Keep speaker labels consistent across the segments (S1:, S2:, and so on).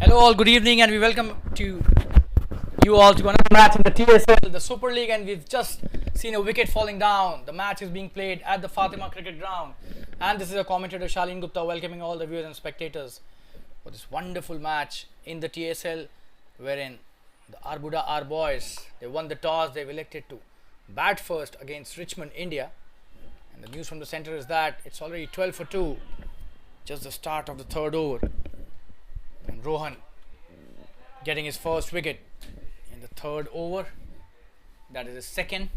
S1: Hello all, good evening, and we welcome to you all to another match in the TSL, the Super League, and we've just seen a wicket falling down. The match is being played at the Fatima Cricket Ground, and this is a commentator Shalin Gupta welcoming all the viewers and spectators for this wonderful match in the TSL, wherein the Arbuda our boys, they won the toss. They've elected to bat first against Richmond, India, and the news from the centre is that it's already 12 for 2, just the start of the third over. And Rohan getting his first wicket in the third over. That is his second,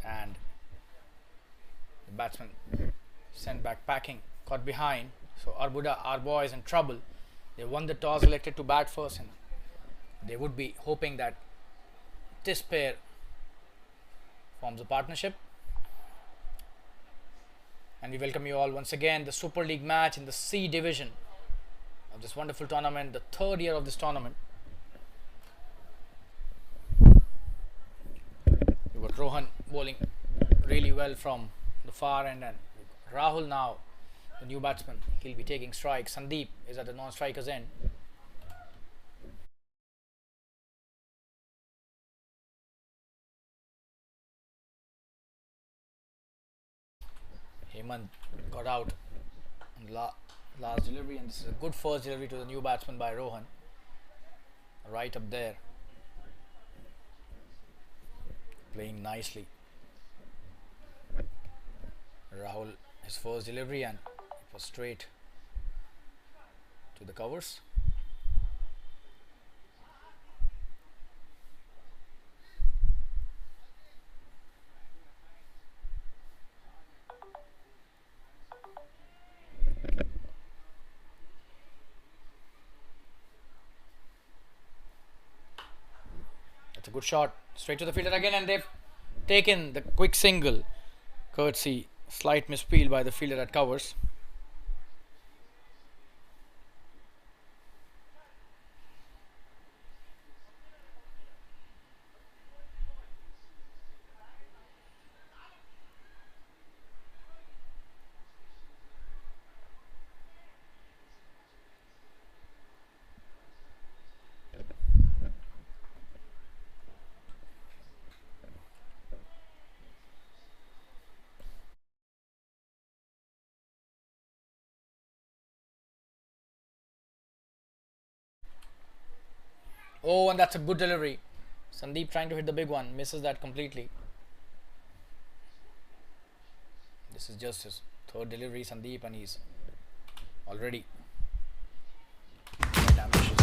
S1: and the batsman sent back packing, caught behind. So Arbuda, our boys, in trouble. They won the toss, elected to bat first, and they would be hoping that this pair forms a partnership. And we welcome you all once again. The Super League match in the C division of this wonderful tournament, the third year of this tournament. We've got Rohan bowling really well from the far end, and Rahul now, the new batsman, he'll be taking strikes. Sandeep is at the non-striker's end. Hemant got out on the last delivery, and this is a good first delivery to the new batsman by Rohan, right up there, playing nicely. Rahul, his first delivery, and it was straight to the covers. It's a good shot, straight to the fielder again, and they've taken the quick single, courtesy slight misfield by the fielder at covers. Oh, and that's a good delivery. Sandeep trying to hit the big one, misses that completely. This is just his third delivery, Sandeep, and he's already quite ambitious.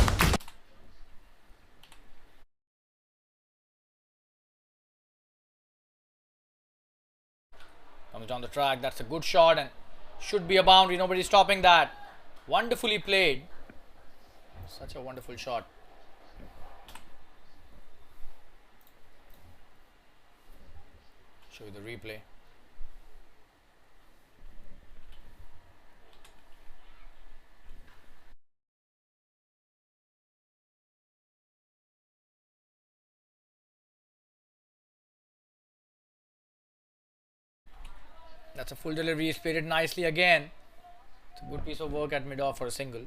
S1: Comes down the track, that's a good shot and should be a boundary, nobody's stopping that. Wonderfully played. Such a wonderful shot. Show you the replay. That's a full delivery, he's played it nicely again. It's a good piece of work at mid-off for a single.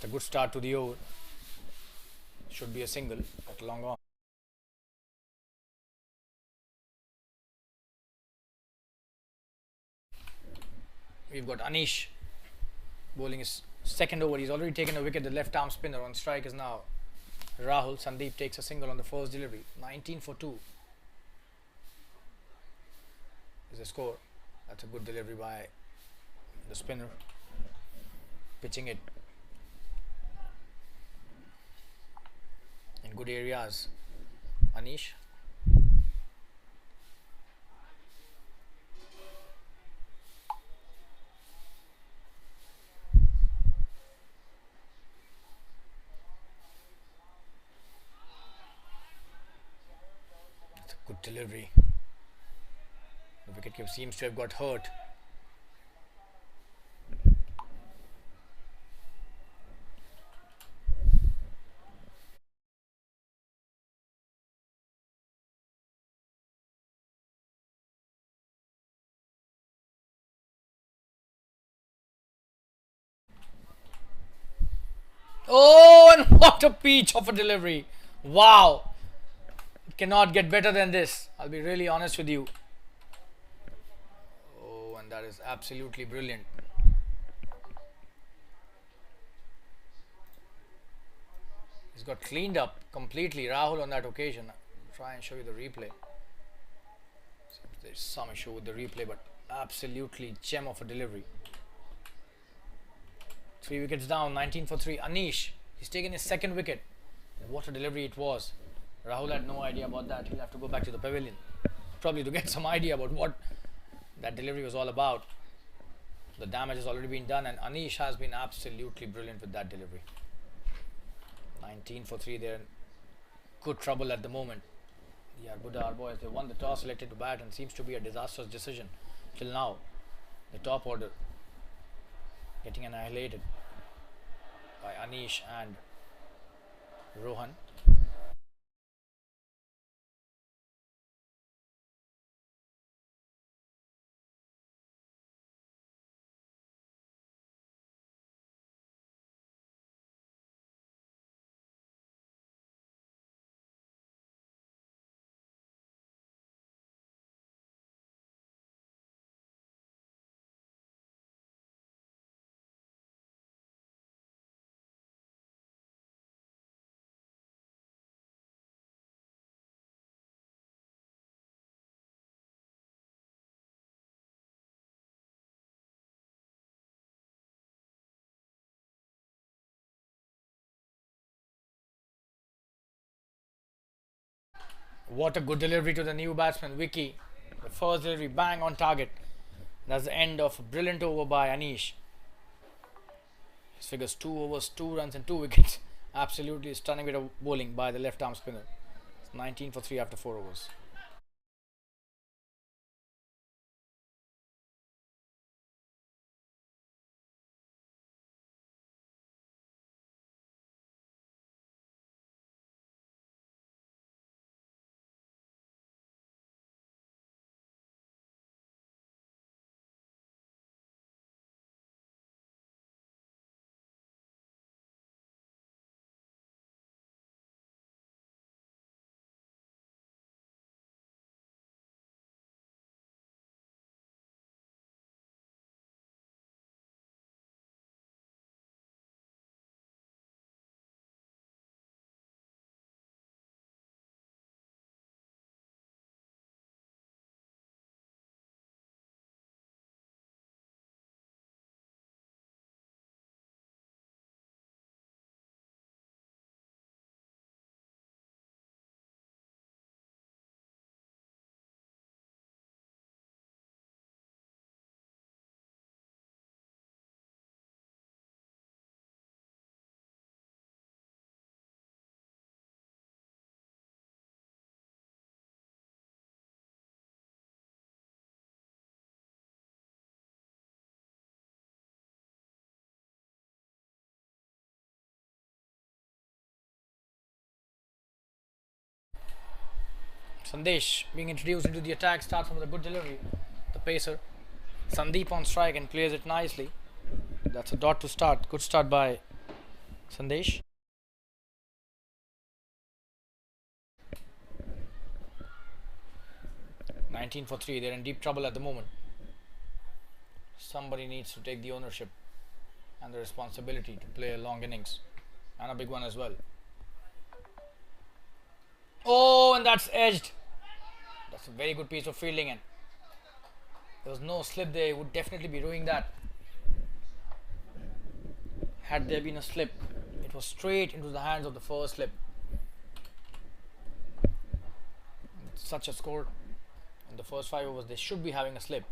S1: That's a good start to the over. Should be a single at long on. We've got Anish bowling his second over. He's already taken a wicket. The left arm spinner on strike is now Rahul. Sandeep takes a single on the first delivery. 19 for 2 is the score. That's a good delivery by the spinner. Pitching it in good areas. Anish. That's a good delivery. The wicketkeeper seems to have got hurt. Oh, and what a peach of a delivery. Wow. It cannot get better than this. I'll be really honest with you. Oh, and that is absolutely brilliant. He's got cleaned up completely, Rahul, on that occasion. I'll try and show you the replay. There's some issue with the replay, but absolutely gem of a delivery. 3 wickets down, 19 for 3. Anish, he's taken his second wicket. What a delivery it was. Rahul had no idea about that. He'll have to go back to the pavilion probably to get some idea about what that delivery was all about. The damage has already been done, and Anish has been absolutely brilliant with that delivery. 19 for 3. They're in good trouble at the moment. The Arbuda boys, they won the toss, elected to bat, and seems to be a disastrous decision till now. The top order getting annihilated by Anish and Rohan. What a good delivery to the new batsman, Vicky. The first delivery, bang on target. That's the end of a brilliant over by Anish. His figures 2 overs, 2 runs and 2 wickets. Absolutely stunning bit of bowling by the left arm spinner. It's 19 for 3 after 4 overs. Sandesh being introduced into the attack, starts with a good delivery. The pacer, Sandeep on strike and plays it nicely. That's a dot to start. Good start by Sandesh. Nineteen for three. They're in deep trouble at the moment. Somebody needs to take the ownership and the responsibility to play a long innings and a big one as well. Oh, and that's edged. That's a very good piece of fielding, and there was no slip there. He would definitely be doing that. Had there been a slip, it was straight into the hands of the first slip. Such a score in the first 5 overs, they should be having a slip.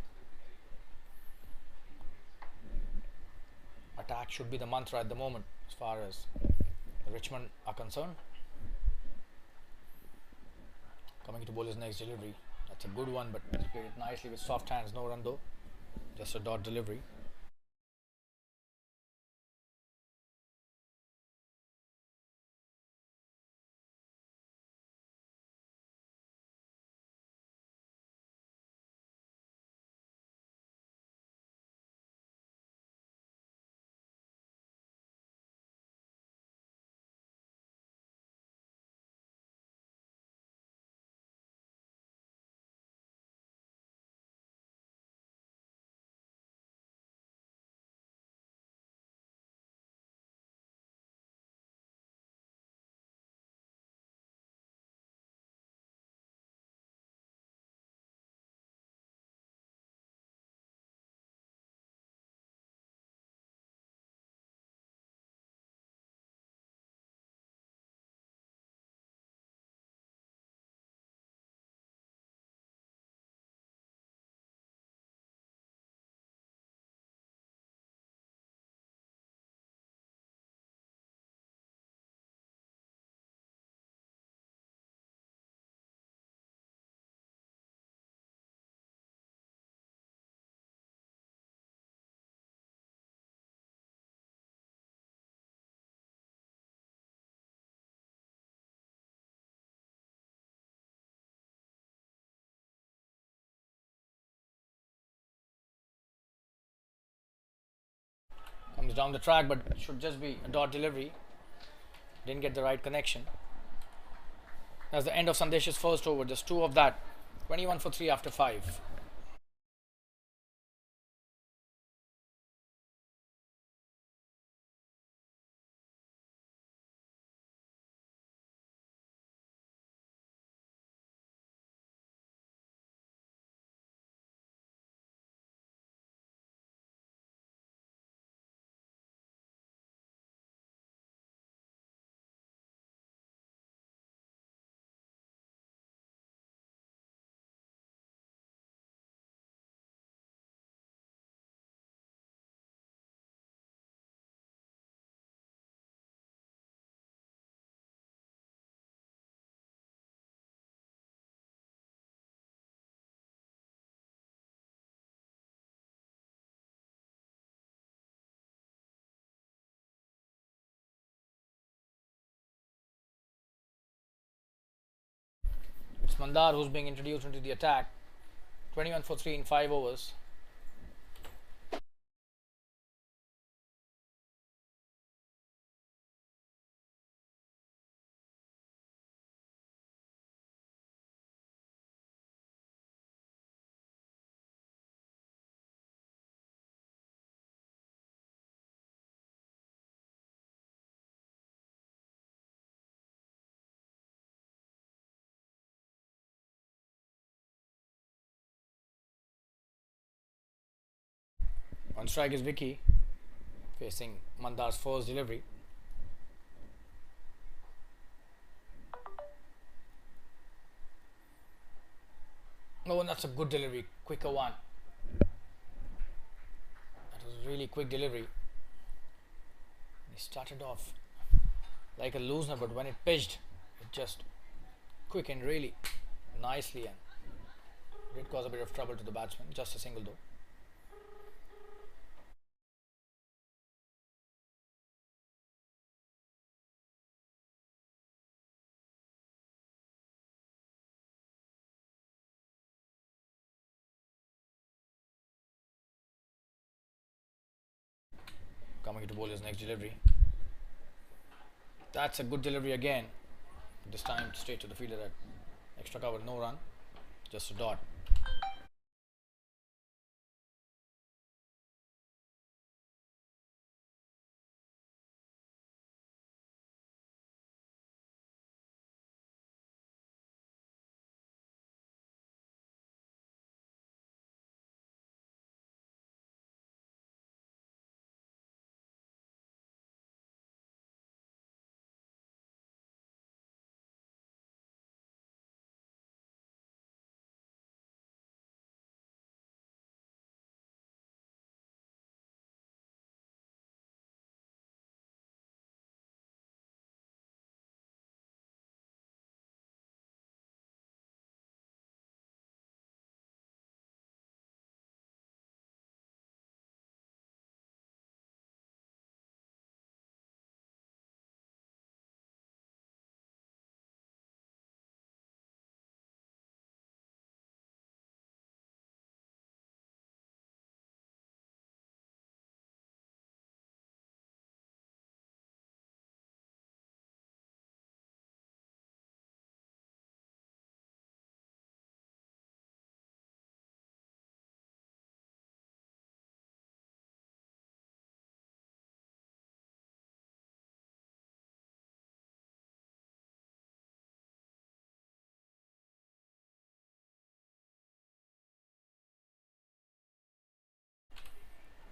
S1: Attack should be the mantra at the moment as far as the Richmond are concerned. Coming to bowl his next delivery. That's a good one, but he's played it nicely with soft hands. No run though. Just a dot delivery. Comes down the track, but should just be a dot delivery. Didn't get the right connection. That's the end of Sandesh's first over. Just two of that. 21 for 3 after 5. It's Mandar who's being introduced into the attack. 21 for 3 in 5 overs. On strike is Vicky, facing Mandar's first delivery. Oh, and that's a good delivery. Quicker one. That was a really quick delivery. He started off like a loosener, but when it pitched, it just quickened really nicely and did cause a bit of trouble to the batsman. Just a single though. Coming to bowl his next delivery. That's a good delivery again. This time straight to the fielder at extra cover, no run, just a dot.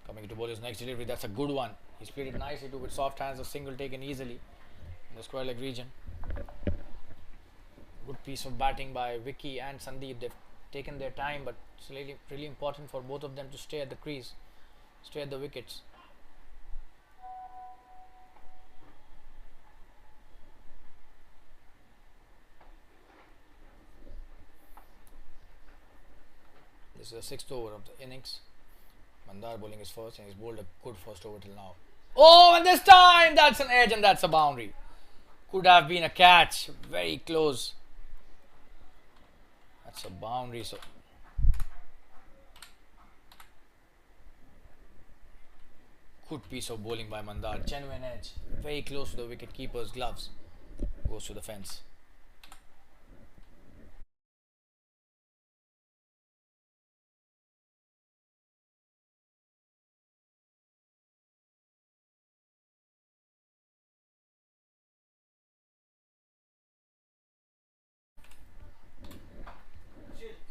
S1: Coming to bowler's next delivery, that's a good one. He's played it nicely too with soft hands, a single taken easily in the square leg region. Good piece of batting by Vicky and Sandeep. They've taken their time, but it's really important for both of them to stay at the crease, stay at the wickets. This is the sixth over of the innings. Mandar bowling his first, and he's bowled a good first over till now. Oh, and this time that's an edge and that's a boundary. Could have been a catch, very close. That's a boundary. So good piece of bowling by Mandar, genuine edge, very close to the wicket keeper's gloves. Goes to the fence.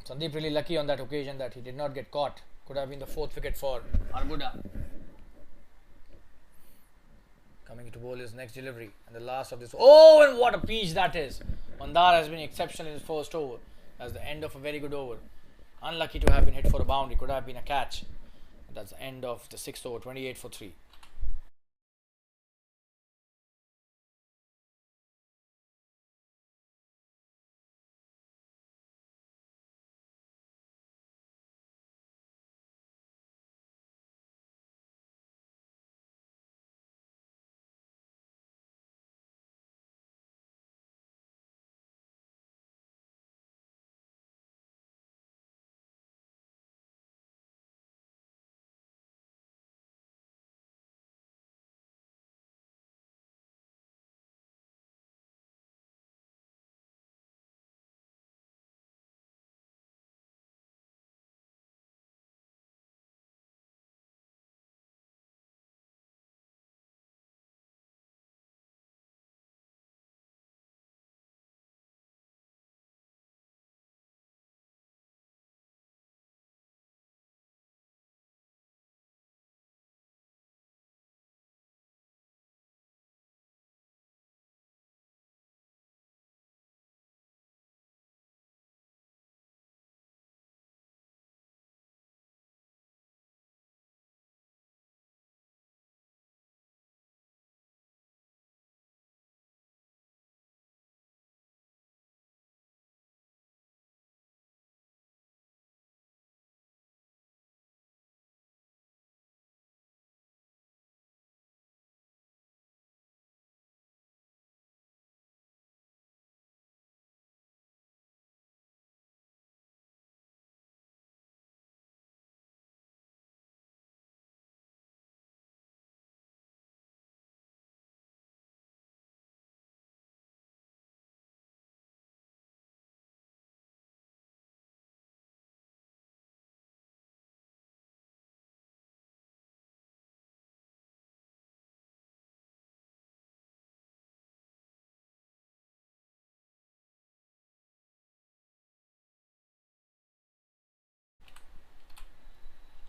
S1: Sandeep really lucky on that occasion that he did not get caught. Could have been the fourth wicket for Arbuda. Coming to bowl his next delivery and the last of this. Oh, and what a piece that is! Mandar has been exceptional in his first over. That's the end of a very good over. Unlucky to have been hit for a boundary. Could have been a catch. That's the end of the sixth over. 28 for 3.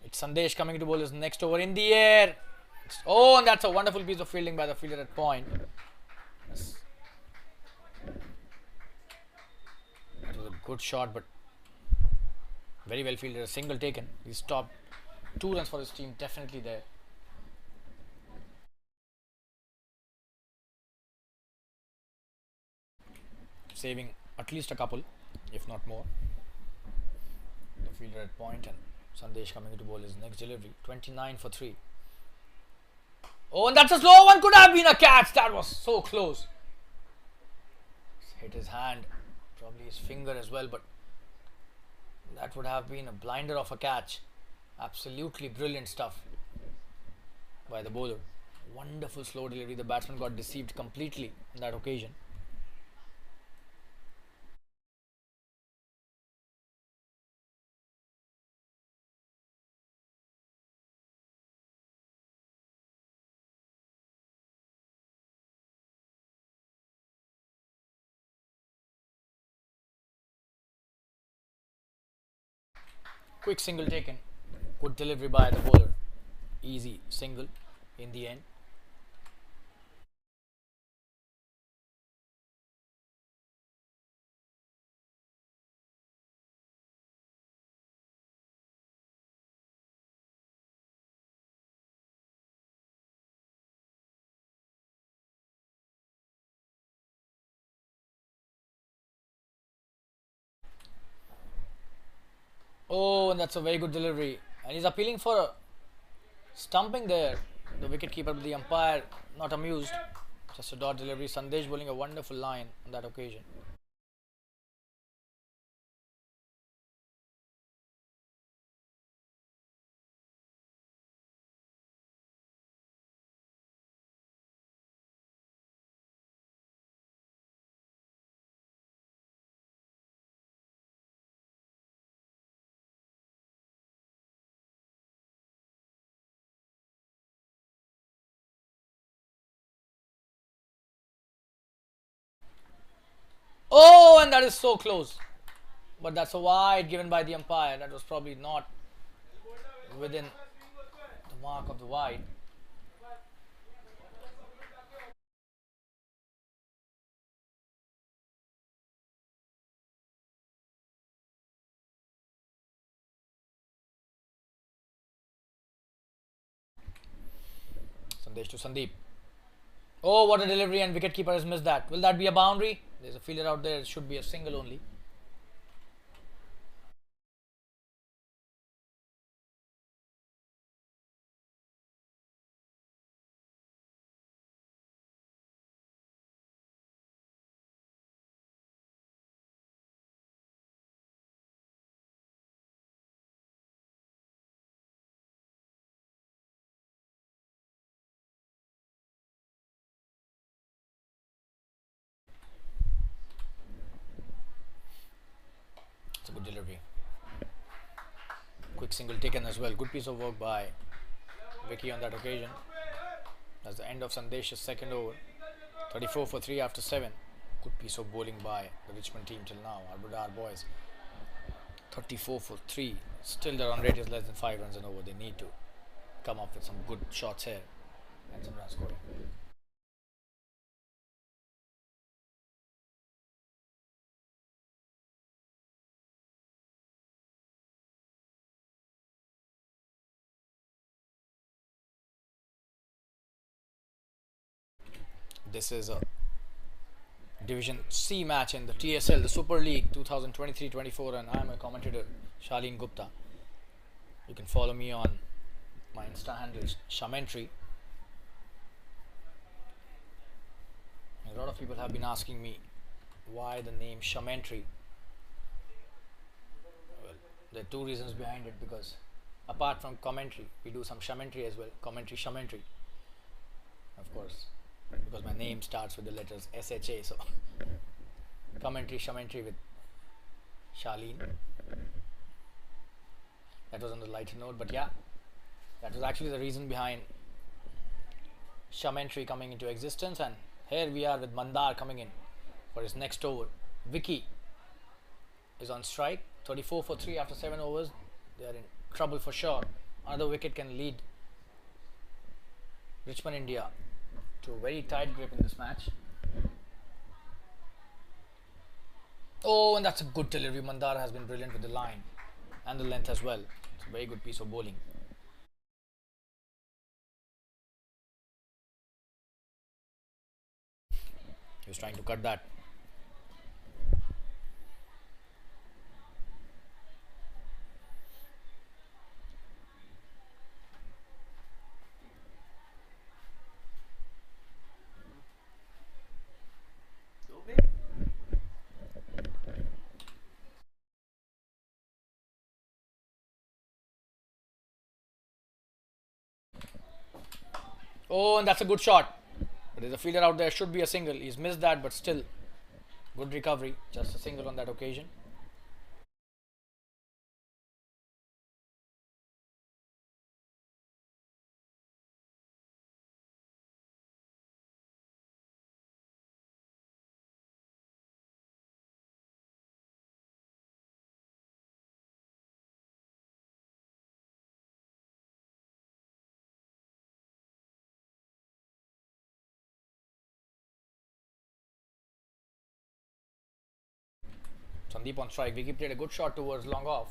S1: It's Sandesh coming to bowl his next over in the air. Oh, and that's a wonderful piece of fielding by the fielder at point. Yes. It was a good shot, but very well fielded. A single taken. He stopped 2 runs for his team, definitely there. Saving at least a couple, if not more. The fielder at point and Sandesh coming to bowl his next delivery. 29 for 3. Oh, and that's a slow one. Could have been a catch. That was so close. Hit his hand, probably his finger as well, but that would have been a blinder of a catch. Absolutely brilliant stuff by the bowler. Wonderful slow delivery. The batsman got deceived completely on that occasion. Quick single taken. Good delivery by the bowler. Easy single in the end. Oh, and that's a very good delivery. And he's appealing for a stumping there. The wicketkeeper, the umpire, not amused. Just a dot delivery. Sandesh bowling a wonderful line on that occasion. Oh, and that is so close. But that's a wide given by the umpire. That was probably not within the mark of the wide. Sandesh to Sandeep. Oh, what a delivery, and wicketkeeper has missed that. Will that be a boundary? There's a fielder out there. It should be a single only. It's a good delivery. Quick single taken as well. Good piece of work by Vicky on that occasion. That's the end of Sandesh's second over. 34 for 3 after 7. Good piece of bowling by the Richmond team till now. Arbuda boys. 34 for 3. Still the run rate is less than 5 runs and over. They need to come up with some good shots here and some run scoring. This is a Division C match in the TSL, the Super League 2023-24, and I'm a commentator, Shalin Gupta. You can follow me on my Insta handle, Shamentry. A lot of people have been asking me why the name Shamentry. Well, there are two reasons behind it, because apart from commentary, we do some Shamentry as well. Commentary, Shamentry. Of course, because my name starts with the letters SHA, so commentary, Shamentry with Shalin. That was on the lighter note, but yeah, that was actually the reason behind Shamentry coming into existence. And here we are with Mandar coming in for his next over. Vicky is on strike. 34 for 3 after 7 overs. They are in trouble for sure. another wicket can lead Richmond India to a very tight grip in this match. Oh, and that's a good delivery. Mandar has been brilliant with the line and the length as well. It's a very good piece of bowling. He was trying to cut that. Oh, and that's a good shot. But there's a fielder out there. Should be a single. He's missed that, but still good recovery. Just a single on that occasion. Sandeep on strike. Vicky played a good shot towards long off.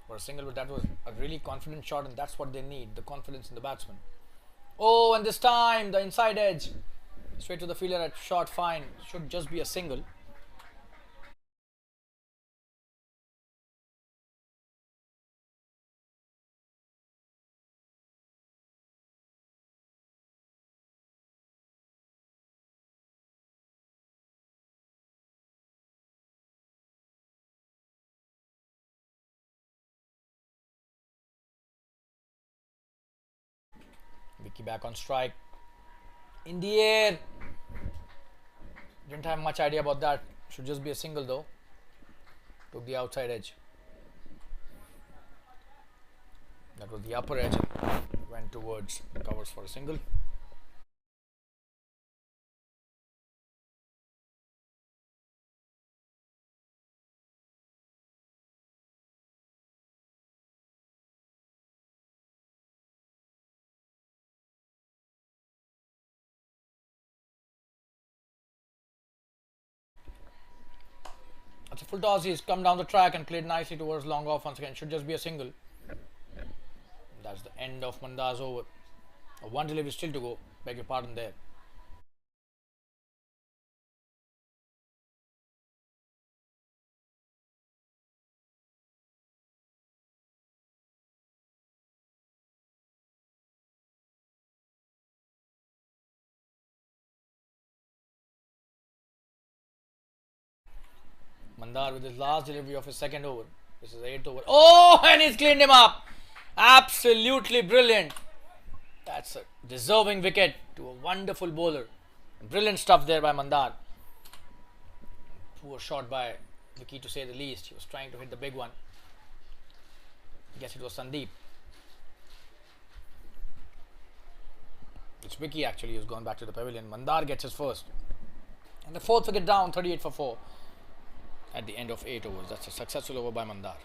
S1: For a single, but that was a really confident shot, and that's what they need, the confidence in the batsman. Oh, and this time the inside edge. Straight to the fielder at short, fine. Should just be a single. Vicky back on strike. In the air. Didn't have much idea about that. Should just be a single though. Took the outside edge. That was the upper edge. Went towards covers for a single. That's a full toss. He's come down the track and played nicely towards long off once again. Should just be a single. That's the end of Mandar's over. One delivery still to go. Beg your pardon there. Mandar with his last delivery of his second over. This is the 8th over. Oh, and he's cleaned him up. Absolutely brilliant. That's a deserving wicket to a wonderful bowler. Brilliant stuff there by Mandar. Poor shot by Vicky to say the least. He was trying to hit the big one. Guess it was Sandeep. It's Vicky actually who's gone back to the pavilion. Mandar gets his first. And the fourth wicket down, 38 for 4 at the end of 8 overs. That's a successful over by Mandar.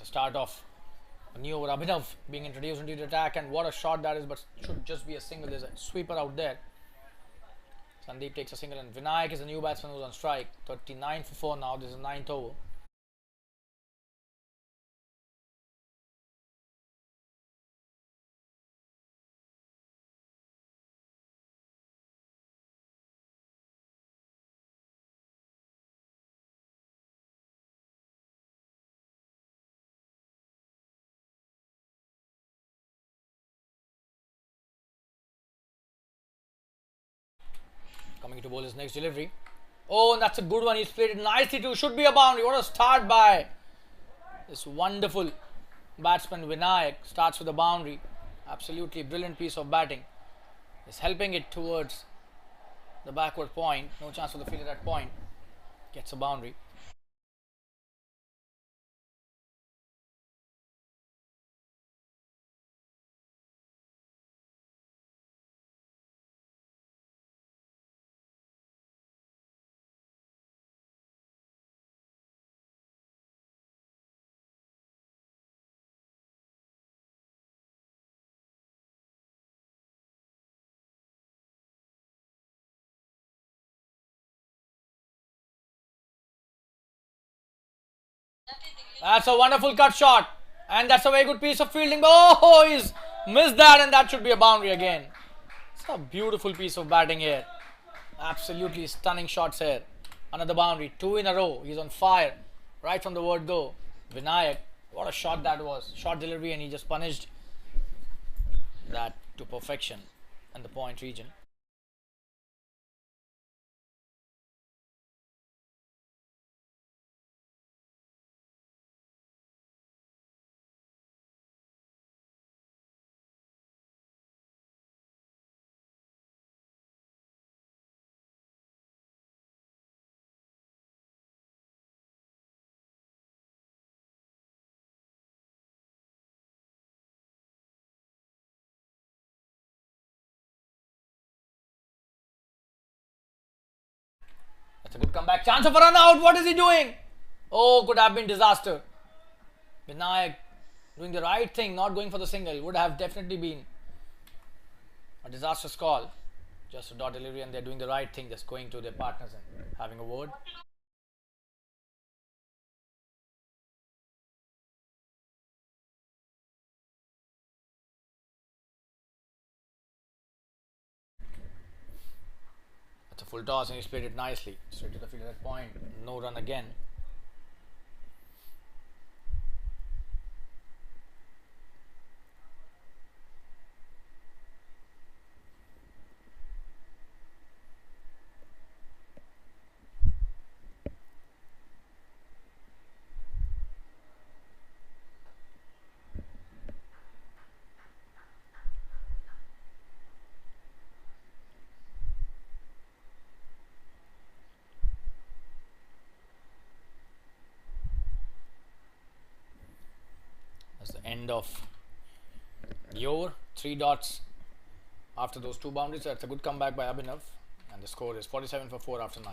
S1: The start of a new over. Abhinav being introduced into the attack, and what a shot that is, but should just be a single. There's a sweeper out there. Sandeep takes a single, and Vinayak is a new batsman who's on strike. 39 for 4 now. This is 9th over. Coming to bowl his next delivery. Oh, and that's a good one. He's played it nicely too. Should be a boundary. What a start by this wonderful batsman Vinayak. Starts with a boundary. Absolutely brilliant piece of batting. Is helping it towards the backward point. No chance for the field at that point. Gets a boundary. That's a wonderful cut shot. And that's a very good piece of fielding. Oh, he's missed that, and that should be a boundary again. It's a beautiful piece of batting here. Absolutely stunning shots here. Another boundary. 2 in a row. He's on fire. Right from the word go. Vinayak. What a shot that was. Short delivery, and he just punished that to perfection in the point region. That's a good comeback. Chance of a run out. What is he doing? Oh, could have been disaster. Vinayak doing the right thing, not going for the single, would have definitely been a disastrous call. Just a dot delivery, and they're doing the right thing, just going to their partners and having a word. That's a full toss, and he's played it nicely. Straight to the field at that point. No run again. That's the end of the over. 3 dots after those 2 boundaries. That's a good comeback by Abhinav, and the score is 47 for 4 after 9.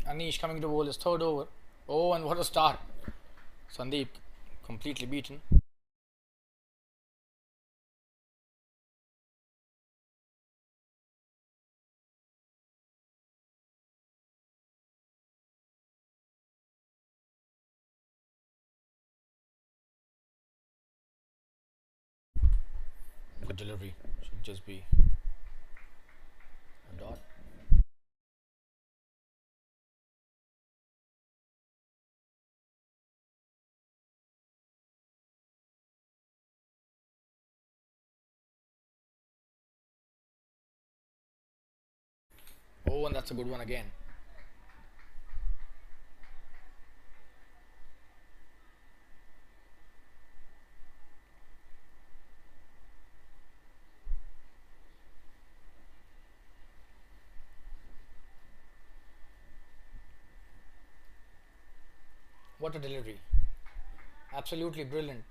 S1: Anish coming to bowl his third over. Oh, and what a start. Sandeep completely beaten. Good delivery. Should just be a dot. Oh, and that's a good one again. What a delivery. Absolutely brilliant.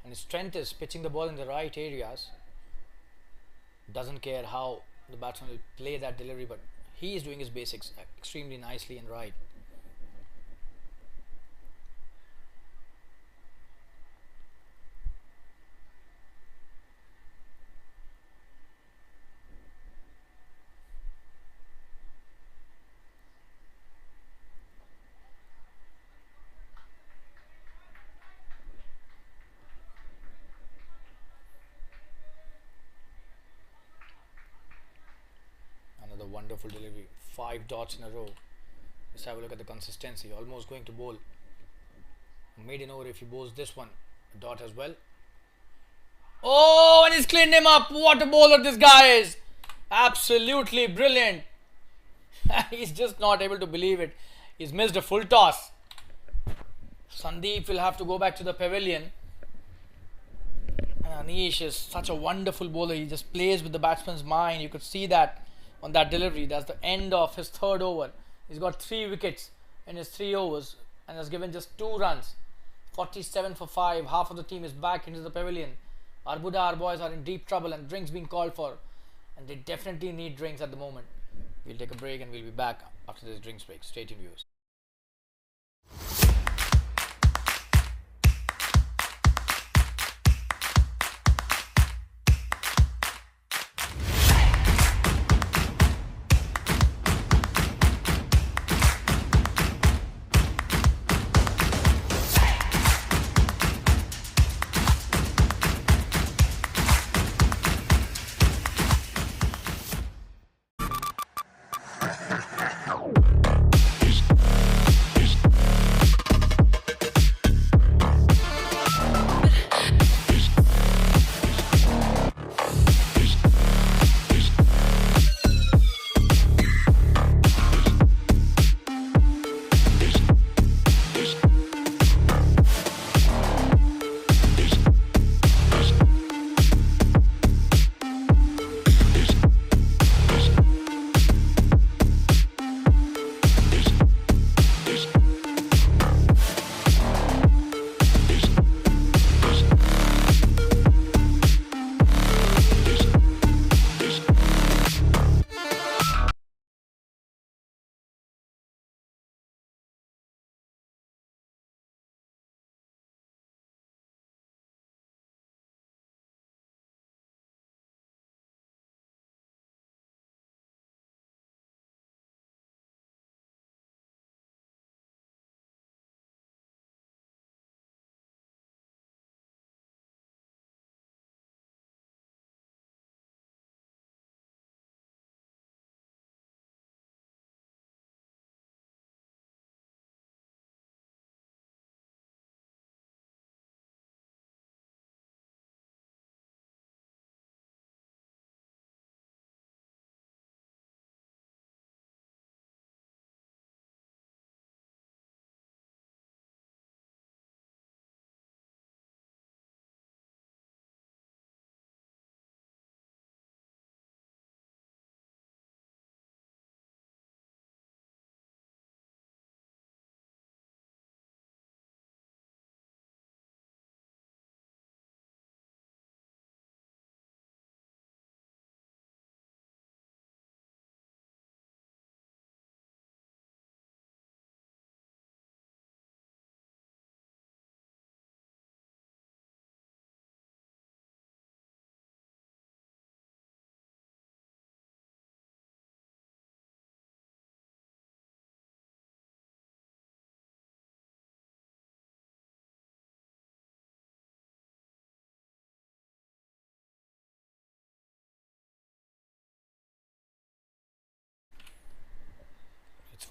S1: And his strength is pitching the ball in the right areas. Doesn't care how the batsman will play that delivery, but he is doing his basics extremely nicely and right. Another wonderful delivery. 5 dots in a row. Let's have a look at the consistency. Almost going to bowl. Maiden over if he bowls this one. A dot as well. Oh, and he's cleaned him up. What a bowler this guy is. Absolutely brilliant. He's just not able to believe it. He's missed a full toss. Sandeep will have to go back to the pavilion. And Anish is such a wonderful bowler. He just plays with the batsman's mind. You could see that on that delivery. That's the end of his third over. He's got 3 wickets in his 3 overs and has given just 2 runs. 47 for 5. Half of the team is back into the pavilion. Arbuda, our boys are in deep trouble and drinks being called for. And they definitely need drinks at the moment. We'll take a break and we'll be back after this drinks break. Stay tuned, viewers.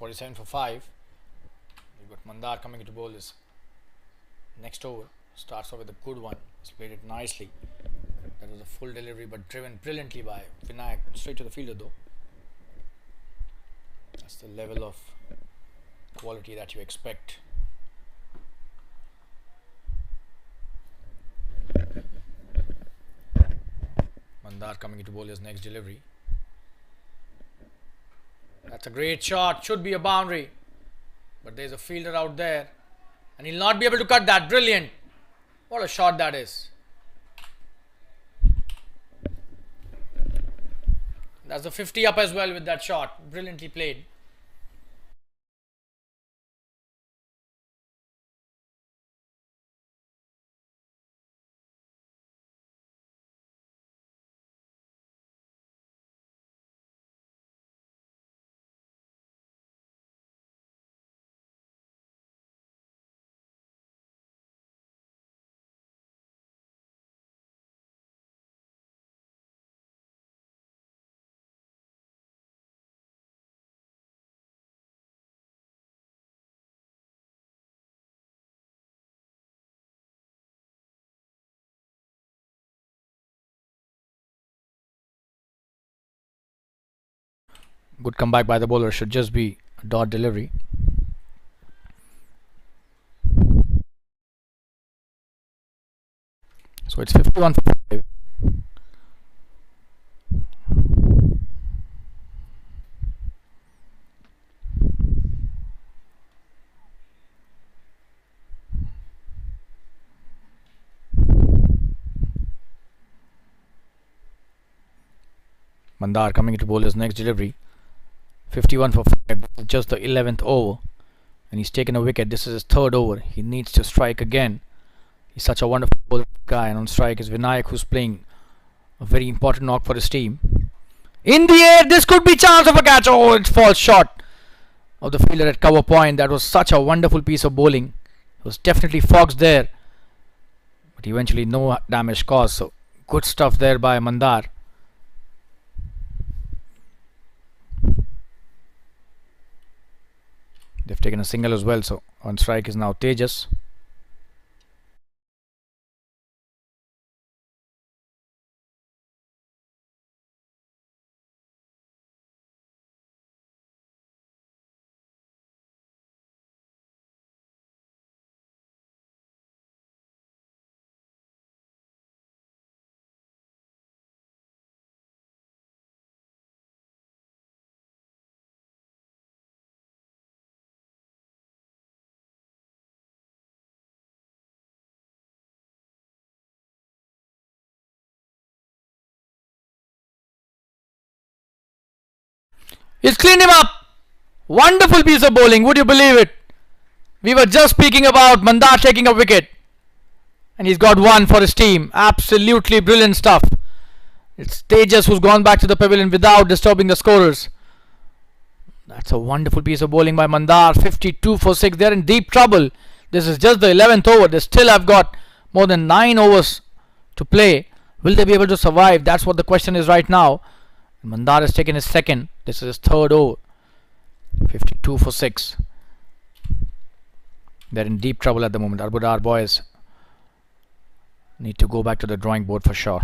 S1: 47 for 5. We've got Mandar coming into bowl is next over. Starts off with a good one. He's played it nicely. That was a full delivery but driven brilliantly by Vinayak. Straight to the fielder though. That's the level of quality that you expect. Mandar coming into bowl his next delivery. That's a great shot. Should be a boundary. But there's a fielder out there. And he'll not be able to cut that. Brilliant. What a shot that is. That's the 50 up as well with that shot. Brilliantly played. Good comeback by the bowler. Should just be a dot delivery. So it's 51 for 5. Mandar coming into bowl his next delivery. 51 for 5. Just the 11th over. And he's taken a wicket. This is his third over. He needs to strike again. He's such a wonderful bowler guy. And on strike is Vinayak, who's playing a very important knock for his team. In the air. This could be chance of a catch. Oh, it falls short of the fielder at cover point. That was such a wonderful piece of bowling. It was definitely foxed there. But eventually no damage caused. So good stuff there by Mandar. They've taken a single as well, so on strike is now Tejas. He's cleaned him up. Wonderful piece of bowling. Would you believe it? We were just speaking about Mandar taking a wicket. And he's got one for his team. Absolutely brilliant stuff. It's Tejas who's gone back to the pavilion without disturbing the scorers. That's a wonderful piece of bowling by Mandar. 52 for 6. They're in deep trouble. This is just the 11th over. They still have got more than 9 overs to play. Will they be able to survive? That's what the question is right now. Mandar has taken his second. This is his third over. 52 for 6. They're in deep trouble at the moment. Arbuda, our boys need to go back to the drawing board for sure.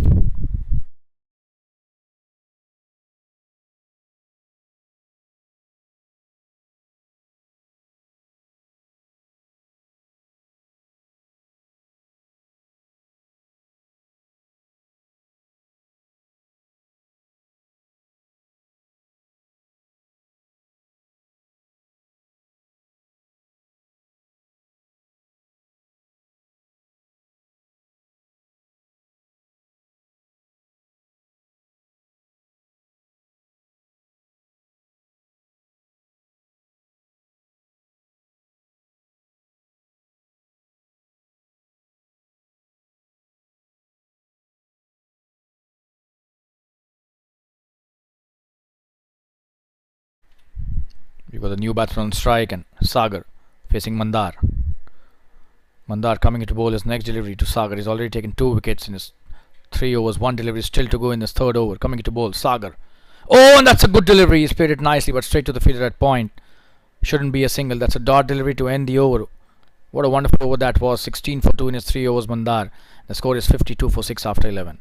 S1: We've got a new batsman on strike and Sagar facing Mandar. Mandar coming into bowl his next delivery to Sagar. He's already taken 2 wickets in his 3 overs. 1 delivery still to go in his third over. Coming into bowl, Sagar. Oh, and that's a good delivery. He's played it nicely, but straight to the fielder at point. Shouldn't be a single. That's a dot delivery to end the over. What a wonderful over that was. 16 for 2 in his 3 overs, Mandar. The score is 52 for 6 after 11.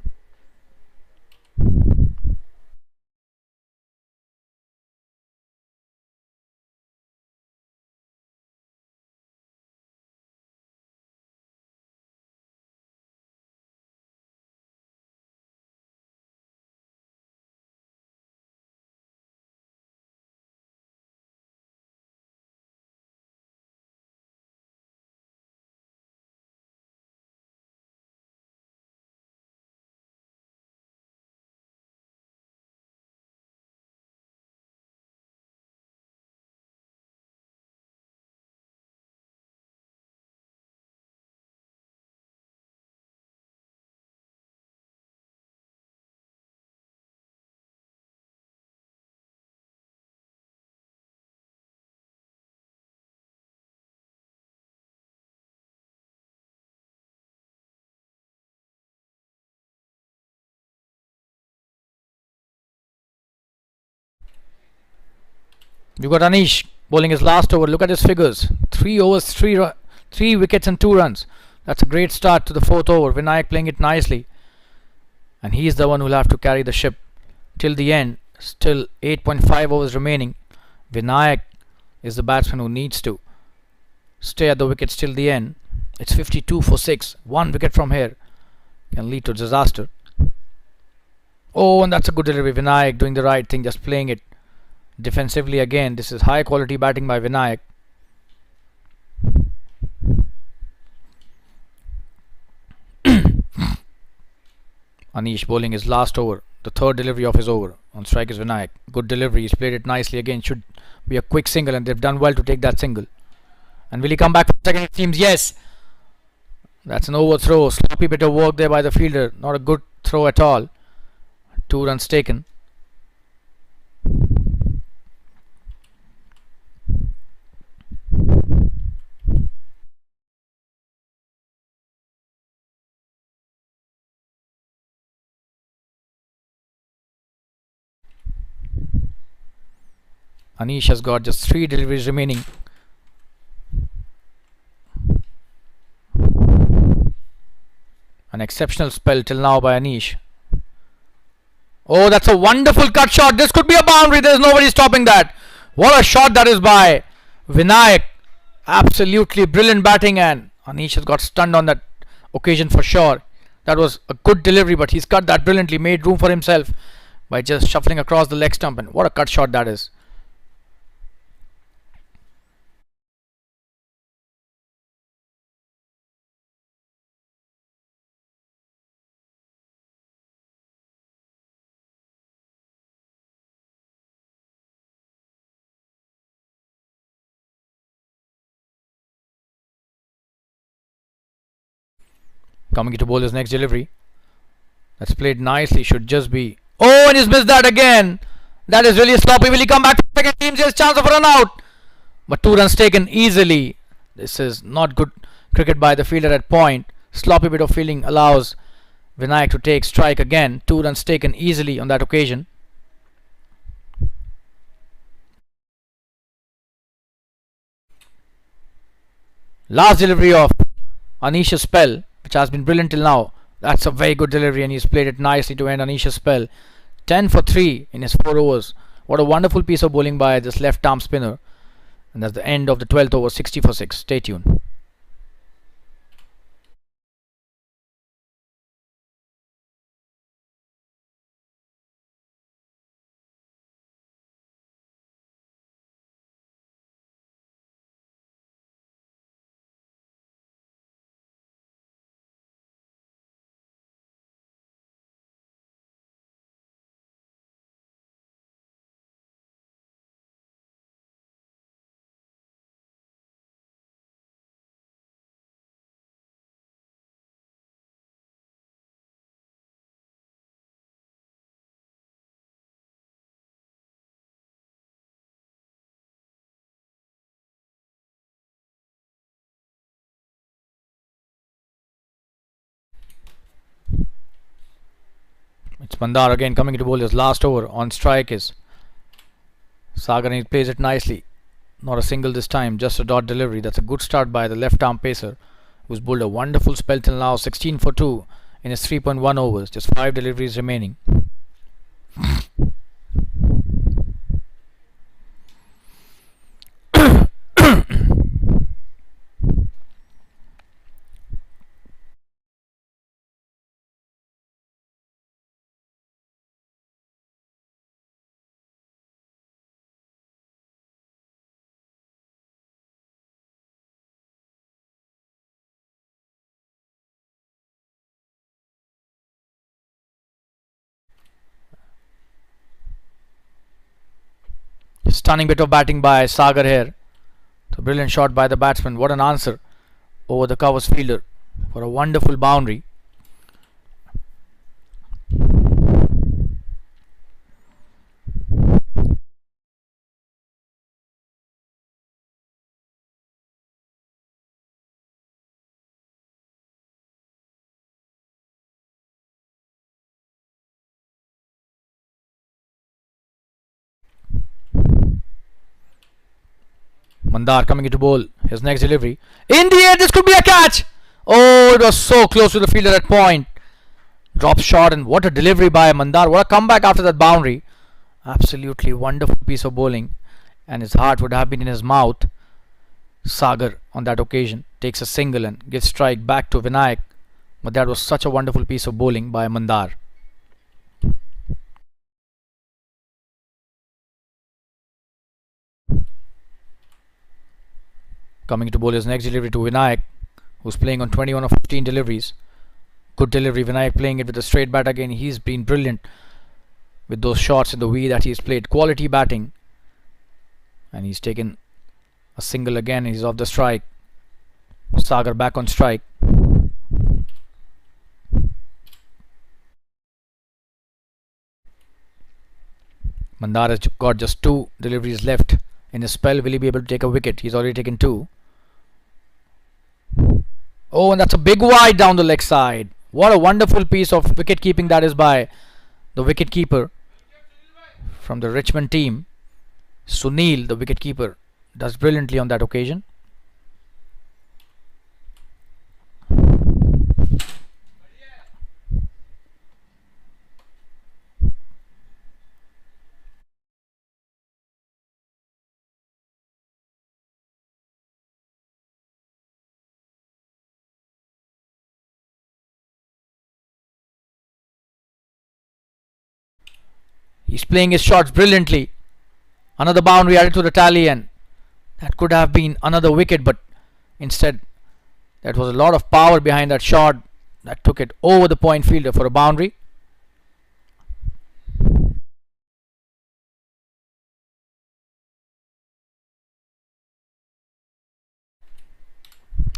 S1: You got Anish bowling his last over. Look at his figures. 3 overs, 3 wickets and 2 runs. That's a great start to the 4th over. Vinayak playing it nicely. And he's the one who'll have to carry the ship till the end. Still 8.5 overs remaining. Vinayak is the batsman who needs to stay at the wickets till the end. It's 52 for 6. 1 wicket from here can lead to disaster. Oh, and that's a good delivery. Vinayak doing the right thing, just playing it defensively again. This is high quality batting by Vinayak. Anish bowling his last over, the 3rd delivery of his over. On strike is Vinayak. Good delivery. He's played it nicely again. Should be a quick single, and they've done well to take that single. And will he come back for second? It seems yes. That's an overthrow. Sloppy bit of work there by the fielder. Not a good throw at all. 2 runs taken. Anish has got just 3 deliveries remaining. An exceptional spell till now by Anish. Oh, that's a wonderful cut shot. This could be a boundary. There's nobody stopping that. What a shot that is by Vinayak. Absolutely brilliant batting, and Anish has got stunned on that occasion for sure. That was a good delivery, but he's cut that brilliantly. Made room for himself by just shuffling across the leg stump, and what a cut shot that is. Coming to bowl his next delivery. That's played nicely. Should just be. Oh, and he's missed that again. That is really sloppy. Will he come back to second team? There's chance of a run out. But 2 runs taken easily. This is not good cricket by the fielder at point. Sloppy bit of fielding allows Vinayak to take strike again. 2 runs taken easily on that occasion. Last delivery of Anish's spell, which has been brilliant till now. That's a very good delivery, and he's played it nicely to end Anish's spell. 10 for 3 in his 4 overs. What a wonderful piece of bowling by this left arm spinner. And that's the end of the 12th over. 60 for 6. Stay tuned. It's Mandar again coming to bowl his last over. On strike is Sagar, and he plays it nicely. Not a single this time, just a dot delivery. That's a good start by the left arm pacer, who's bowled a wonderful spell till now, 16 for 2 in his 3.1 overs, just 5 deliveries remaining. Stunning bit of batting by Sagar here. So brilliant shot by the batsman. What an answer over the covers fielder for a wonderful boundary. Mandar coming into bowl. His next delivery. In the air, this could be a catch. Oh, it was so close to the fielder at point. Drop shot, and what a delivery by Mandar. What a comeback after that boundary. Absolutely wonderful piece of bowling. And his heart would have been in his mouth. Sagar on that occasion takes a single and gives strike back to Vinayak. But that was such a wonderful piece of bowling by Mandar. Coming to bowl his next delivery to Vinayak, who's playing on 21 of 15 deliveries. Good delivery. Vinayak playing it with a straight bat again. He's been brilliant with those shots in the way that he's played. Quality batting. And he's taken a single again. He's off the strike. Sagar back on strike. Mandar has got just 2 deliveries left in his spell. Will he be able to take a wicket? He's already taken 2. Oh, and that's a big wide down the leg side. What a wonderful piece of wicket keeping that is by the wicket keeper from the Richmond team. Sunil, the wicket keeper, does brilliantly on that occasion. He's playing his shots brilliantly. Another boundary added to the tally, and that could have been another wicket, but instead that was a lot of power behind that shot that took it over the point fielder for a boundary.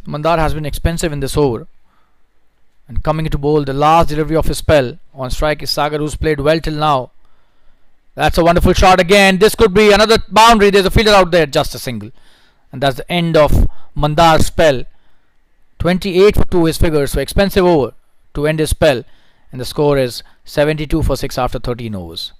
S1: Mandar has been expensive in this over. And coming into bowl, the last delivery of his spell. On strike is Sagar, who's played well till now. That's a wonderful shot again. This could be another boundary. There's a fielder out there. Just a single. And that's the end of Mandar's spell. 28 for 2 his figures. So expensive over to end his spell. And the score is 72 for 6 after 13 overs.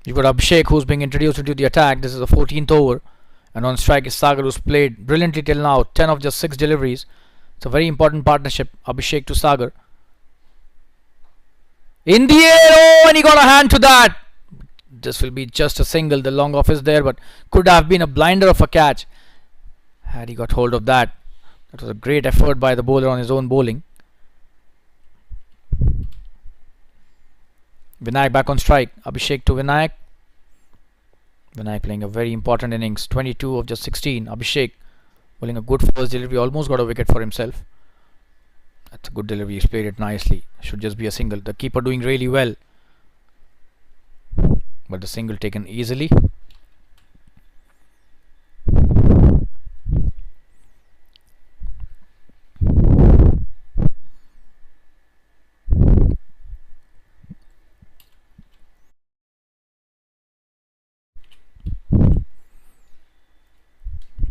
S1: You've got Abhishek, who's being introduced into the attack. This is the 14th over. And on strike is Sagar, who's played brilliantly till now. 10 of just 6 deliveries. It's a very important partnership. Abhishek to Sagar. In the air. Oh, and he got a hand to that. This will be just a single. The long off is there, but could have been a blinder of a catch had he got hold of that. That was a great effort by the bowler on his own bowling. Vinayak back on strike. Abhishek to Vinayak. Vinayak playing a very important innings. 22 of just 16. Abhishek bowling a good first delivery. Almost got a wicket for himself. That's a good delivery. He's played it nicely. Should just be a single. The keeper doing really well. But the single taken easily.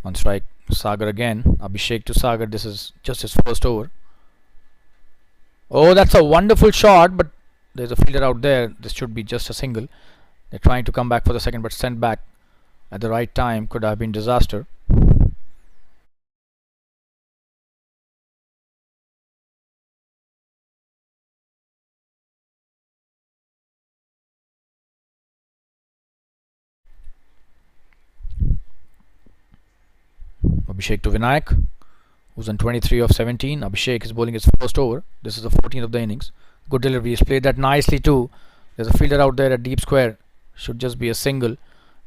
S1: On strike, Sagar again. Abhishek to Sagar. This is just his first over. Oh, that's a wonderful shot, but there's a fielder out there. This should be just a single. They're trying to come back for the second, but sent back at the right time. Could have been disaster. Abhishek to Vinayak, who's on 23 of 17. Abhishek is bowling his first over. This is the 14th of the innings. Good delivery. He's played that nicely too. There's a fielder out there at deep square. Should just be a single.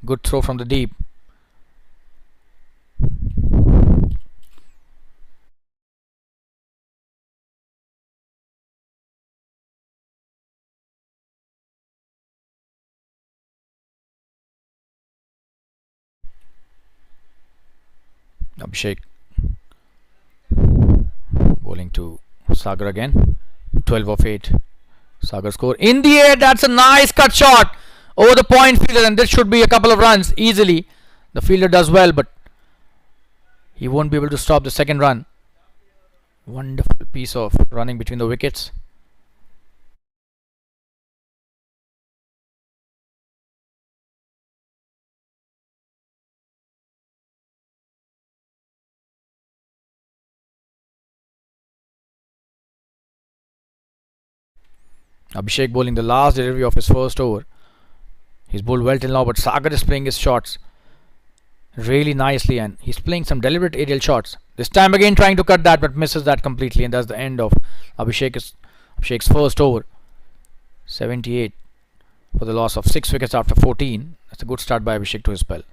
S1: Good throw from the deep. Abhishek bowling to Sagar again. 12 of 8. Sagar score in the air. That's a nice cut shot over the point fielder, and this should be a couple of runs easily. The fielder does well, but he won't be able to stop the second run. Wonderful piece of running between the wickets. Abhishek bowling the last delivery of his first over. He's bowled well till now, but Sagar is playing his shots really nicely, and he's playing some deliberate aerial shots. This time again trying to cut that, but misses that completely, and that's the end of Abhishek's first over. 78 for the loss of 6 wickets after 14. That's a good start by Abhishek to his spell.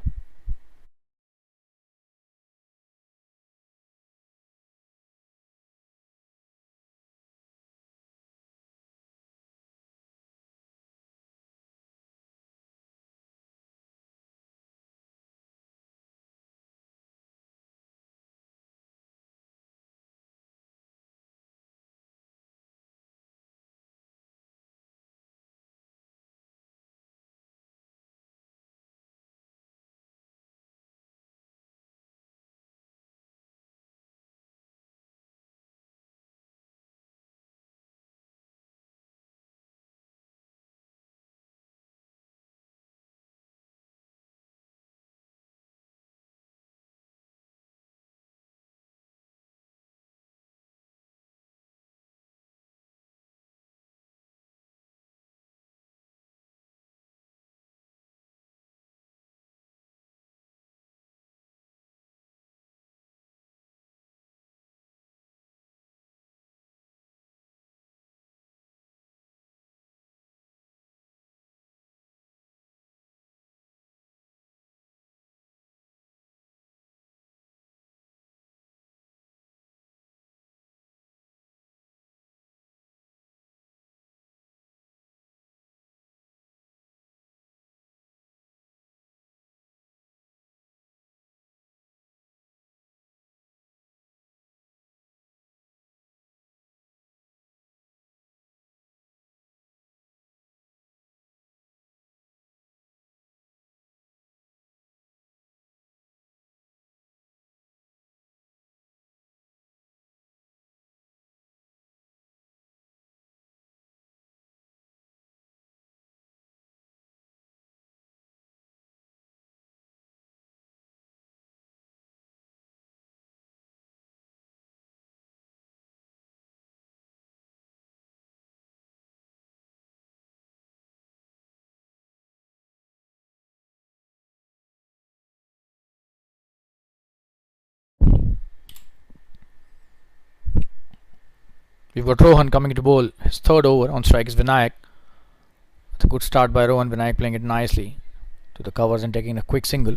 S1: We've got Rohan coming to bowl his third over. On strike is Vinayak. It's a good start by Rohan. Vinayak playing it nicely to the covers and taking a quick single.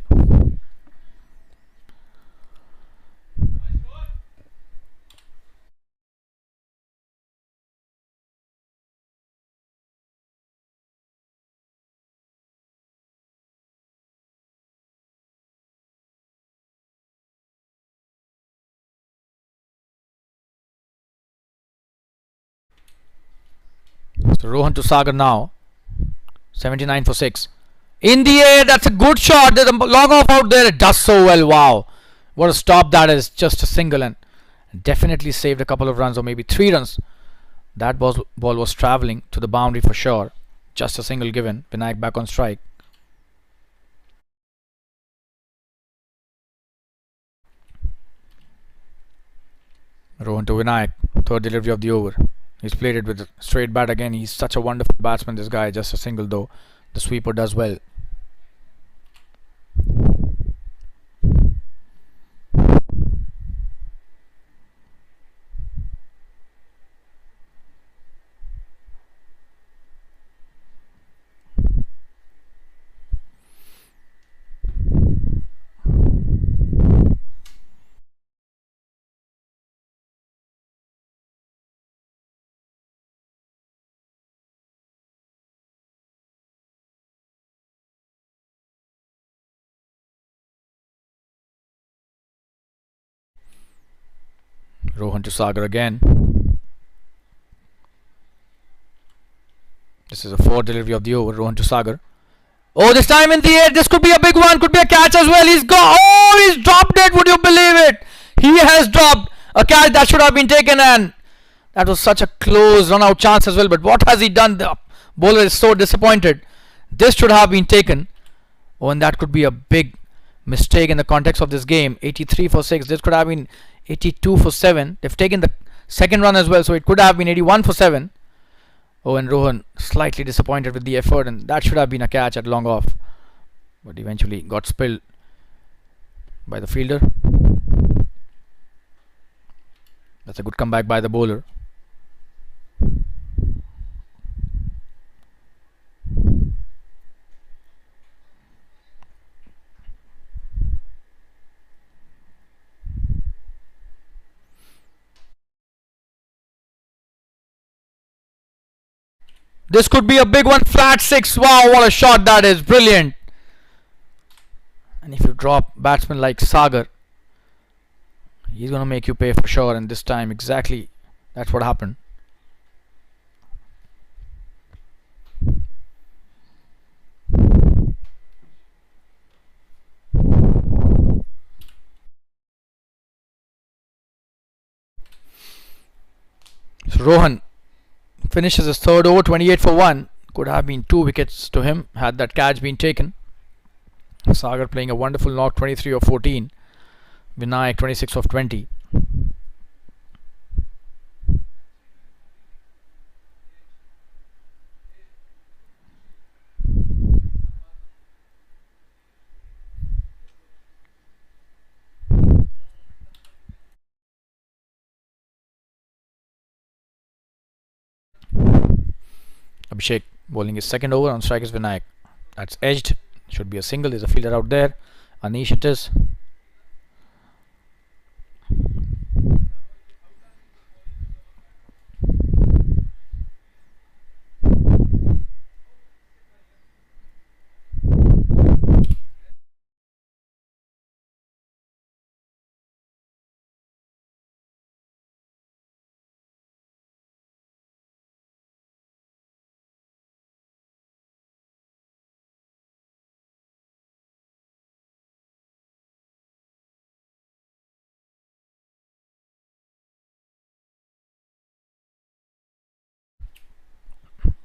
S1: So Rohan to Sagar now. 79 for 6. In the air, that's a good shot. There's a long off out there. It does so well. Wow. What a stop that is. Just a single and definitely saved a couple of runs or maybe 3 runs. That ball was travelling to the boundary for sure. Just a single given. Vinayak back on strike. Rohan to Vinayak. Third delivery of the over. He's played it with a straight bat again. He's such a wonderful batsman, this guy. Just a single though. The sweeper does well. Rohan to Sagar again. This is a fourth delivery of the over. Rohan to Sagar. Oh, this time in the air. This could be a big one. Could be a catch as well. He's got. Oh, he's dropped it. Would you believe it? He has dropped a catch that should have been taken, and that was such a close run out chance as well. But what has he done? The bowler is so disappointed. This should have been taken. Oh, and that could be a big mistake in the context of this game. 83 for 6. This could have been 82 for 7. They've taken the second run as well, so it could have been 81 for 7. Oh, and Rohan slightly disappointed with the effort, and that should have been a catch at long off, but eventually got spilled by the fielder. That's a good comeback by the bowler. This could be a big one. Flat 6. Wow, what a shot that is. Brilliant. And if you drop batsmen like Sagar, he's going to make you pay for sure. And this time exactly that's what happened. So Rohan finishes his third over, 28 for 1. Could have been 2 wickets to him had that catch been taken. Sagar playing a wonderful knock, 23 of 14. Vinayak 26 of 20. Abhishek bowling his second over. On strike is Vinayak. That's edged. Should be a single. There's a fielder out there. Anish it is.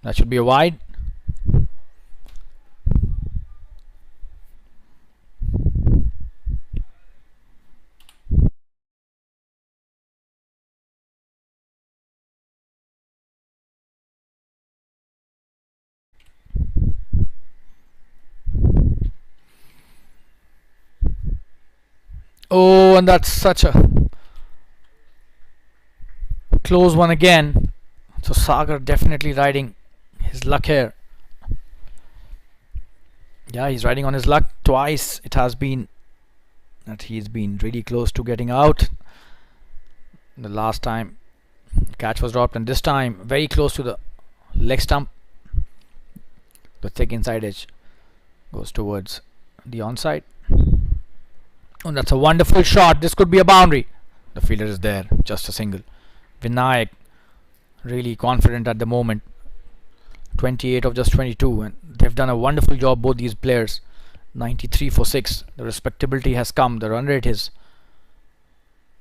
S1: That should be a wide. Oh, and that's such a close one again. So Sagar definitely riding his luck here. Yeah, he's riding on his luck. Twice it has been that he's been really close to getting out. The last time the catch was dropped, and this time very close to the leg stump. The thick inside edge goes towards the onside. And that's a wonderful shot. This could be a boundary. The fielder is there, just a single. Vinayak really confident at the moment. 28 of just 22, and they've done a wonderful job, both these players. 93 for 6. The respectability has come. The run rate is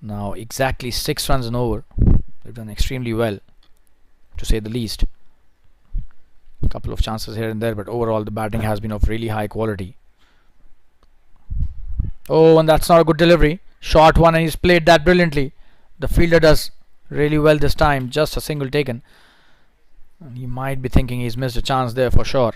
S1: now exactly 6 runs and over. They've done extremely well, to say the least. A couple of chances here and there, but overall the batting has been of really high quality. Oh, and that's not a good delivery. Short one, and he's played that brilliantly. The fielder does really well this time. Just a single taken. And he might be thinking he's missed a chance there for sure.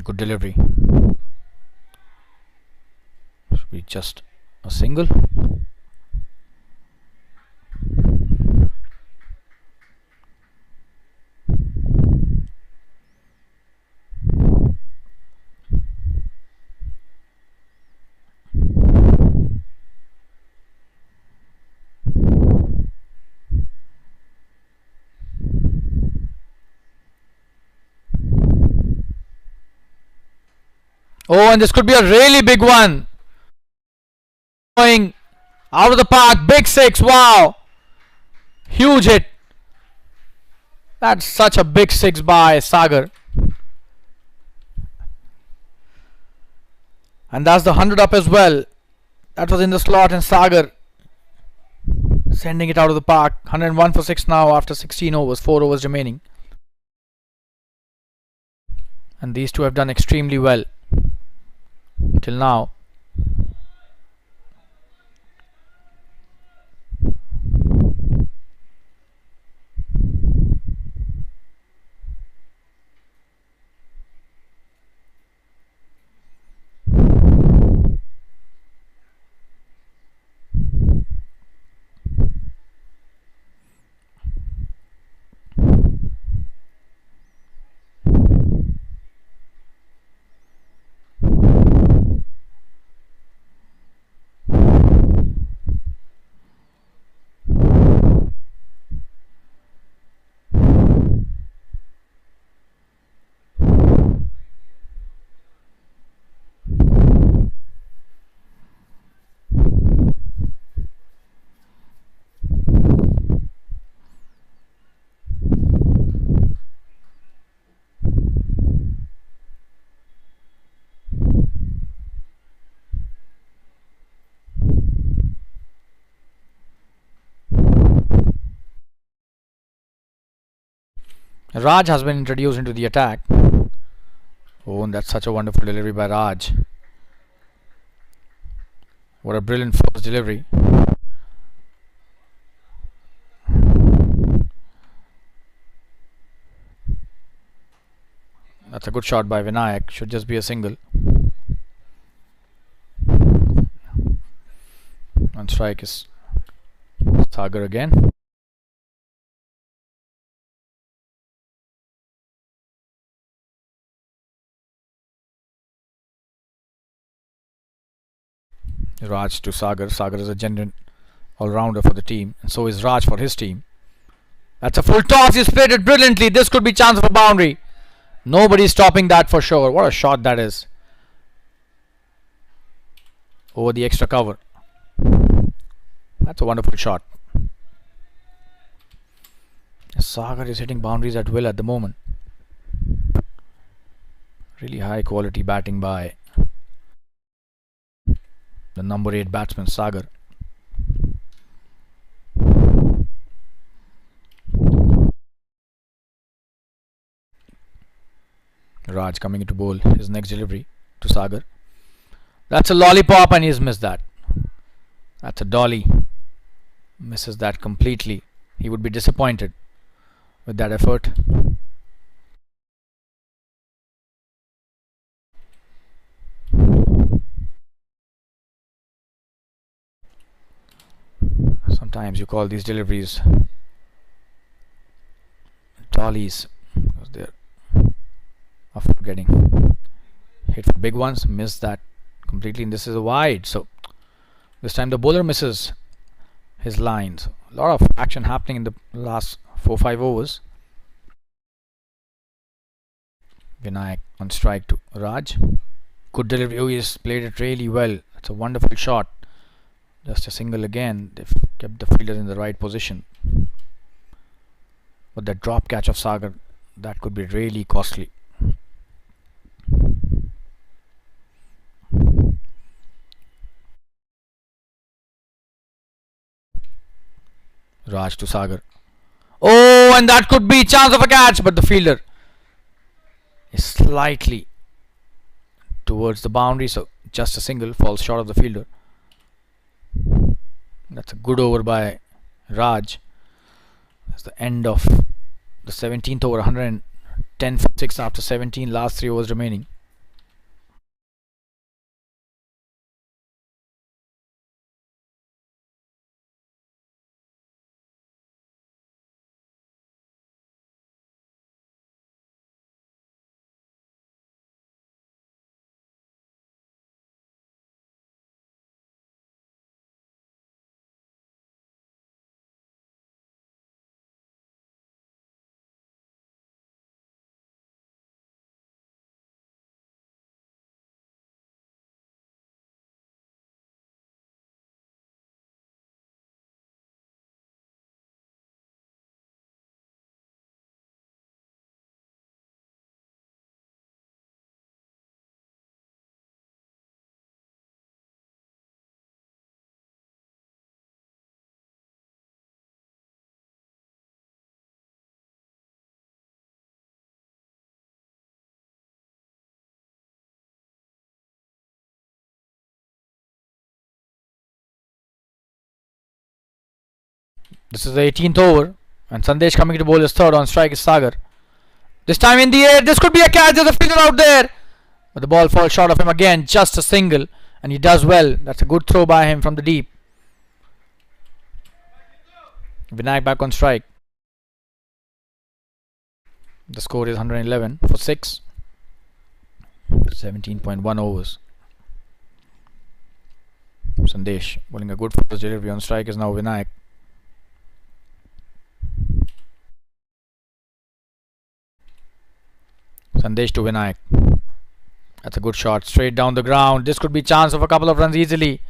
S1: Good delivery. Should be just a single. Oh, and this could be a really big one. Going out of the park. Big 6. Wow. Huge hit. That's such a big 6 by Sagar. And that's the 100 up as well. That was in the slot, and Sagar sending it out of the park. 101 for 6 now after 16 overs. 4 overs remaining. And these two have done extremely well till now. Raj has been introduced into the attack. Oh, and that's such a wonderful delivery by Raj. What a brilliant first delivery. That's a good shot by Vinayak. Should just be a single. On strike is Sagar again. Raj to Sagar. Sagar is a genuine all-rounder for the team, and so is Raj for his team. That's a full toss. He's played it brilliantly. This could be chance of a boundary. Nobody's stopping that for sure. What a shot that is. Over the extra cover. That's a wonderful shot. Sagar is hitting boundaries at will at the moment. Really high quality batting by the number 8 batsman Sagar. Raj coming into bowl. His next delivery to Sagar. That's a lollipop, and he's missed that. That's a dolly. Misses that completely. He would be disappointed with that effort. Sometimes you call these deliveries dollies because they're after getting hit for big ones. Missed that completely, and this is a wide. So this time the bowler misses his lines. A lot of action happening in the last 4-5 overs. Vinayak on strike to Raj. Good delivery. Oh, he's played it really well. It's a wonderful shot. Just a single again. They've kept the fielder in the right position. But the drop catch of Sagar, that could be really costly. Raj to Sagar. Oh, and that could be chance of a catch, but the fielder is slightly towards the boundary, so just a single, falls short of the fielder. That's a good over by Raj. That's the end of the 17th over. 110 for 6 after 17, last 3 overs remaining. This is the 18th over, and Sandesh coming to bowl his third. On strike is Sagar. This time in the air, this could be a catch. There's a fielder out there, but the ball falls short of him again. Just a single, and he does well. That's a good throw by him from the deep. Vinayak back on strike. The score is 111 for 6. 17.1 overs. Sandesh bowling a good first delivery. On strike is now Vinayak. Sandesh to Vinayak. That's a good shot. Straight down the ground. This could be chance of a couple of runs easily.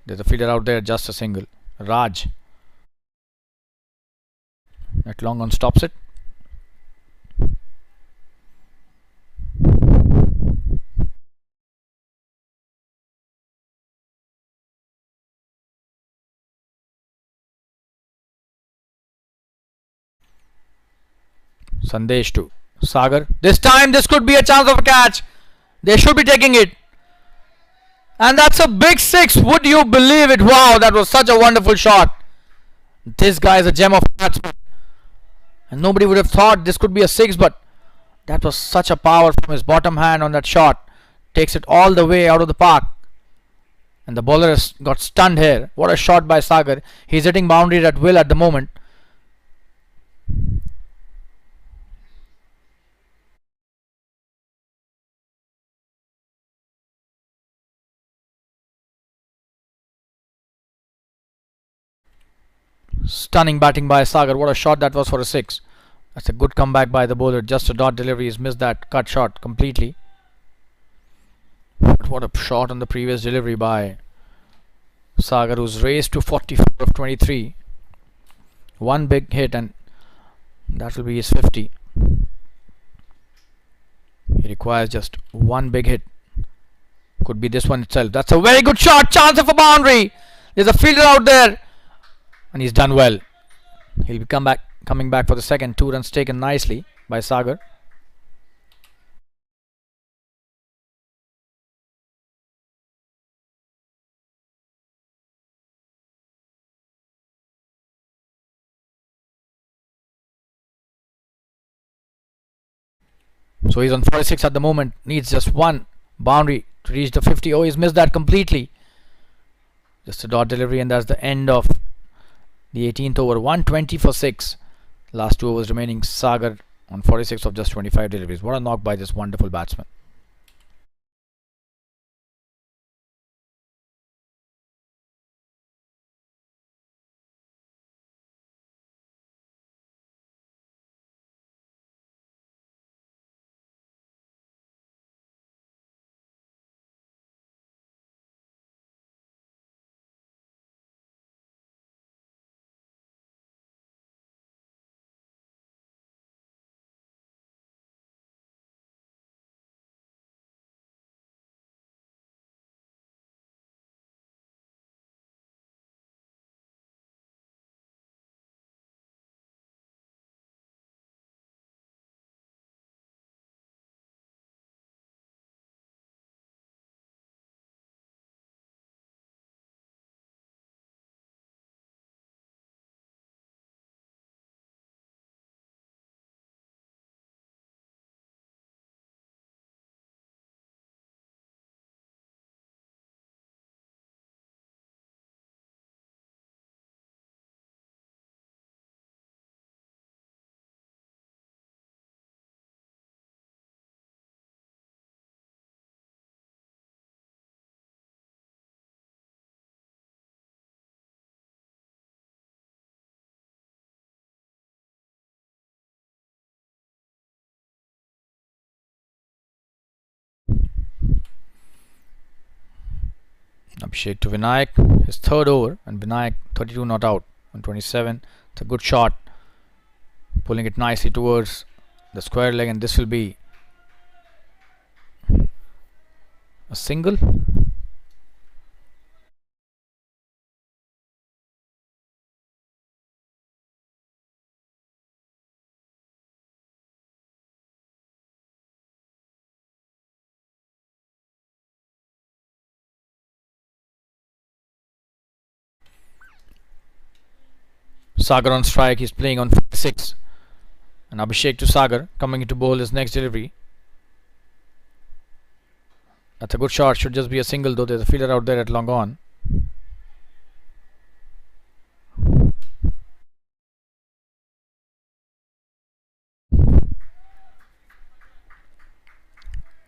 S1: There's a fielder out there. Just a single. Raj. That long on stops it. Sandesh to Sagar. This time this could be a chance of a catch. They should be taking it. And that's a big 6. Would you believe it? Wow, that was such a wonderful shot. This guy is a gem of a batsman. And nobody would have thought this could be a 6, but that was such a power from his bottom hand on that shot. Takes it all the way out of the park. And the bowler has got stunned here. What a shot by Sagar. He's hitting boundaries at will at the moment. Stunning batting by Sagar. What a shot that was for a 6. That's a good comeback by the bowler. Just a dot delivery. He's missed that cut shot completely. But what a shot on the previous delivery by Sagar, who's raised to 44 of 23. One big hit and that will be his 50. He requires just one big hit. Could be this one itself. That's a very good shot. Chance of a boundary. There's a fielder out there. And he's done well. He'll be coming back for the second. 2 runs taken nicely by Sagar. So he's on 46 at the moment. Needs just one boundary to reach the 50. Oh, he's missed that completely. Just a dot delivery, and that's the end of The 18th over, 120 for 6. Last 2 overs remaining. Sagar on 46 of just 25 deliveries. What a knock by this wonderful batsman. Abhishek to Vinayak, his third over, and Vinayak 32 not out on 27. It's a good shot, pulling it nicely towards the square leg, and this will be a single. Sagar on strike, he's playing on 6. And Abhishek to Sagar, coming into bowl his next delivery. That's a good shot, should just be a single though. There's a fielder out there at long on.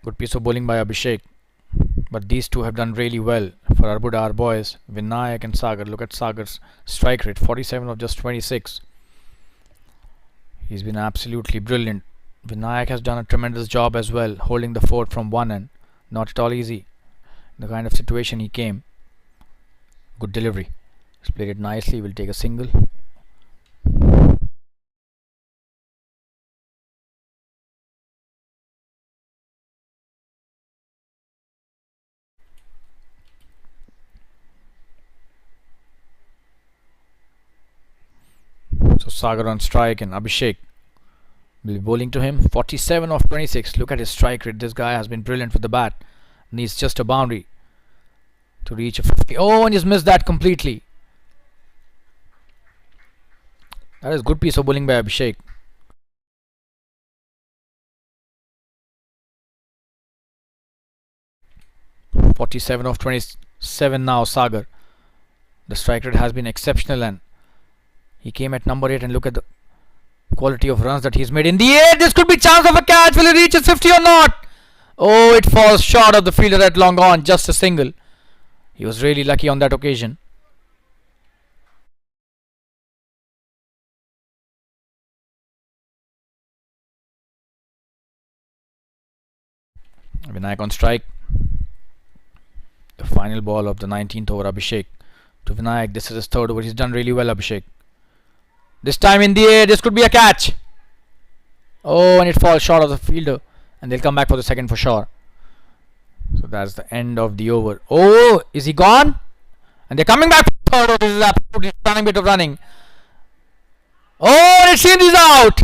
S1: Good piece of bowling by Abhishek. But these two have done really well for Arbuda, our boys. Vinayak and Sagar. Look at Sagar's strike rate, 47 of just 26. He's been absolutely brilliant. Vinayak has done a tremendous job as well, holding the fort from one end. Not at all easy. The kind of situation he came. Good delivery. He's played it nicely. Will take a single. So Sagar on strike and Abhishek will be bowling to him. 47 of 26. Look at his strike rate. This guy has been brilliant with the bat. Needs just a boundary to reach a 50. Oh, and he's missed that completely. That is a good piece of bowling by Abhishek. .47 of 27 now, Sagar. The strike rate has been exceptional, and he came at number 8, and look at the quality of runs that he's made in the air. This could be chance of a catch. Will he reach his 50 or not? Oh, it falls short of the fielder at long on. Just a single. He was really lucky on that occasion. Vinayak on strike. The final ball of the 19th over, Abhishek to Vinayak. This is his third over. He's done really well, Abhishek. This time in the air. This could be a catch. Oh, and it falls short of the fielder, and they'll come back for the second for sure. So that's the end of the over. Oh, is he gone? And they're coming back for the third over. This is absolutely stunning bit of running. Oh, it seems he's out.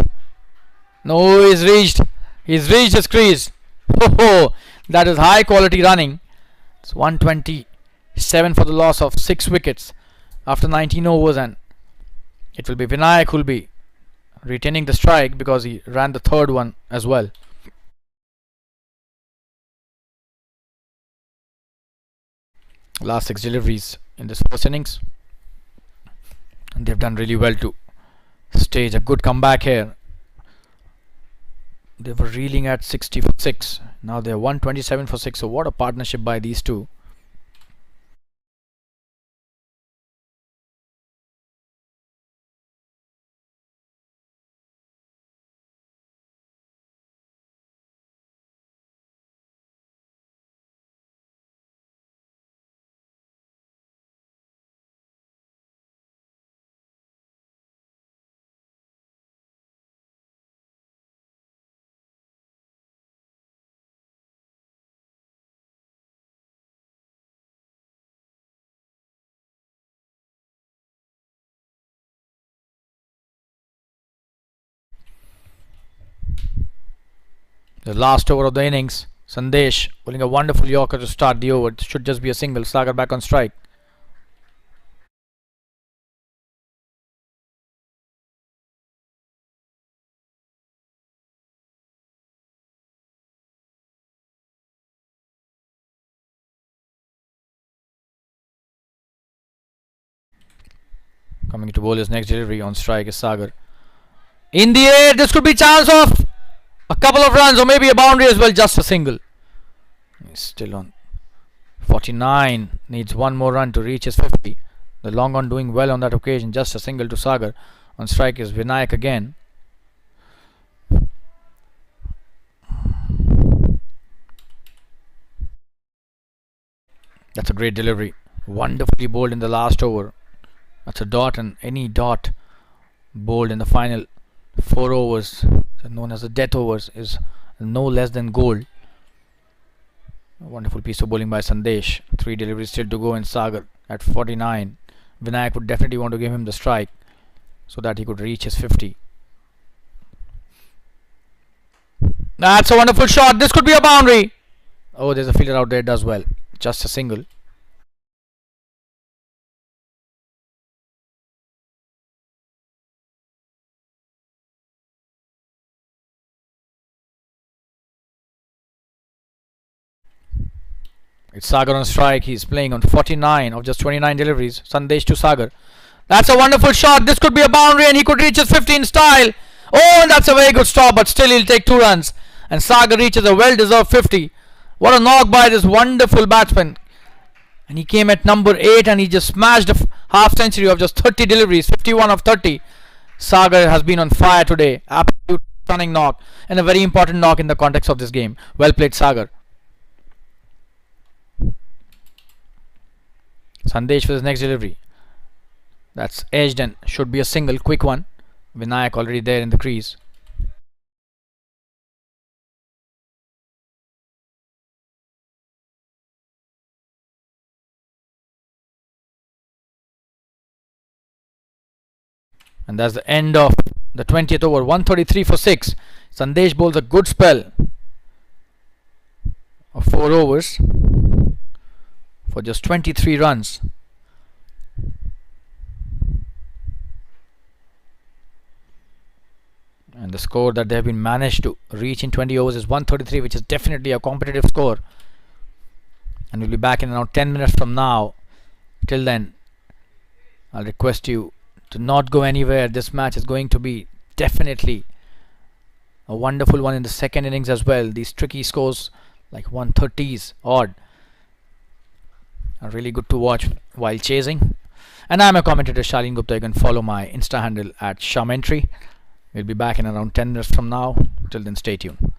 S1: No, he's reached. He's reached his crease. Oh, that is high quality running. It's 127 for the loss of 6 wickets after 19 overs, and it will be Vinayak who will be retaining the strike because he ran the third one as well. Last 6 deliveries in this first innings. And they've done really well to stage a good comeback here. They were reeling at 60 for 6. Now they're 127 for 6. So what a partnership by these two. The last over of the innings. Sandesh pulling a wonderful yorker to start the over. It should just be a single. Sagar back on strike. Coming to bowl his next delivery. On strike is Sagar. In the air, this could be chance of a couple of runs or maybe a boundary as well. Just a single. He's still on 49. Needs one more run to reach his 50. The long on doing well on that occasion. Just a single to Sagar. On strike is Vinayak again. That's a great delivery. Wonderfully bowled in the last over. That's a dot, and any dot bowled in the final 4 overs, known as the death overs, is no less than gold. A wonderful piece of bowling by Sandesh. 3 deliveries still to go in Sagar at 49. Vinayak would definitely want to give him the strike so that he could reach his 50. That's a wonderful shot. This could be a boundary. Oh, there's a fielder out there. Does well. Just a single. It's Sagar on strike. He's playing on 49 of just 29 deliveries. Sandesh to Sagar. That's a wonderful shot. This could be a boundary and he could reach his 50 in style. Oh, and that's a very good stop, but still he'll take 2 runs. And Sagar reaches a well-deserved 50. What a knock by this wonderful batsman. And he came at number 8 and he just smashed a half century of just 30 deliveries. 51 of 30. Sagar has been on fire today. Absolute stunning knock. And a very important knock in the context of this game. Well played, Sagar. Sandesh for his next delivery. That's edged and should be a single, quick one. Vinayak already there in the crease. And that's the end of the 20th over. 133 for 6. Sandesh bowls a good spell of 4 overs for just 23 runs. And the score that they have been managed to reach in 20 overs is 133, which is definitely a competitive score. And we'll be back in around 10 minutes from now. Till then, I'll request you to not go anywhere. This match is going to be definitely a wonderful one in the second innings as well. These tricky scores like 130s odd are really good to watch while chasing. And I'm a commentator, Shalin Gupta. You can follow my Insta handle at Shamentry. We'll be back in around 10 minutes from now. Till then, stay tuned.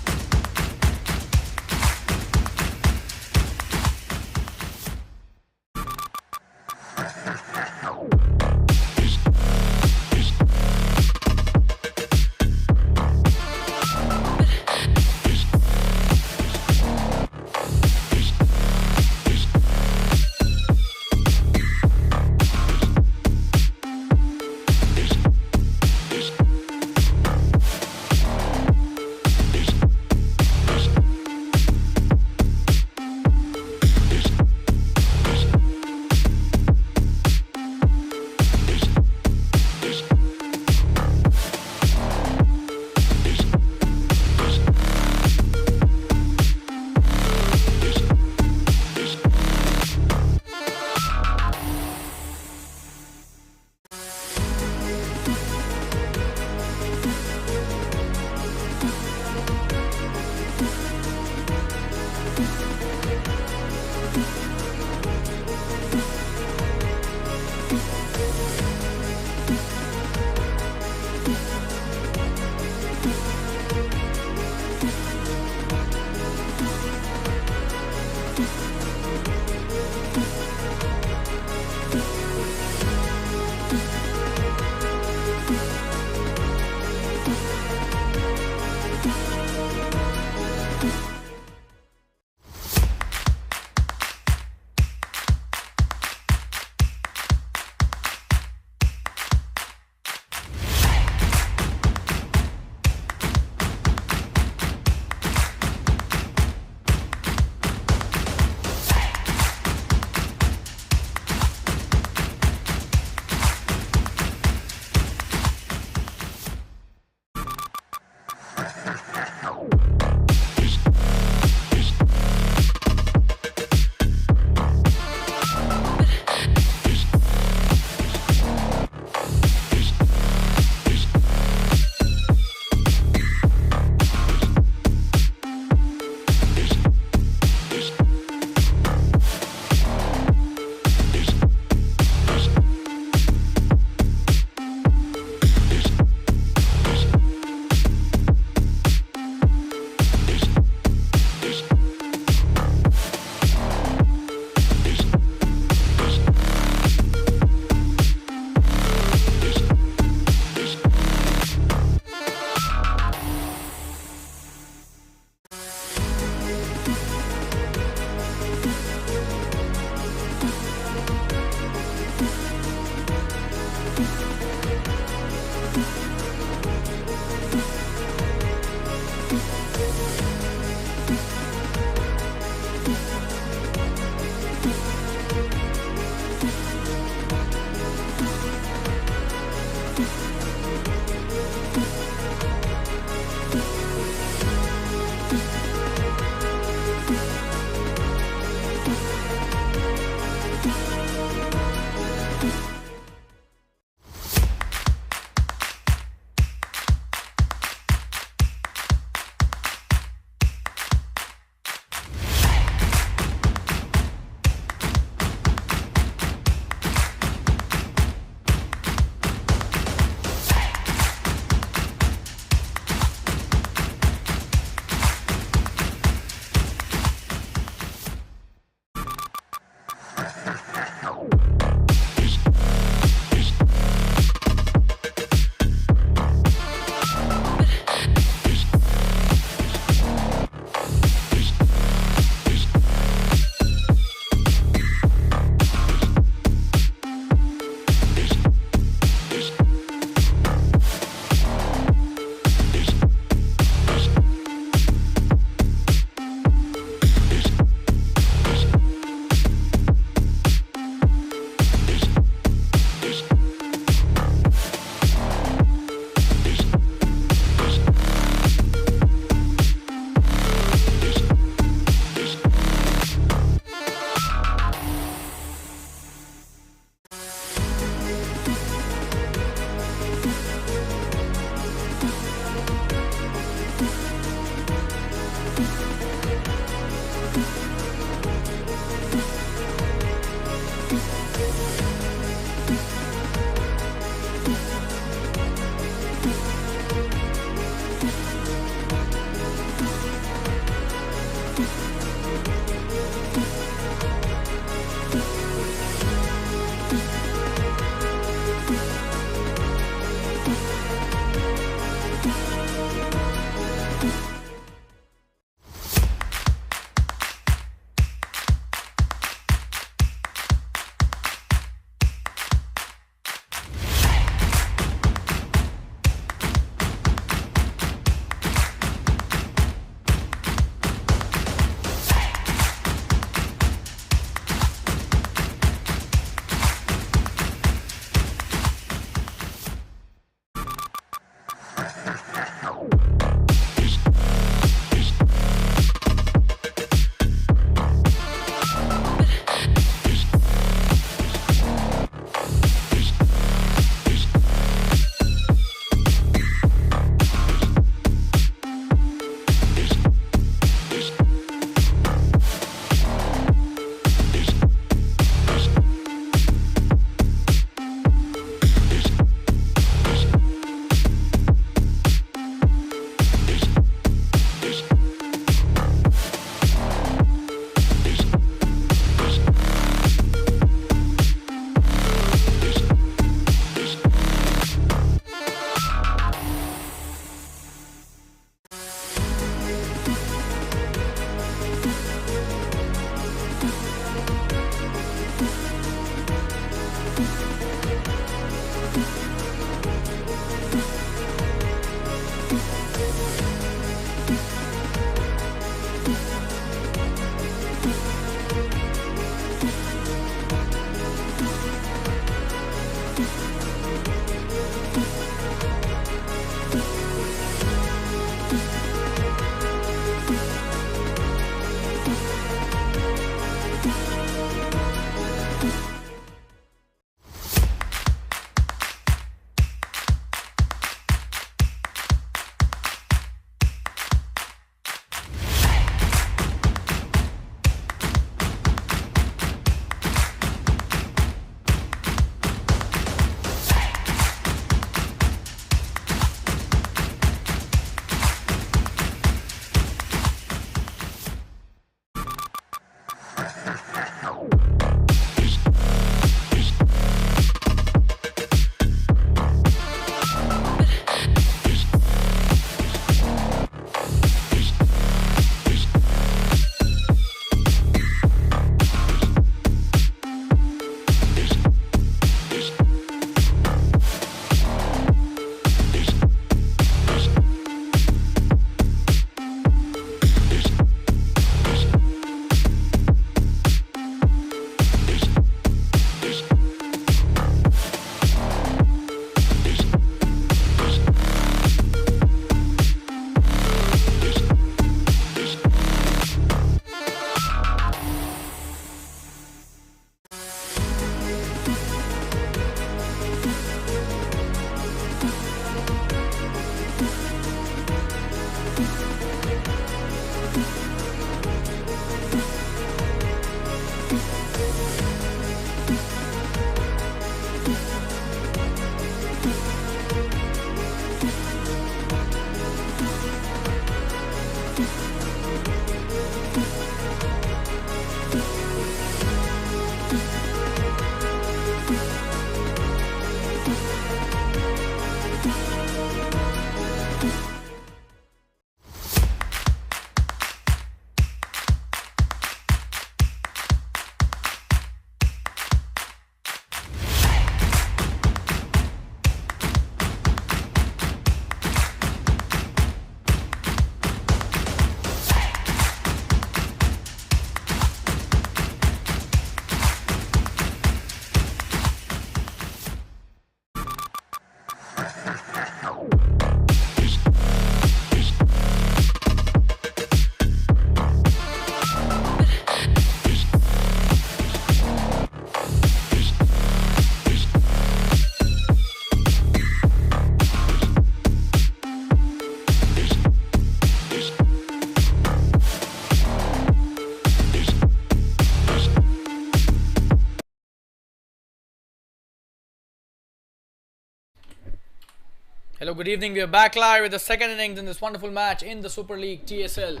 S1: Hello, good evening. We are back live with the second innings in this wonderful match in the Super League TSL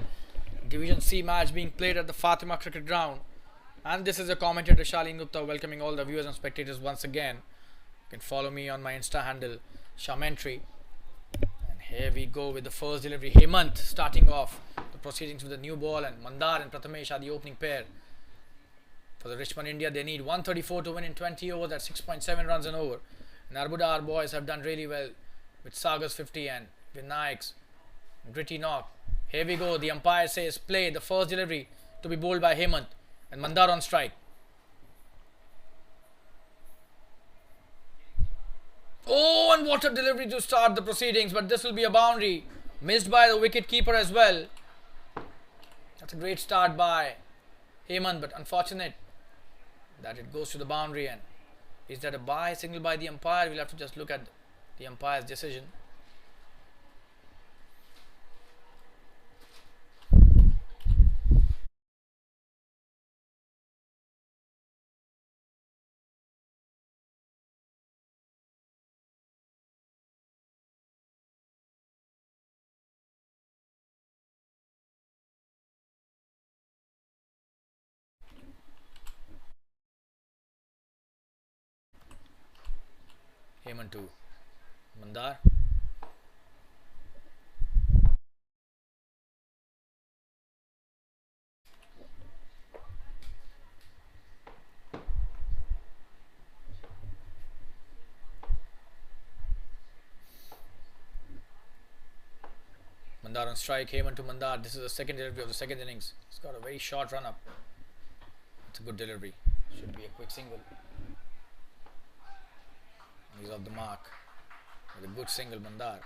S1: Division C match being played at the Fatima Cricket Ground. And this is your commentator Shalin Gupta welcoming all the viewers and spectators once again. You can follow me on my Insta handle Shamentry. And Here we go with the first delivery. Hemant starting off the proceedings with a new ball, and Mandar and Prathamesh are the opening pair. For the Richmond India, they need 134 to win in 20 overs at 6.7 runs an over. And Arbuda, our boys, have done really well with Sagar's 50 and Vinayak's gritty knock. Here we go. The umpire says play. The first delivery to be bowled by Hemant, and Mandar on strike. Oh, and what a delivery to start the proceedings, but this will be a boundary. Missed by the wicket keeper as well. That's a great start by Hemant, but unfortunate that it goes to the boundary. And is that a bye signal by the umpire? We'll have to just look at the umpire's decision. Hemant to Mandar. Mandar on strike. Hemant to Mandar. This is the second delivery of the second innings. He's got a very short run up. It's a good delivery. Should be a quick single. He's off the mark with a good single, Mandar.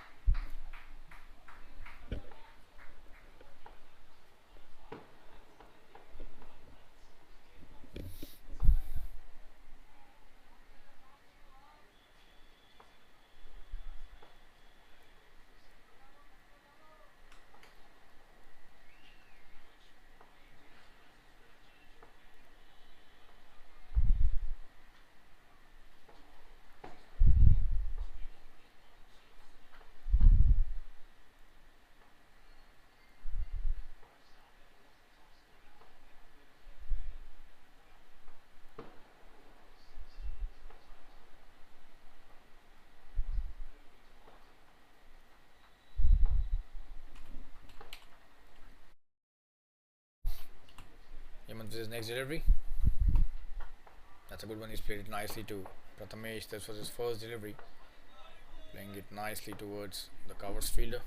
S1: Hemant with his next delivery. That's a good one. He's played it nicely to Prathamesh. This was his first delivery. Playing it nicely towards the covers fielder.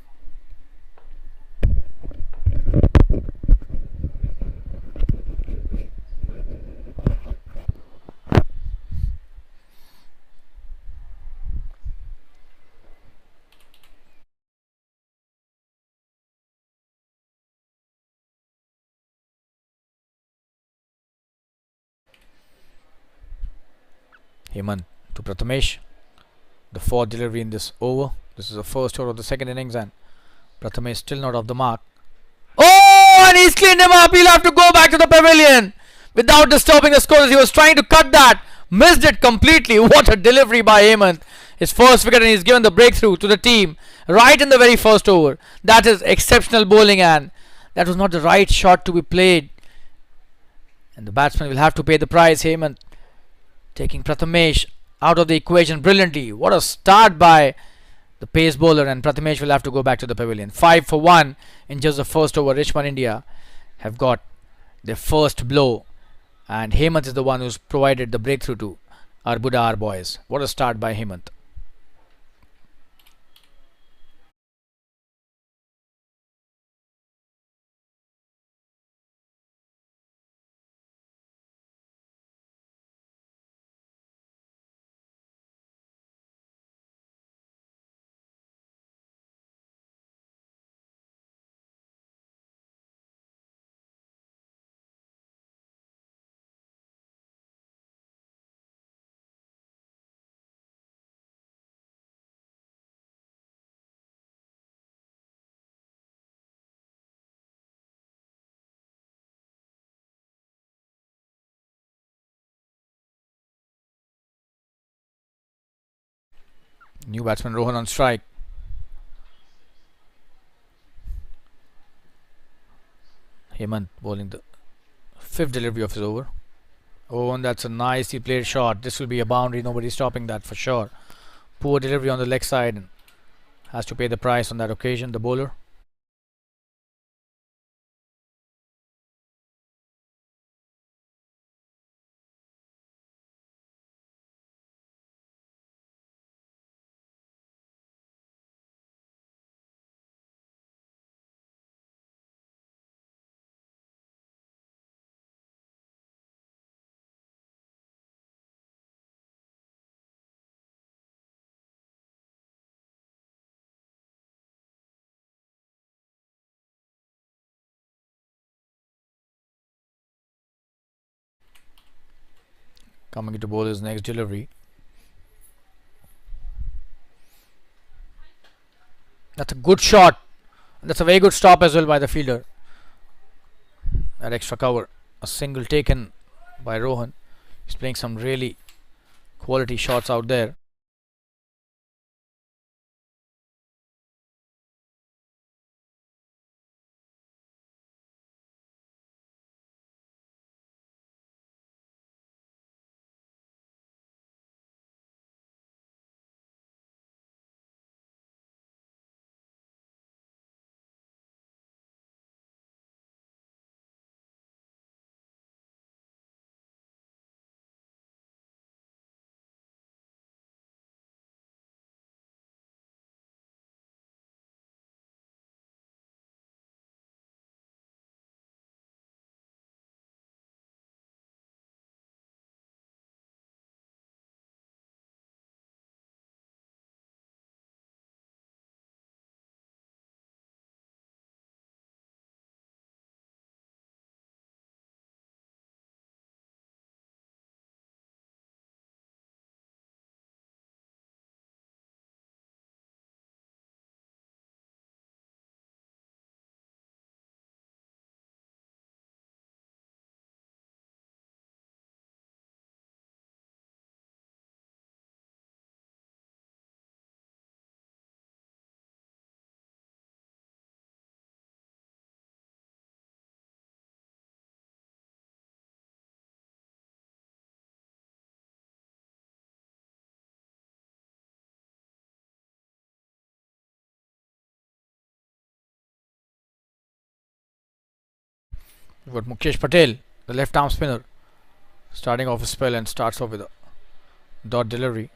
S1: Hemant to Prathamesh. The fourth delivery in this over. This is the first over of the second innings, and Prathamesh still not off the mark. Oh, and he's cleaned him up. He'll have to go back to the pavilion without disturbing the scorers. He was trying to cut that. Missed it completely. What a delivery by Hemant. His first wicket, and he's given the breakthrough to the team right in the very first over. That is exceptional bowling, and that was not the right shot to be played. And the batsman will have to pay the price. Hemant taking Prathamesh out of the equation brilliantly. What a start by the pace bowler, and Prathamesh will have to go back to the pavilion. 5 for 1 in just the first over. Richmond India have got their first blow, and Hemant is the one who's provided the breakthrough to Arbuda, our boys. What a start by Hemant. New batsman Rohan on strike. Hemant bowling the fifth delivery of his over. Oh, and that's a nicely played shot. This will be a boundary. Nobody's stopping that for sure. Poor delivery on the leg side. has to pay the price on that occasion, the bowler. Coming to bowler's next delivery. That's a good shot. That's a very good stop as well by the fielder. That extra cover. A single taken by Rohan. He's playing some really quality shots out there. We've got Mukesh Patel, the left arm spinner, starting off a spell and starts off with a dot delivery.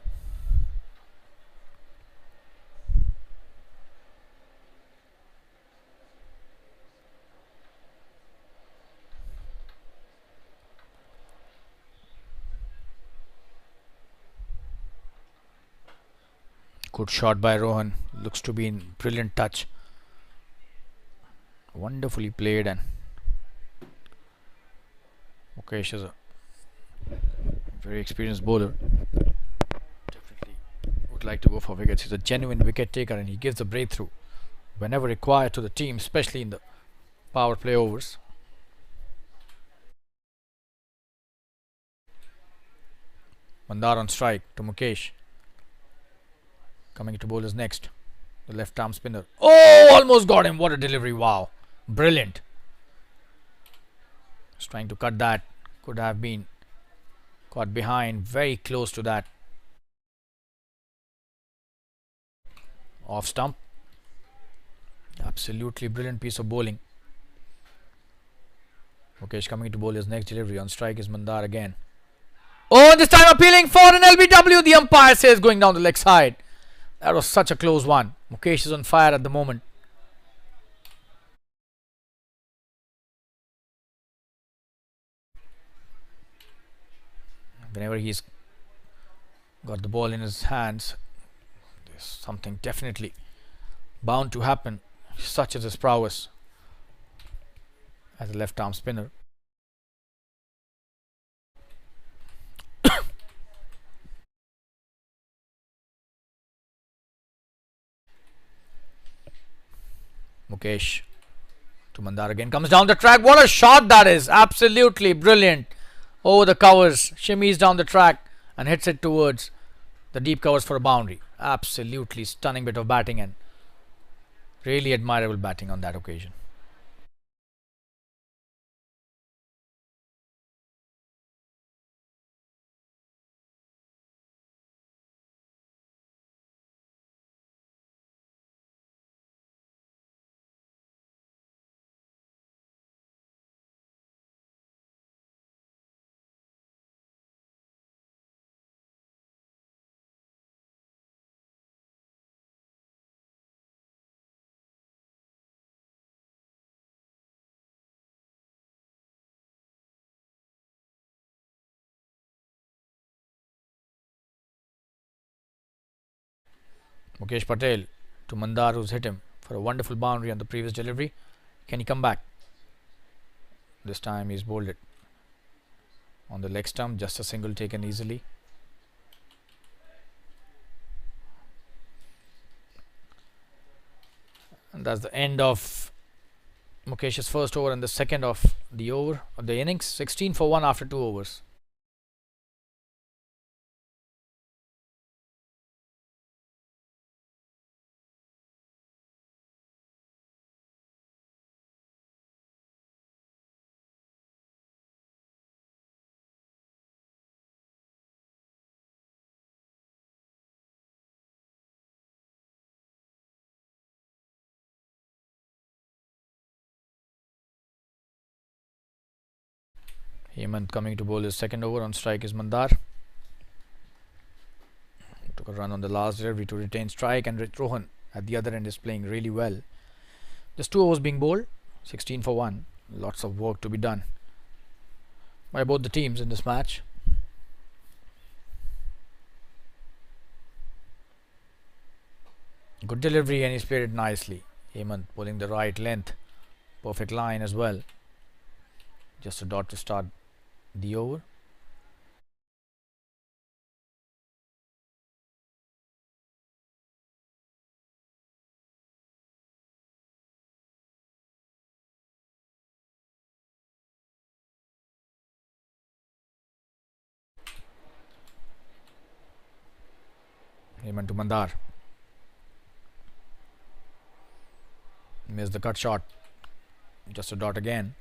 S1: Good shot by Rohan. Looks to be in brilliant touch. Wonderfully played, and Mukesh is a very experienced bowler. Definitely would like to go for wickets. He's a genuine wicket taker and he gives the breakthrough whenever required to the team, especially in the power play overs. Mandar on strike to Mukesh. Coming to bowlers next. The left arm spinner. Oh, almost got him. What a delivery. Wow. Brilliant. He's trying to cut that. Could have been caught behind. Very close to that. Off stump. Absolutely brilliant piece of bowling. Mukesh coming to bowl his next delivery. On strike is Mandar again. Oh, this time appealing for an LBW. The umpire says going down the leg side. That was such a close one. Mukesh is on fire at the moment. Whenever he's got the ball in his hands, there's something definitely bound to happen, such as his prowess as a left arm spinner. Mukesh to Mandar again, comes down the track. What a shot that is! Absolutely brilliant. Over the covers, shimmies down the track and hits it towards the deep covers for a boundary. Absolutely stunning bit of batting and really admirable batting on that occasion. Mukesh Patel to Mandar, who's hit him for a wonderful boundary on the previous delivery. Can he come back? This time he's bowled it on the leg stump, just a single taken easily. And that's the end of Mukesh's first over and the second of the innings. 16 for 1 after 2 overs. Hemant coming to bowl his second over. On strike is Mandar. Took a run on the last delivery to retain strike, and Rohan at the other end is playing really well. Just 2 overs being bowled. 16 for 1. Lots of work to be done by both the teams in this match. Good delivery, and he's played it nicely. Hemant pulling the right length. Perfect line as well. Just a dot to start the over. Hemant to Mandar. Missed the cut shot. Just a dot again.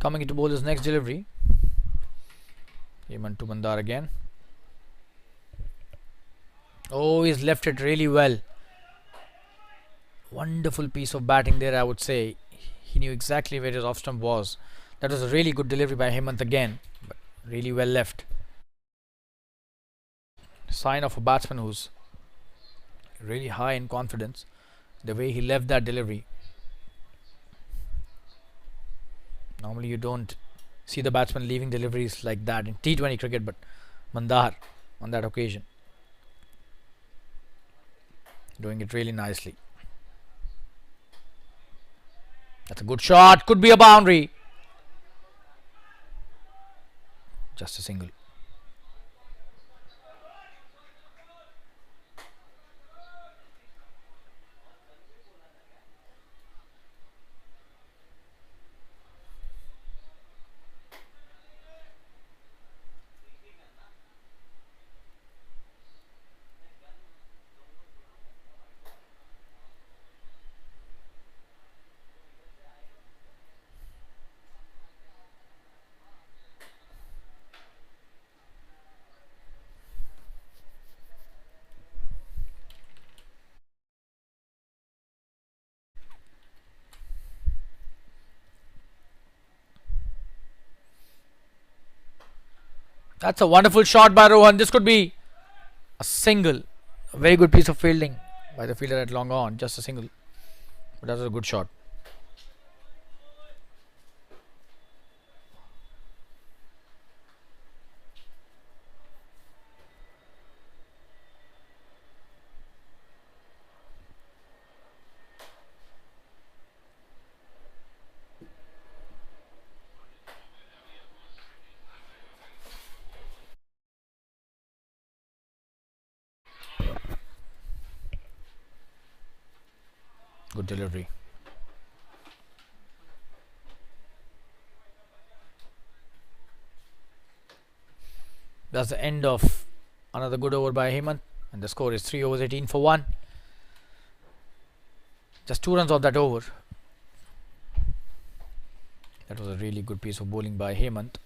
S1: Coming into bowl his next delivery. Hemant to Mandar again. Oh, he's left it really well. Wonderful piece of batting there, I would say. He knew exactly where his off stump was. That was a really good delivery by Hemant again, but really well left. Sign of a batsman who's really high in confidence. The way he left that delivery. Normally you don't see the batsman leaving deliveries like that in T20 cricket, but Mandar on that occasion doing it really nicely. That's a good shot. Could be a boundary. Just a single. That's a wonderful shot by Rohan. This could be a single. A very good piece of fielding by the fielder at long on. Just a single. But that was a good shot. Good delivery. That's the end of another good over by Hemant, and the score is 3 overs 18 for 1. Just 2 runs off that over. That was a really good piece of bowling by Hemant.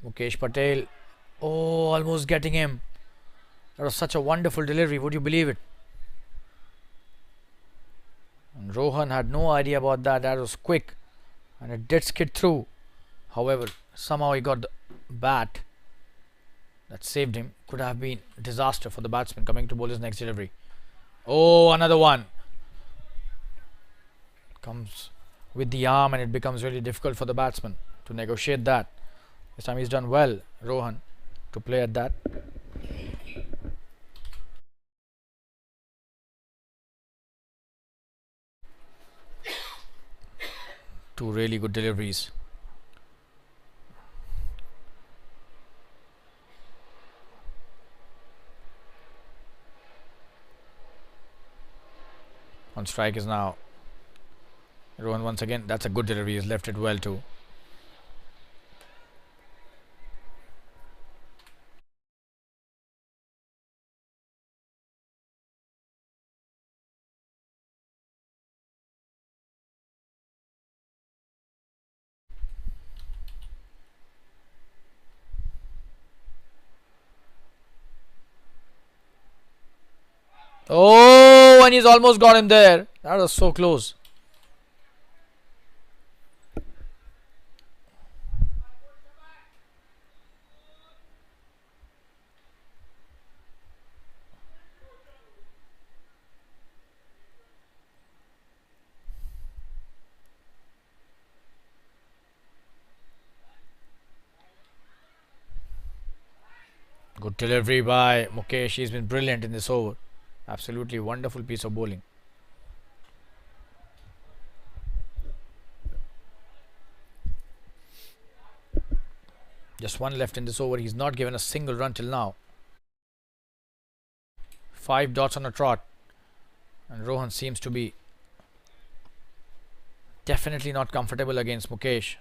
S1: Mukesh Patel. Oh, almost getting him. That was such a wonderful delivery. Would you believe it? And Rohan had no idea about that. That was quick. And it did skid through. However, somehow he got the bat that saved him. Could have been disaster for the batsman coming to bowl his next delivery. Oh, another one. Comes with the arm and it becomes really difficult for the batsman to negotiate that. This time he's done well, Rohan, to play at that. Two really good deliveries. On strike is now Rohan once again. That's a good delivery. He's left it well too. Oh, and he's almost got him there. That was so close. Good delivery by Mukesh. He's been brilliant in this over. Absolutely wonderful piece of bowling. Just one left in this over. He's not given a single run till now. 5 dots on a trot. And Rohan seems to be definitely not comfortable against Mukesh.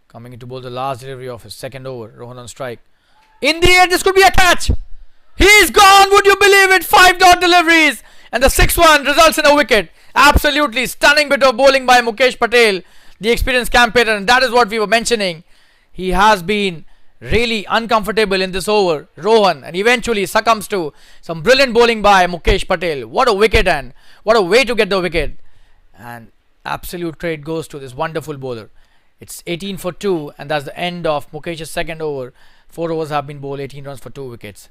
S1: Coming in to bowl the last delivery of his second over. Rohan on strike. In the air, this could be a catch. He's gone. Would you believe it? 5 dot deliveries. And the 6th one results in a wicket. Absolutely stunning bit of bowling by Mukesh Patel, the experienced campaigner. And that is what we were mentioning. He has been really uncomfortable in this over, Rohan, and eventually succumbs to some brilliant bowling by Mukesh Patel. What a wicket and what a way to get the wicket. And absolute credit goes to this wonderful bowler. It's 18 for 2 and that's the end of Mukesh's second over. 4 overs have been bowled, 18 runs for 2 wickets.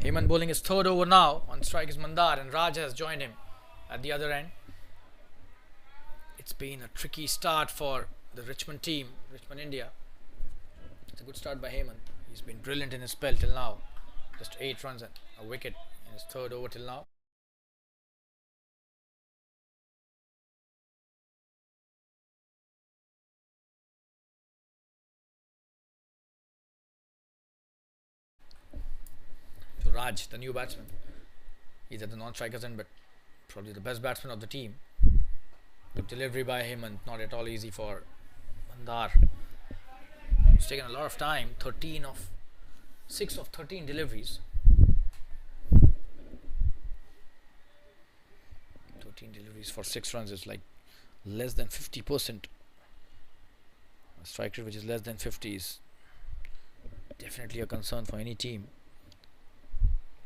S1: Heyman bowling his third over now. On strike is Mandar and Raj has joined him at the other end. It's been a tricky start for the Richmond team, Richmond India. It's a good start by Heyman. He's been brilliant in his spell till now. Just 8 runs and a wicket in his third over till now. So Raj, the new batsman, he's at the non-strikers end, but probably the best batsman of the team. Good delivery by him and not at all easy for Mandar. It's taken a lot of time. 6 of 13 deliveries. 13 deliveries for 6 runs is like less than 50%. A strike rate which is less than 50 is definitely a concern for any team.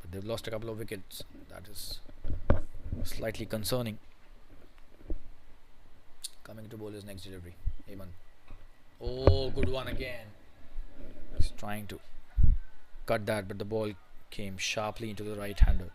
S1: But they've lost a couple of wickets. That is slightly concerning. Coming to bowl his next delivery. Hemant. Oh, good one again. He's trying to cut that, but the ball came sharply into the right-hander.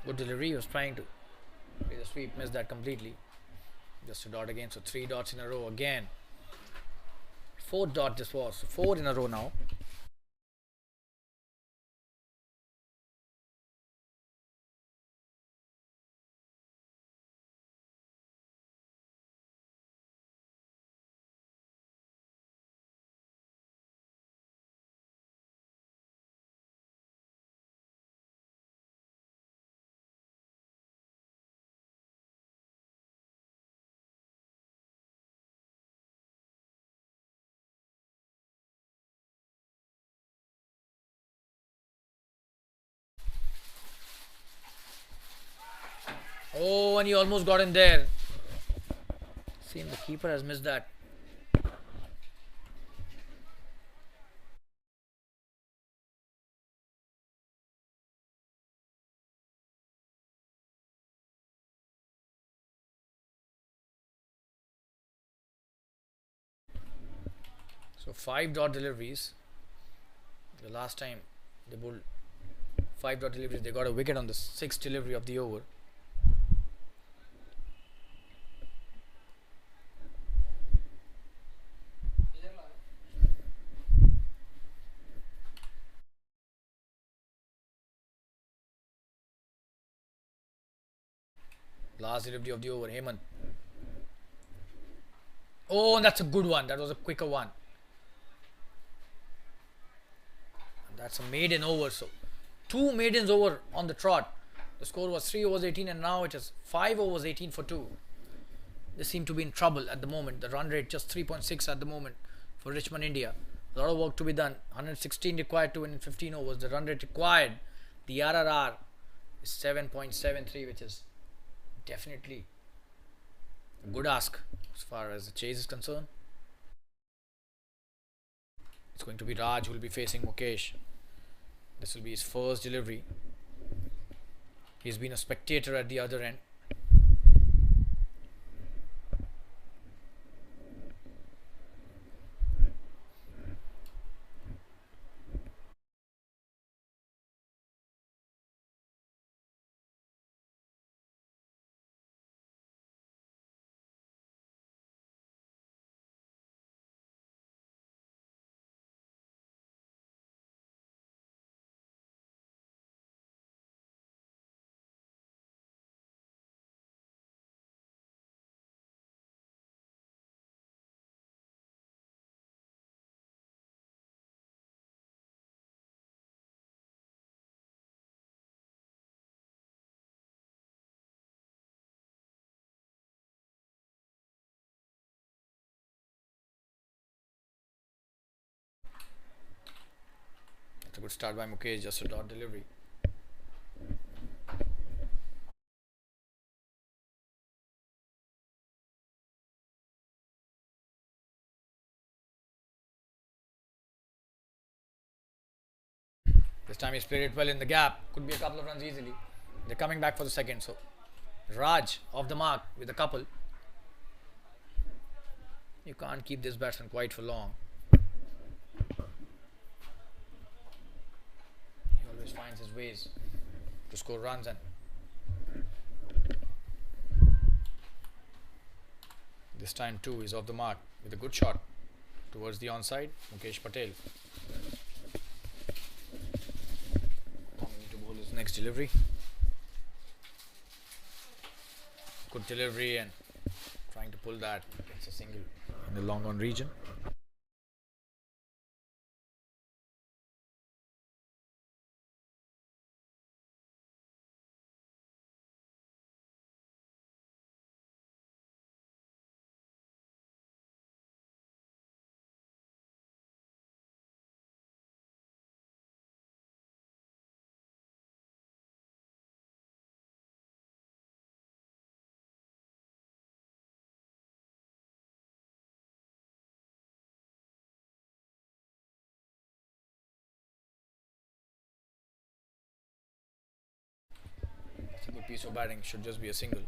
S1: Good delivery. He was trying to play the sweep, missed that completely. Just a dot again, so 3 dots in a row again. 4th dot this was, 4 in a row now. Oh, and he almost got in there. Same, the keeper has missed that. So 5 dot deliveries. The last time they bowled 5 dot deliveries, they got a wicket on the 6th delivery of the over. Last delivery of the over, Hemant. Oh, and that's a good one. That was a quicker one. And that's a maiden over. So 2 maidens over on the trot. The score was 3 overs 18 and now it is 5 overs 18 for 2. They seem to be in trouble at the moment. The run rate just 3.6 at the moment for Richmond, India. A lot of work to be done. 116 required to win in 15 overs. The run rate required, the RRR is 7.73, which is definitely a good ask as far as the chase is concerned. It's going to be Raj who will be facing Mukesh. This will be his first delivery. He's been a spectator at the other end. That's a good start by Mukesh, just a dot delivery. This time he's played it well in the gap. Could be a couple of runs easily. They're coming back for the second. So Raj off the mark with a couple. You can't keep this batsman quiet for long. He always finds his ways to score runs, and this time too he's off the mark with a good shot towards the onside. Mukesh Patel. Coming to bowl his next delivery. Good delivery and trying to pull that. It's a single in the long on region. That's a good piece of batting. Should just be a single.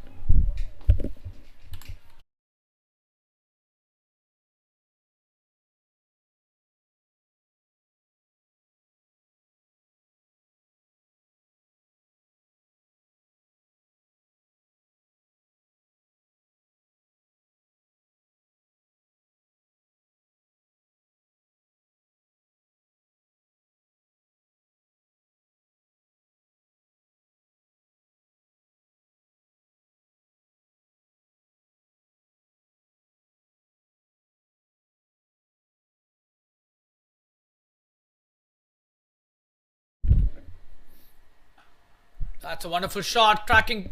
S1: That's a wonderful shot, tracking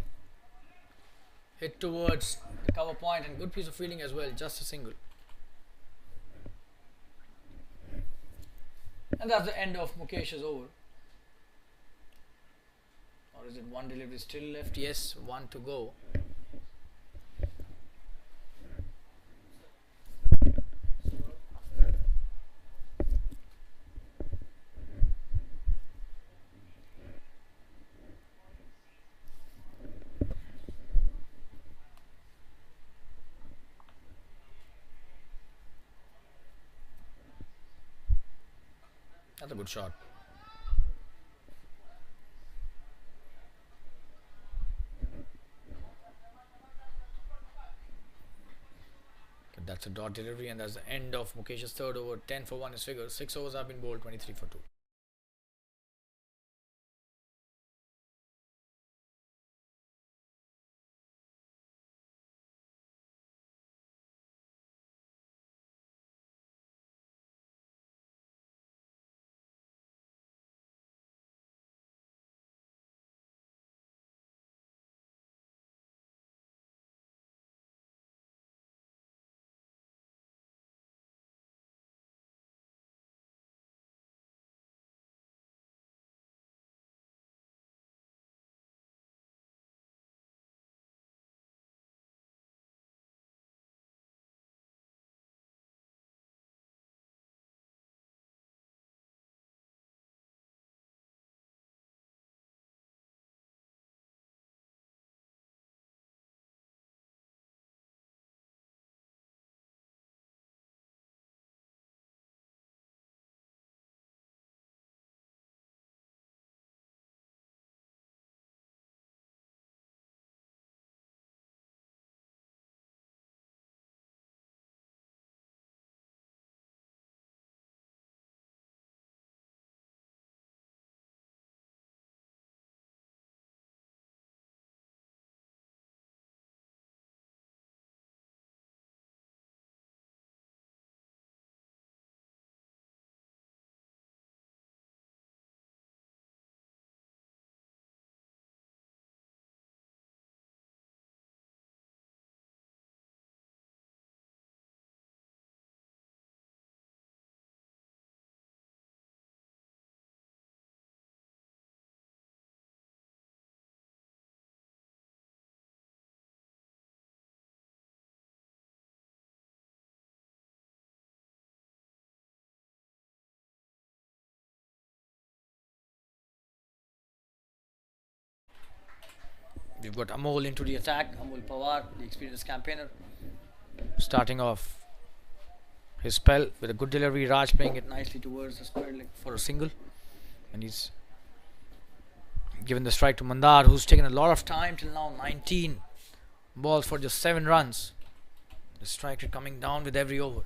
S1: hit towards the cover point and good piece of fielding as well. Just a single. And that's the end of Mukesh's over. Or is it one delivery still left? Yes, one to go. That's a good shot. Okay, that's a dot delivery, and that's the end of Mukesh's third over. 10 for 1 is figure. 6 overs have been bowled, 23 for 2. We've got Amol into the attack. Amol Pawar, the experienced campaigner, starting off his spell with a good delivery. Raj playing it nicely towards the square leg for a single, and he's given the strike to Mandar, who's taken a lot of time till now. 19 balls for just 7 runs. The strike rate coming down with every over.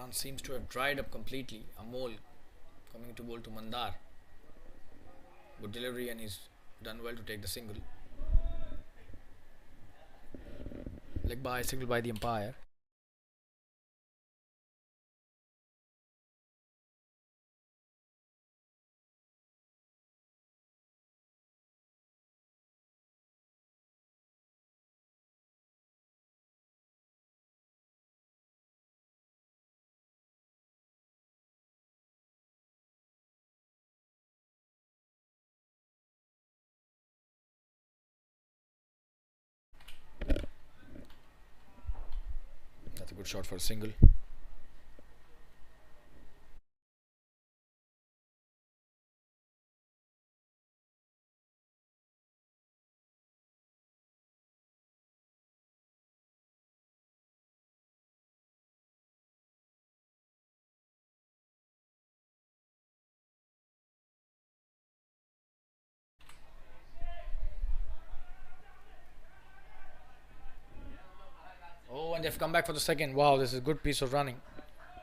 S1: run seems to have dried up completely. Amol coming to bowl to Mandar. Good delivery, and he's done well to take the single. Leg bicycle by the umpire. That's a good shot for a single. Oh, and they've come back for the second. Wow, this is a good piece of running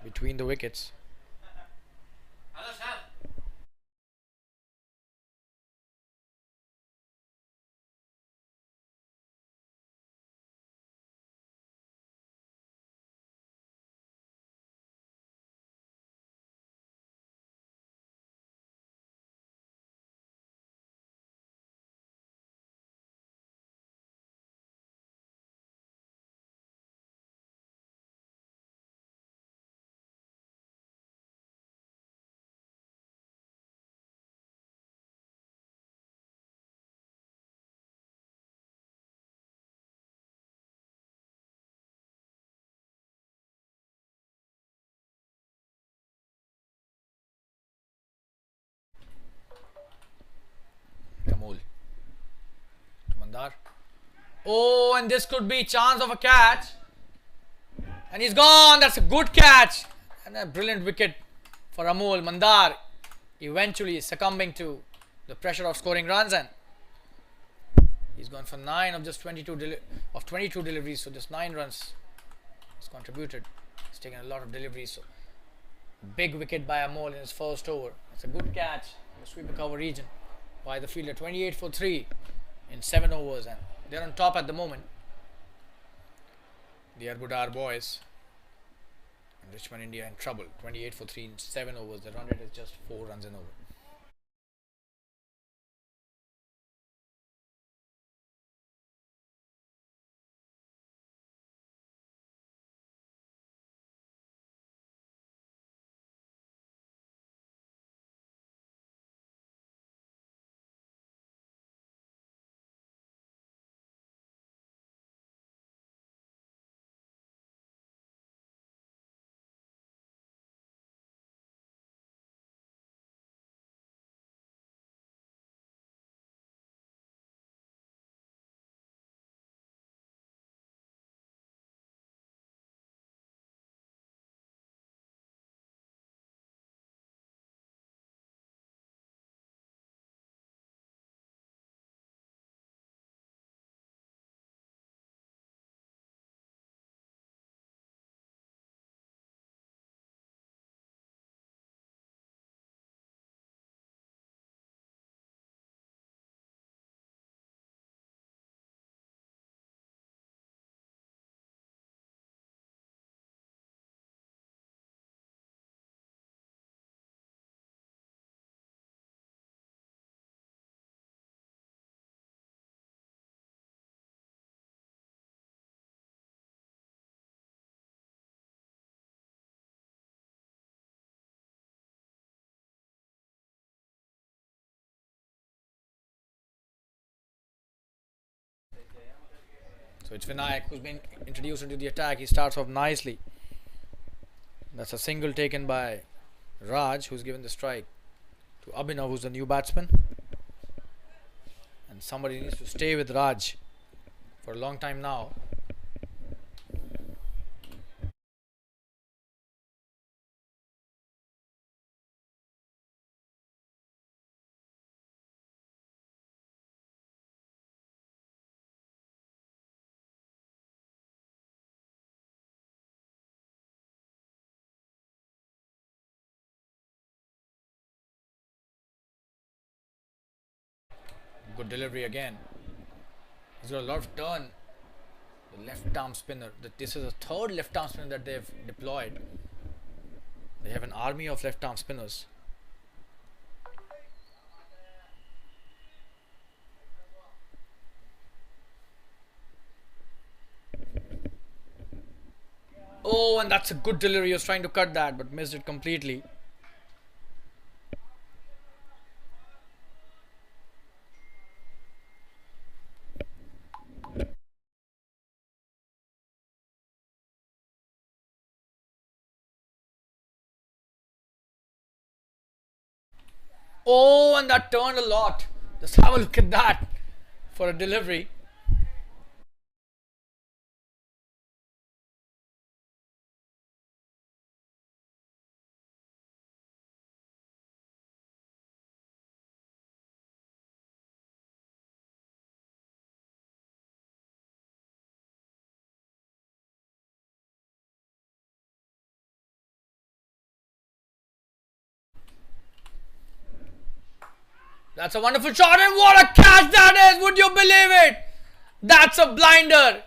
S1: between the wickets. Amol to Mandar. Oh, and this could be chance of a catch. And he's gone. That's a good catch. And a brilliant wicket for Amol. Mandar eventually succumbing to the pressure of scoring runs, and he's gone for 9 of just 22 deliveries, so just 9 runs. He's contributed. He's taken a lot of deliveries. So big wicket by Amol in his first over. It's a good catch in the sweeper cover region by the fielder. 28 for 3 in 7 overs, and they're on top at the moment. The Arbuda boys. And Richmond, India in trouble. 28 for 3 in 7 overs. The run rate is just 4 runs an over. So it's Vinayak who's been introduced into the attack. He starts off nicely. That's a single taken by Raj, who's given the strike to Abhinav, who's the new batsman. And somebody needs to stay with Raj for a long time now. Good delivery again. He's got a lot of turn. The left arm spinner. This is the third left arm spinner that they've deployed. They have an army of left arm spinners. Oh, and that's a good delivery. He was trying to cut that but missed it completely. Oh, and that turned a lot. Just have a look at that for a delivery. That's a wonderful shot, and what a catch that is! Would you believe it? That's a blinder.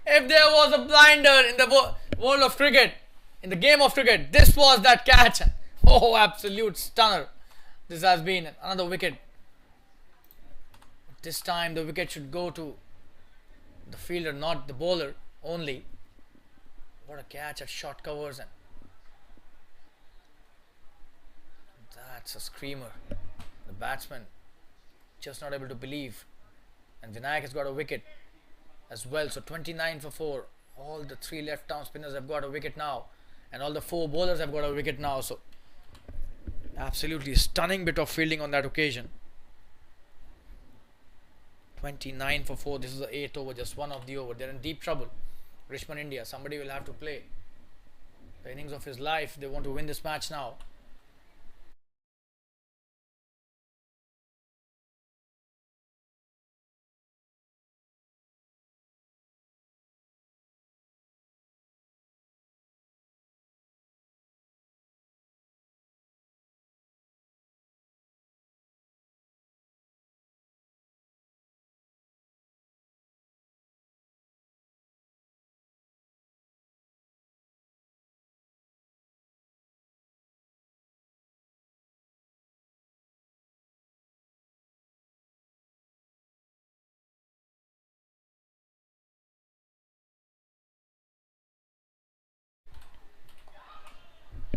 S1: If there was a blinder in the world of cricket, in the game of cricket, this was that catch. Oh, absolute stunner. This has been another wicket. This time the wicket should go to the fielder, not the bowler only. What a catch at short covers, and that's a screamer. The batsman just not able to believe, and Vinayak has got a wicket as well. So 29 for 4. All the 3 left arm spinners have got a wicket now, and all the 4 bowlers have got a wicket now. So absolutely stunning bit of fielding on that occasion. 29 for 4. This is the 8th over, just one of the over. They're in deep trouble. Richmond, India. Somebody will have to play the innings of his life. They want to win this match now.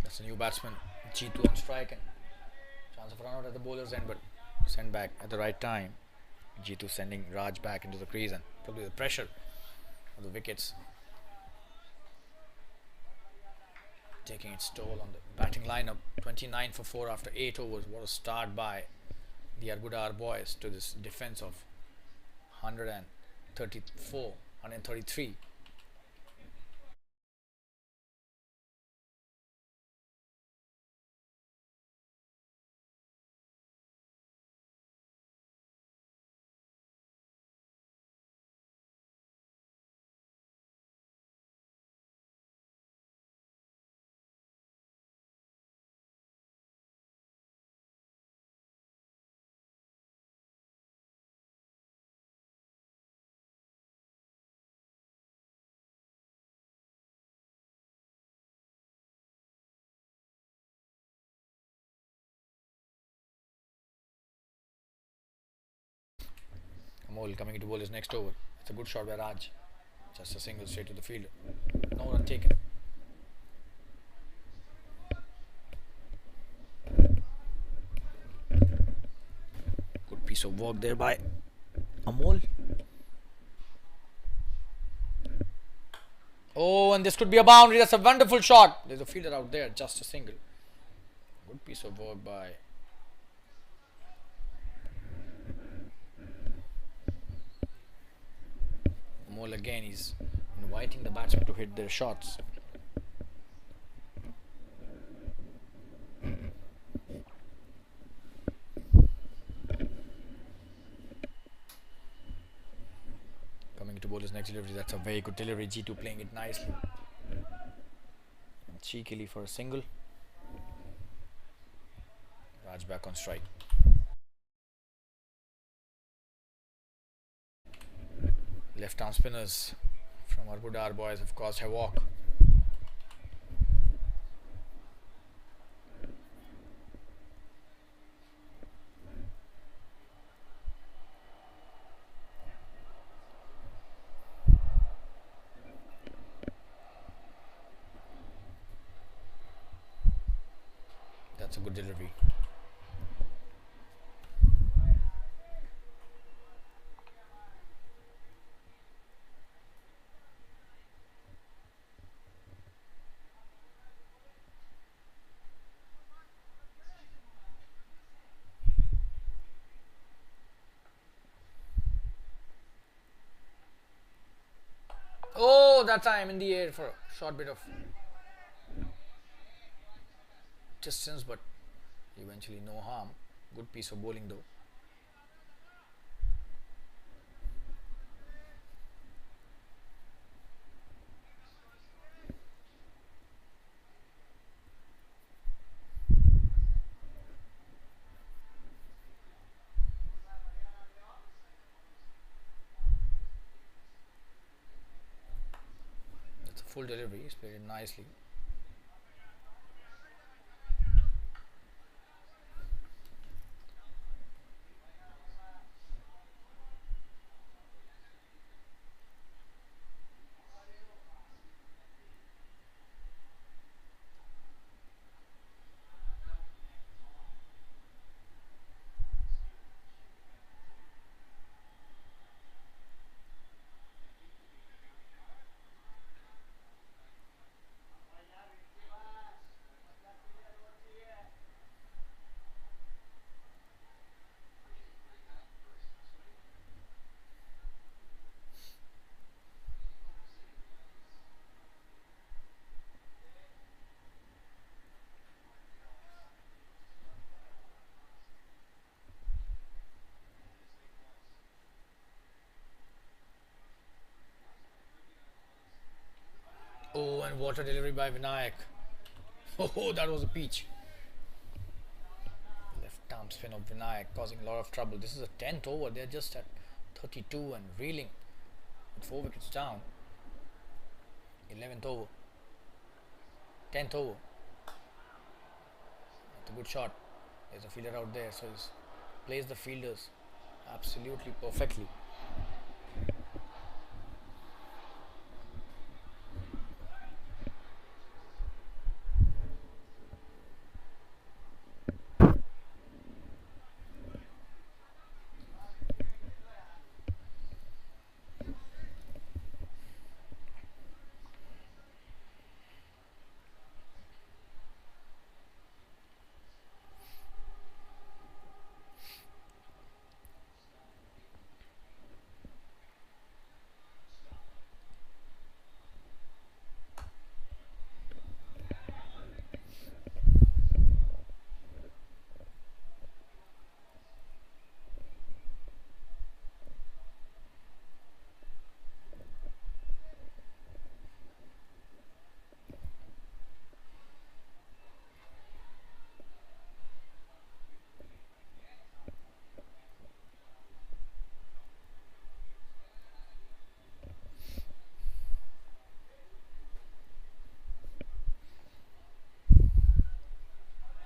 S1: That's a new batsman, G2 on strike, and chance of run out at the bowler's end, but sent back at the right time. G2 sending Raj back into the crease, and probably the pressure of the wickets taking its toll on the batting lineup. 29 for 4 after 8 overs. What a start by the Arbuda boys to this defense of 134, 133. Amol coming into bowl his next over. It's a good shot by Raj. Just a single straight to the fielder. No run taken. Good piece of work there by Amol. Oh, and this could be a boundary. That's a wonderful shot. There's a fielder out there. Just a single. Good piece of work by Amol again. He's inviting the batsmen to hit their shots. Coming to bowl his next delivery. That's a very good delivery. G2 playing it nicely. And cheekily for a single. Raj back on strike. Left arm spinners from Arbuda, our boys have caused havoc. That's a good delivery. Oh, that time in the air for a short bit of distance, but eventually no harm. Good piece of bowling though. That's a full delivery. He's played it nicely. Oh, and water delivery by Vinayak. Oh, that was a peach. Left arm spin of Vinayak causing a lot of trouble. This is a 10th over. They're just at 32 and reeling with 4 wickets down. 11th over. 10th over. That's a good shot. There's a fielder out there, so he's plays the fielders absolutely perfectly.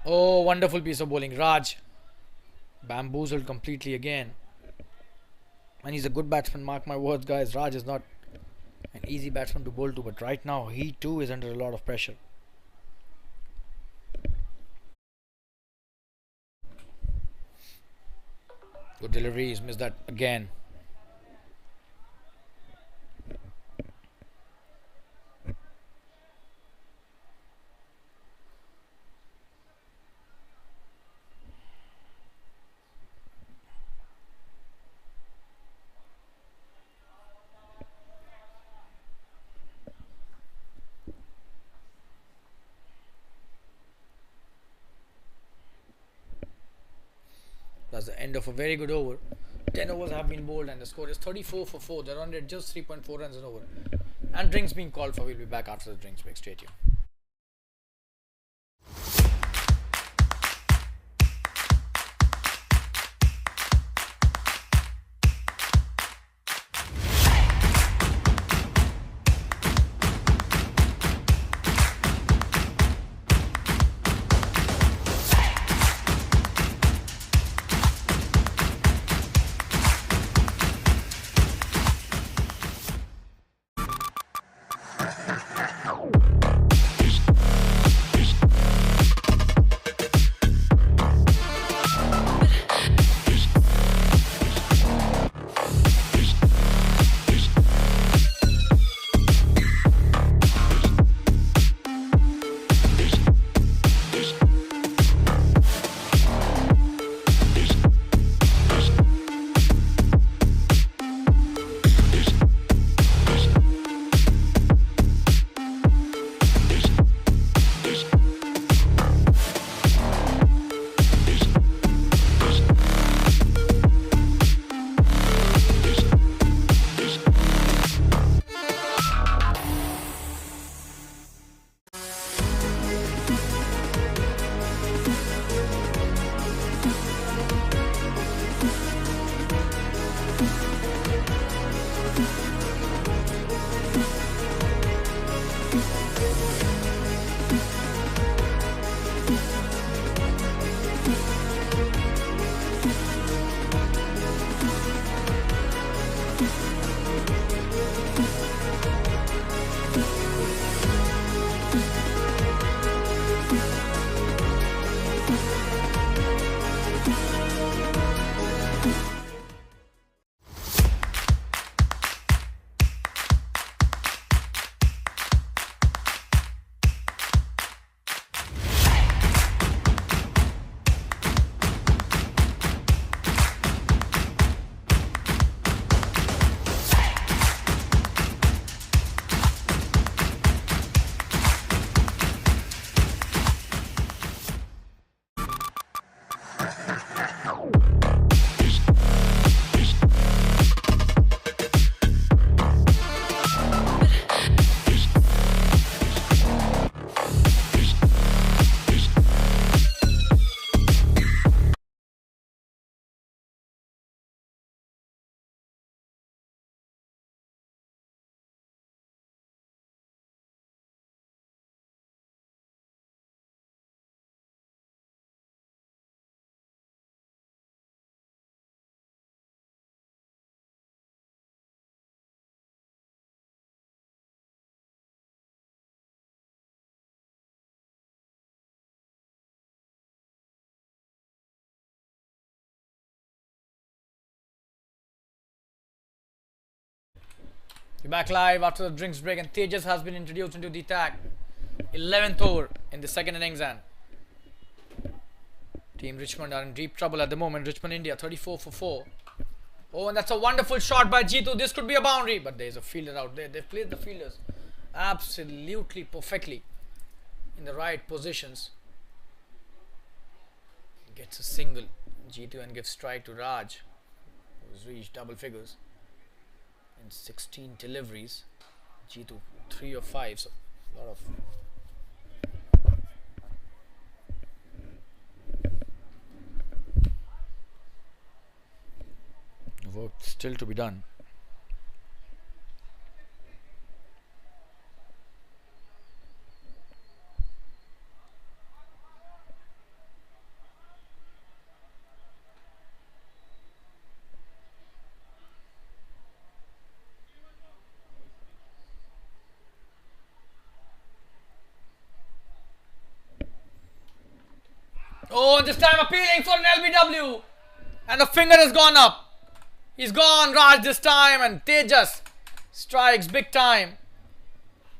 S1: Oh, wonderful piece of bowling. Raj bamboozled completely again. And he's a good batsman, mark my words, guys. Raj is not an easy batsman to bowl to, but right now he too is under a lot of pressure. Good delivery, he's missed that again. That's the end of a very good over. 10 overs have been bowled and the score is 34 for 4. They're on at just 3.4 runs an over. And drinks being called for. We'll be back after the drinks break. Stay tuned. We're back live after the drinks break, and Tejas has been introduced into the attack. 11th over in the second innings, and Team Richmond are in deep trouble at the moment. Richmond India 34 for 4. Oh, and that's a wonderful shot by Jitu. This could be a boundary, but there's a fielder out there. They've played the fielders absolutely perfectly in the right positions. Gets a single, Jitu, and gives strike to Raj, who's reached double figures in 16 deliveries. Jitu 3 of 5, so a lot of work still to be done. Oh, this time appealing for an LBW, and the finger has gone up. He's gone, Raj, this time, and Tejas strikes big time.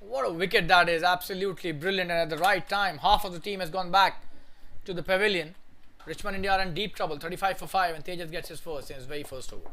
S1: What a wicket that is. Absolutely brilliant, and at the right time. Half of the team has gone back to the pavilion. Richmond India are in deep trouble, 35 for 5, and Tejas gets his first in his very first over.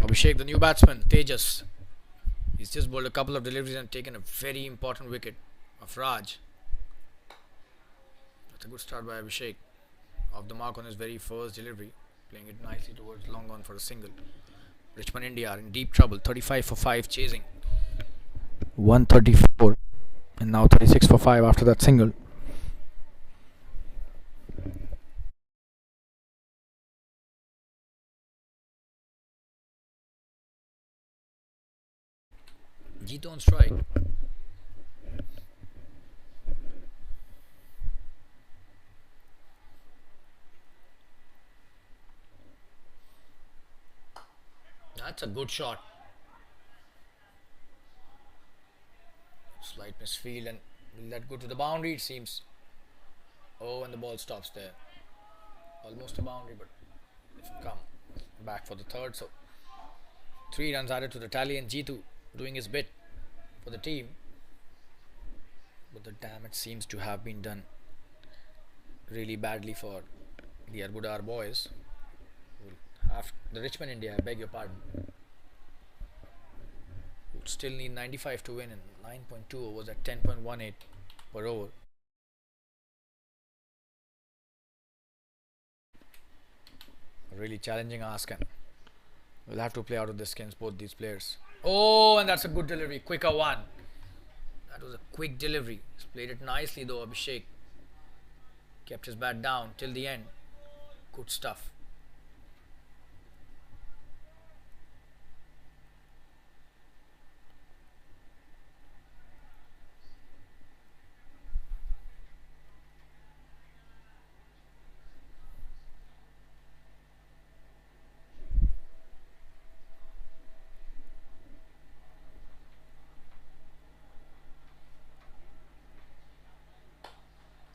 S1: Abhishek, the new batsman, Tejas. He's just bowled a couple of deliveries and taken a very important wicket of Raj. That's a good start by Abhishek. Off the mark on his very first delivery, playing it nicely towards long on for a single. Richmond India are in deep trouble, 35 for 5 chasing 134, and now 36 for 5 after that single. Jitu on strike. That's a good shot. Slight misfield, and will that go to the boundary? It seems. Oh, and the ball stops there. Almost a boundary, but it's come back for the third. So 3 runs added to the tally, and Jitu doing his bit for the team. But the damage seems to have been done really badly for the Arbuda boys. The Richmond India, I beg your pardon, would still need 95 to win, and 9.2 overs at 10.18 per over. A really challenging ask, and we'll have to play out of the skins, both these players. Oh, and that's a good delivery, quicker one. That was a quick delivery. He's played it nicely though, Abhishek. Kept his bat down till the end. Good stuff.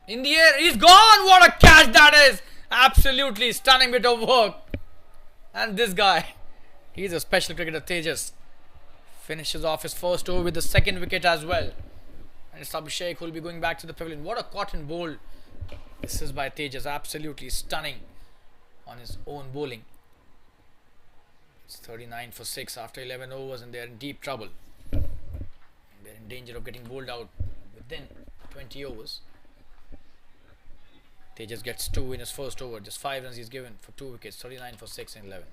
S1: In the air, he's gone! What a catch that is! Absolutely stunning bit of work. And this guy, he's a special cricketer, Tejas. finishes off his first over with the second wicket as well. And it's Abhishek who will be going back to the pavilion. What a cotton bowl. This is by Tejas. Absolutely stunning on his own bowling. It's 39 for 6 after 11 overs and they are in deep trouble. They're in danger of getting bowled out within 20 overs. Tejas gets 2 in his first over. Just 5 runs he's given for 2 wickets. 39 for 6 in 11.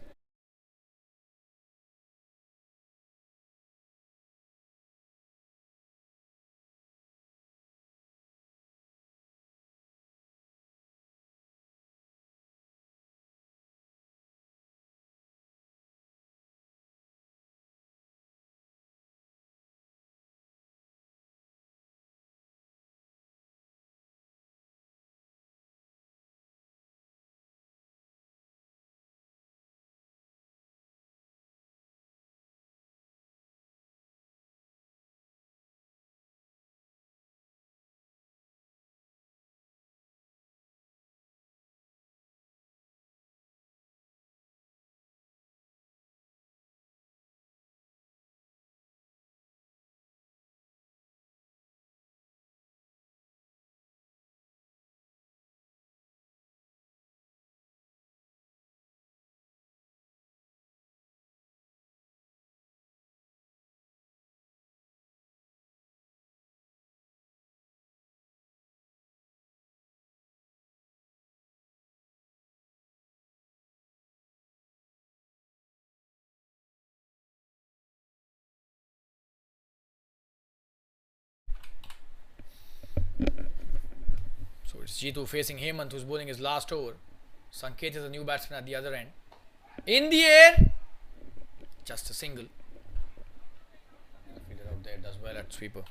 S1: So it's Jitu facing Hemant who's bowling his last over. Sanket is a new batsman at the other end. In the air! Just a single. Fielder out there does well at sweeper.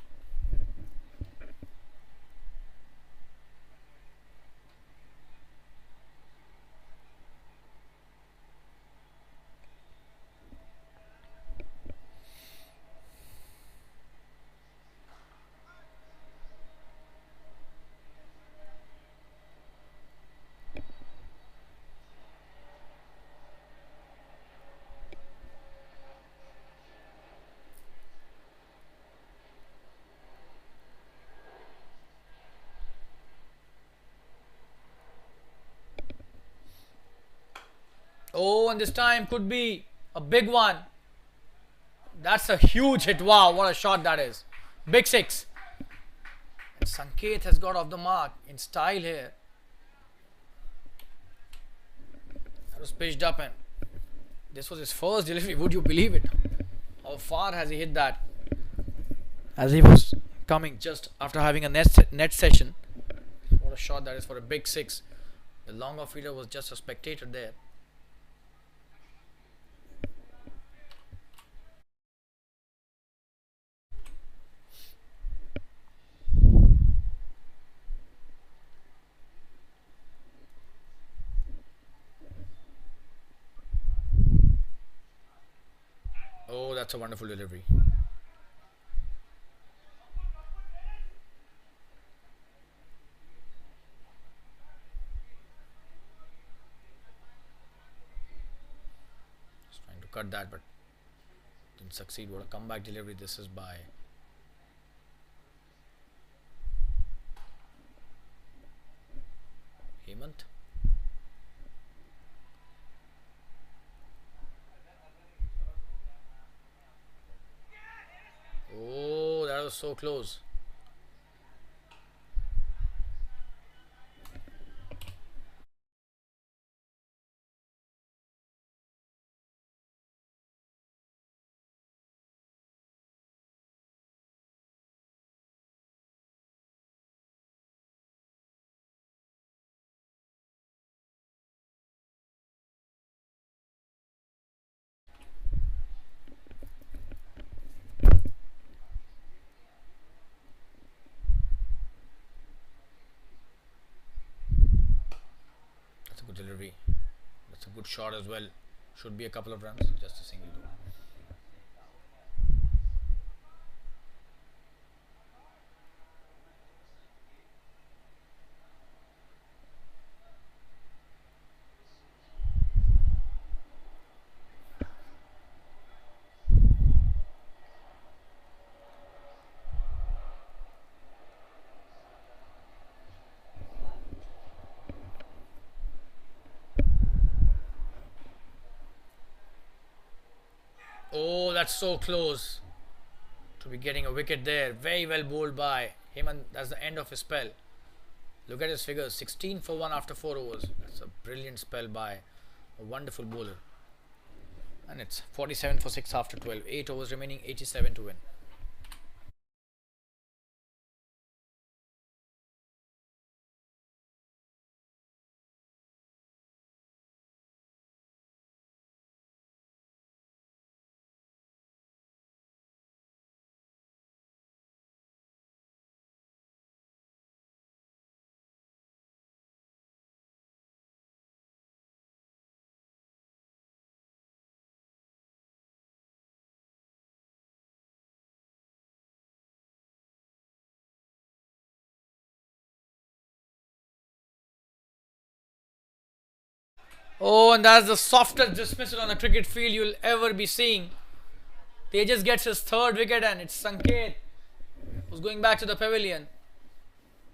S1: Oh, and this time could be a big one. That's a huge hit. Wow, what a shot that is. Big 6. And Sanket has got off the mark in style here. That was pitched up and this was his first delivery. Would you believe it? How far has he hit that? As he was coming just after having a net session. What a shot that is for a big 6. The long off fielder was just a spectator there. Oh, that's a wonderful delivery. Just trying to cut that, but didn't succeed. What a comeback delivery this is by Hemant. Oh, that was so close. That's a good delivery. That's a good shot as well. Should be a couple of runs. Just a single though. Oh, that's so close to be getting a wicket there. Very well bowled by him, and that's the end of his spell. Look at his figures, 16 for 1 after 4 overs. That's a brilliant spell by a wonderful bowler. And it's 47 for 6 after 12. 8 overs remaining, 87 to win. Oh, and that's the softest dismissal on the cricket field you'll ever be seeing. Tejas gets his third wicket, and it's Sanket who's going back to the pavilion.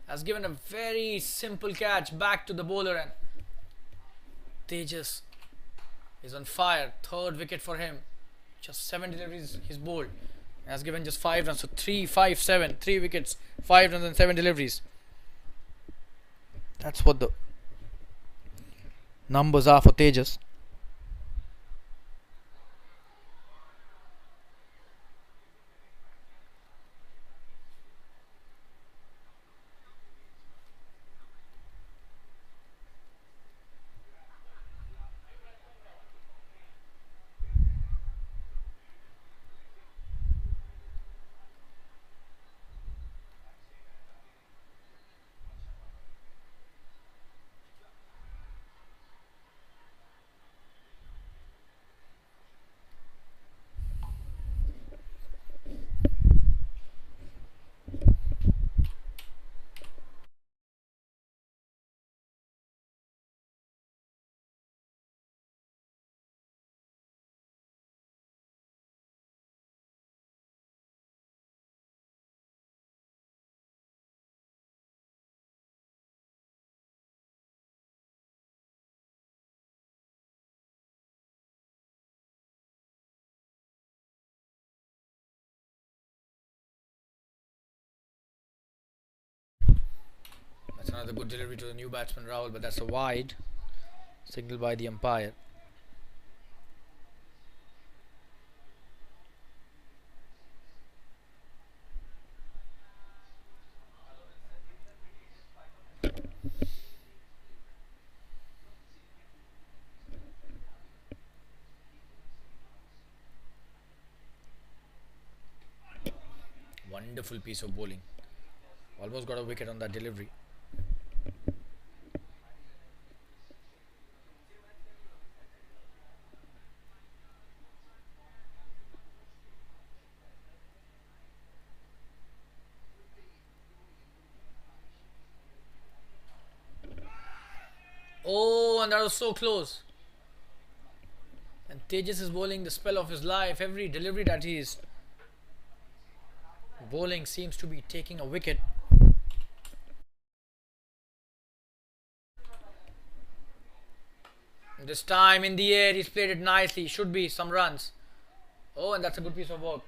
S1: Has given a very simple catch back to the bowler, and Tejas is on fire. Third wicket for him. Just 7 deliveries he's bowled. Has given just 5 runs. So 3, 5, 7. 3 wickets, 5 runs and 7 deliveries. That's what the numbers are for Tejas. That's another good delivery to the new batsman Rahul, but that's a wide signal by the umpire. Wonderful piece of bowling. Almost got a wicket on that delivery. Oh, and that was so close. And Tejas is bowling the spell of his life. Every delivery that he is bowling seems to be taking a wicket. This time in the air, he's played it nicely. Should be some runs. Oh, and that's a good piece of work.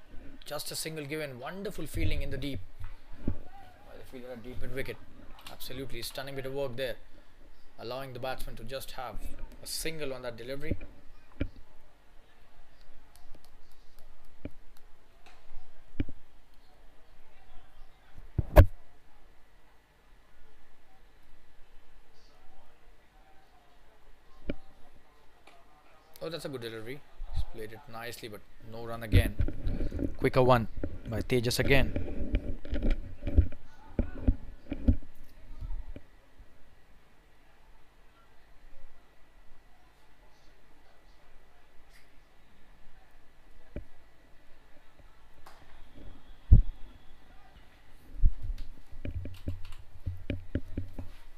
S1: Just a single given. Wonderful fielding in the deep. The fielder at deep mid wicket. Absolutely stunning bit of work there. Allowing the batsman to just have a single on that delivery. Oh, that's a good delivery. He's played it nicely, but no run again. Quicker one by Tejas again.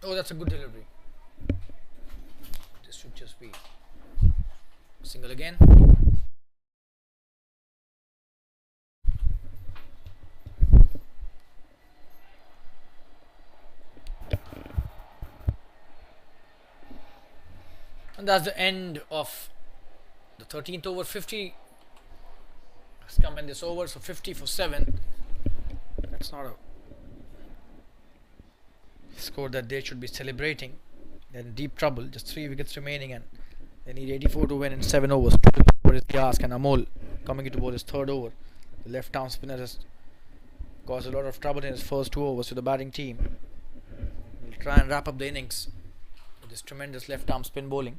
S1: Oh, that's a good delivery. This should just be single again. And that's the end of the 13th over. 50 come in this over. So 50 for 7. That's not a score that they should be celebrating. They're in deep trouble. Just 3 wickets remaining, and they need 84 to win in 7 overs. What is the ask? And Amol coming into bowl his third over. The left-arm spinner has caused a lot of trouble in his first 2 overs to the batting team. He'll try and wrap up the innings with this tremendous left-arm spin bowling,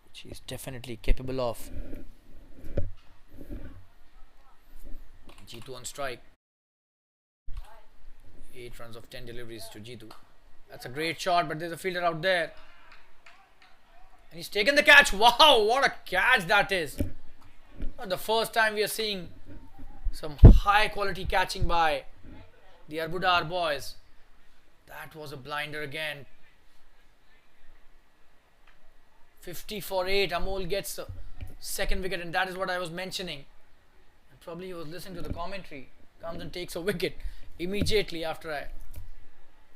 S1: which he's definitely capable of. Jitu on strike. 8 runs of 10 deliveries to Jitu. That's a great shot, but there's a fielder out there. And he's taken the catch. Wow, what a catch that is. Not the first time we are seeing some high quality catching by the Arbuda boys. That was a blinder again. 50 for 8. Amol gets the second wicket, and that is what I was mentioning. And probably he was listening to the commentary. Comes and takes a wicket immediately after I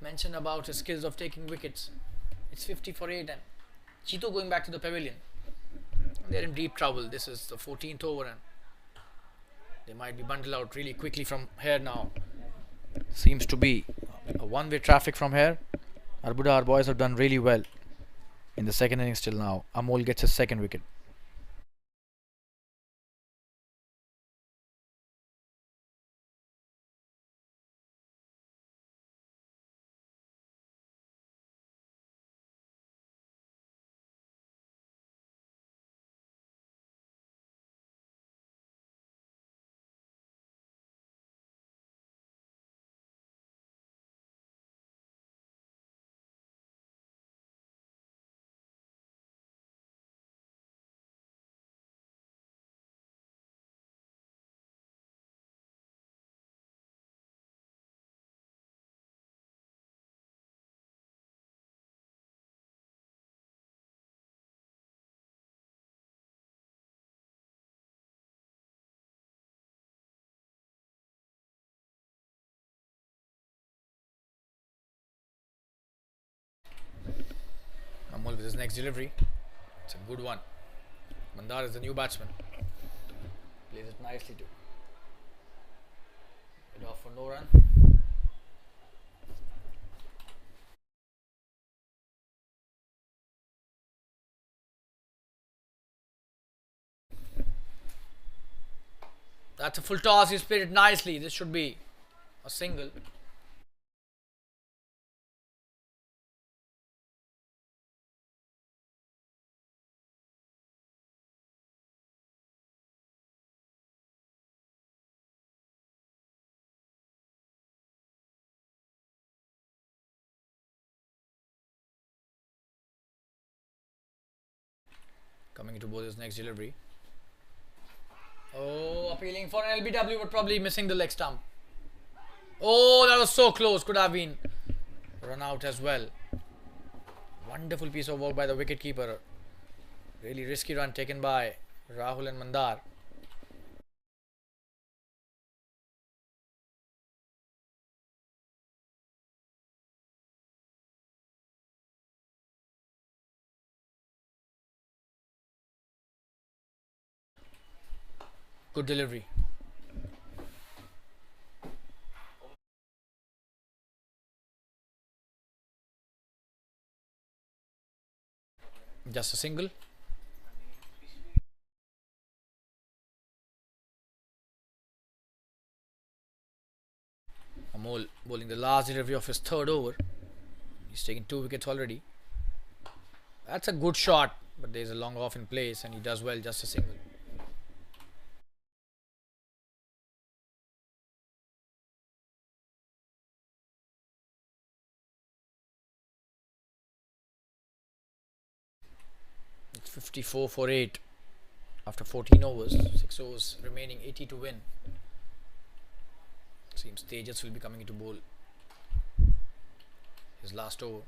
S1: mentioned about his skills of taking wickets. It's 50 for 8, and Cheeto going back to the pavilion. They're in deep trouble. This is the 14th over, and they might be bundled out really quickly from here now. Seems to be a one-way traffic from here. Arbuda, our boys have done really well in the second innings till now. Amol gets his second wicket. Amol with his next delivery. It's a good one. Mandar is the new batsman. Plays it nicely too. Head off for no run. That's a full toss. He's played it nicely. This should be a single. Coming into bowl his next delivery. Oh, appealing for an LBW, but probably missing the leg stump. Oh, that was so close. Could have been run out as well. Wonderful piece of work by the wicketkeeper. Really risky run taken by Rahul and Mandar. Good delivery. Just a single. Amol bowling the last delivery of his third over. He's taken 2 wickets already. That's a good shot, but there's a long off in place, and he does well. Just a single. It's 54 for 8 after 14 overs. 6 overs remaining, 80 to win. Seems Tejas will be coming into bowl his last over.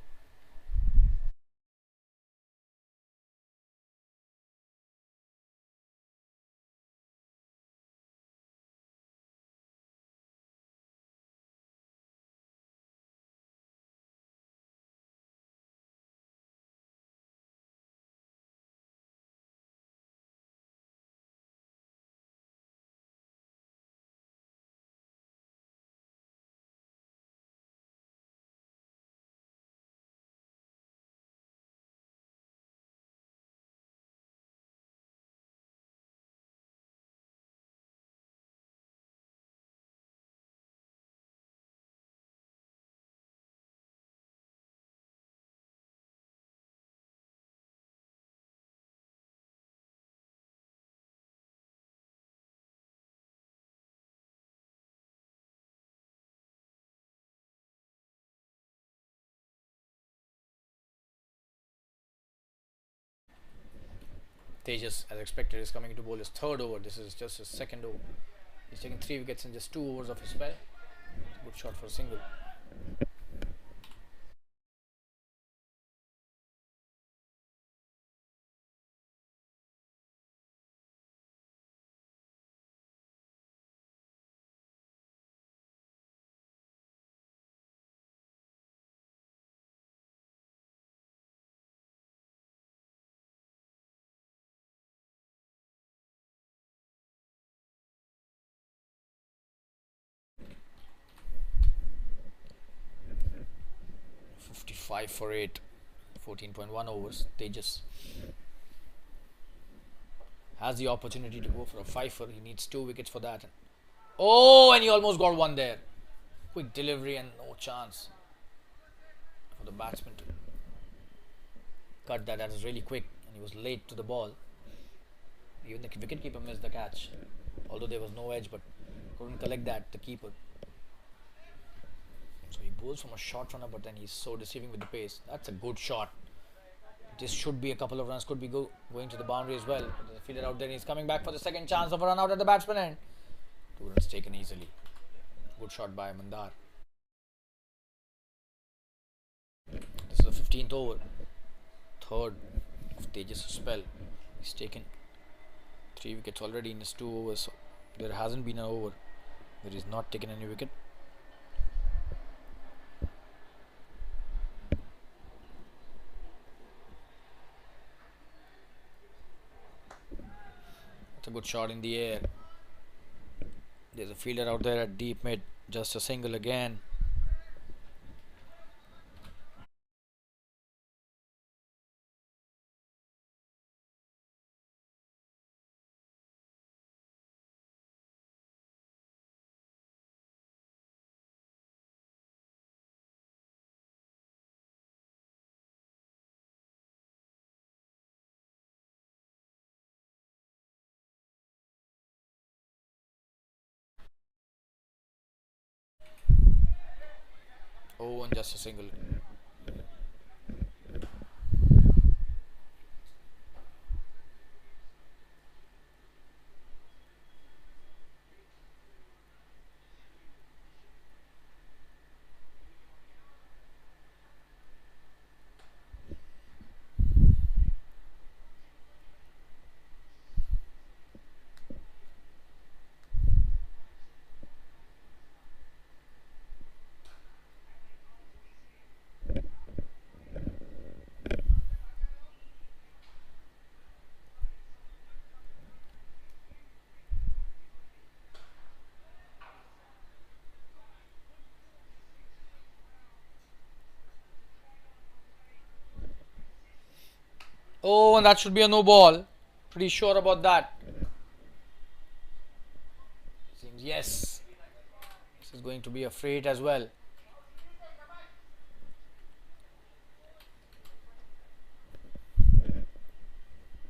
S1: Tejas, as expected, is coming to bowl his third over. This is just his second over. He's taken 3 wickets in just 2 overs of his spell. Good shot for a single. 55 for 8. 14.1 overs. Tejas has the opportunity to go for a fifer. He needs 2 wickets for that. Oh, and he almost got one there. Quick delivery and no chance for the batsman to cut that. That was really quick, and he was late to the ball. Even the wicketkeeper missed the catch, although there was no edge, but couldn't collect that, the keeper. So he bowls from a short runner, but then he's so deceiving with the pace. That's a good shot. This should be a couple of runs, could be going to the boundary as well. There's a fielder out there, he's coming back for the second chance of a run out at the batsman end. 2 runs taken easily. Good shot by Mandar. This is the 15th over. Third of Tejas' spell. He's taken 3 wickets already in his 2 overs. So there hasn't been an over where he's not taken any wicket. It's a good shot in the air. There's a fielder out there at deep mid. Just a single again. Oh, and just a single. Oh, and that should be a no ball. Pretty sure about that. Seems yes. This is going to be a free hit as well.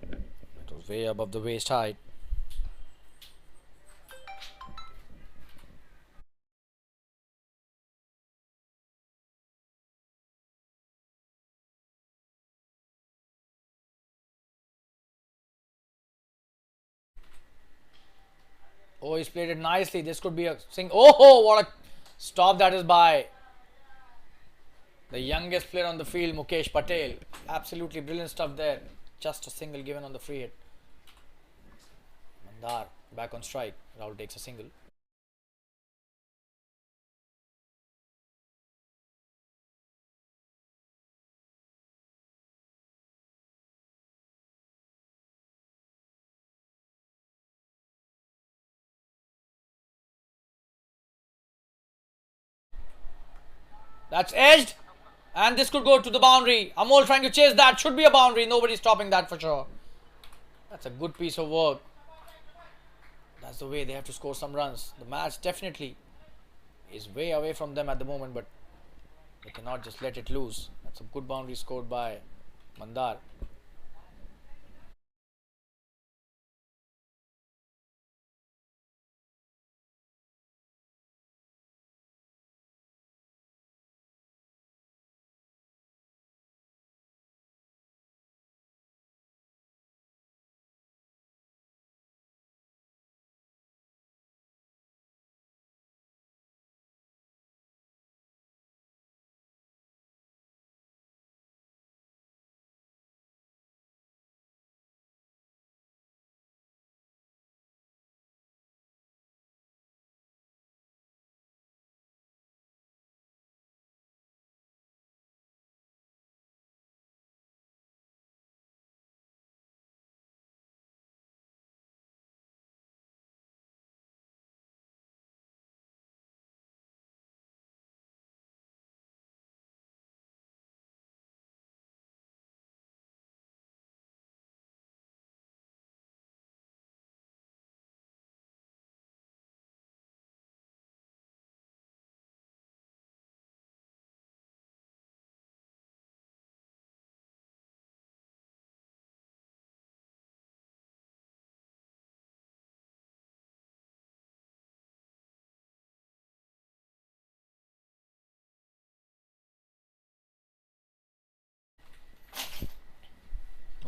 S1: It was way above the waist height. Oh, he's played it nicely. This could be a sing. Oh, what a stop that is by the youngest player on the field, Mukesh Patel. Absolutely brilliant stuff there. Just a single given on the free hit. Mandar back on strike. Rahul takes a single. That's edged. And this could go to the boundary. Amol trying to chase that. Should be a boundary. Nobody's stopping that for sure. That's a good piece of work. That's the way they have to score some runs. The match definitely is way away from them at the moment, but they cannot just let it loose. That's a good boundary scored by Mandar.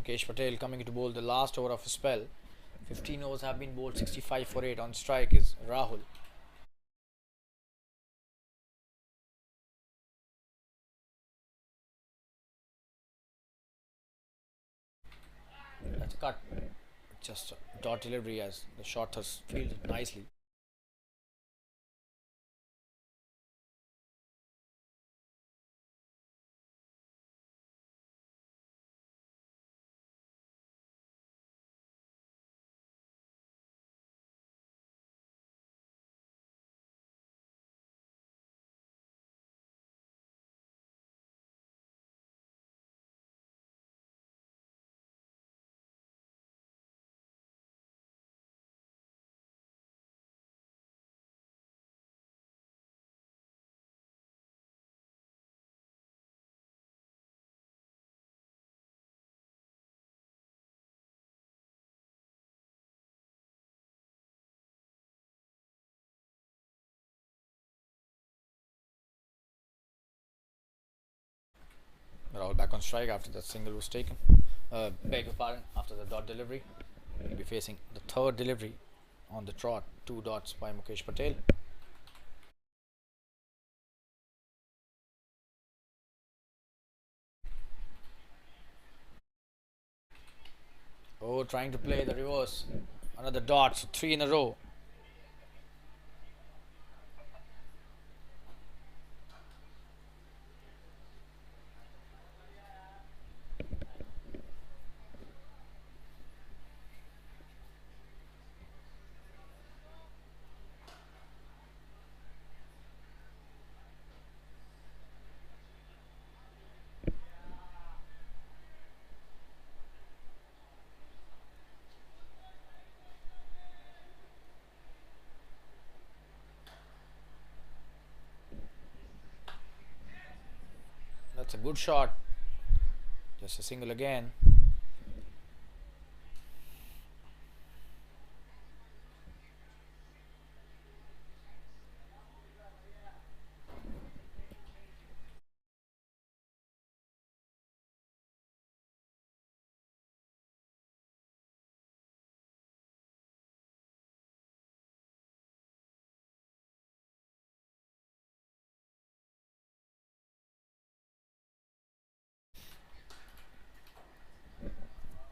S1: Mukesh Patel coming to bowl the last over of his spell. 15 overs have been bowled, 65 for 8. On strike is Rahul. That's a cut. Just a dot delivery as the shot has fielded nicely. Rahul back on strike after that single was taken. Beg your pardon, after the dot delivery. He'll be facing the third delivery on the trot. 2 dots by Mukesh Patel. Oh, trying to play the reverse. Another dot, so 3 in a row. That's a good shot. Just a single again.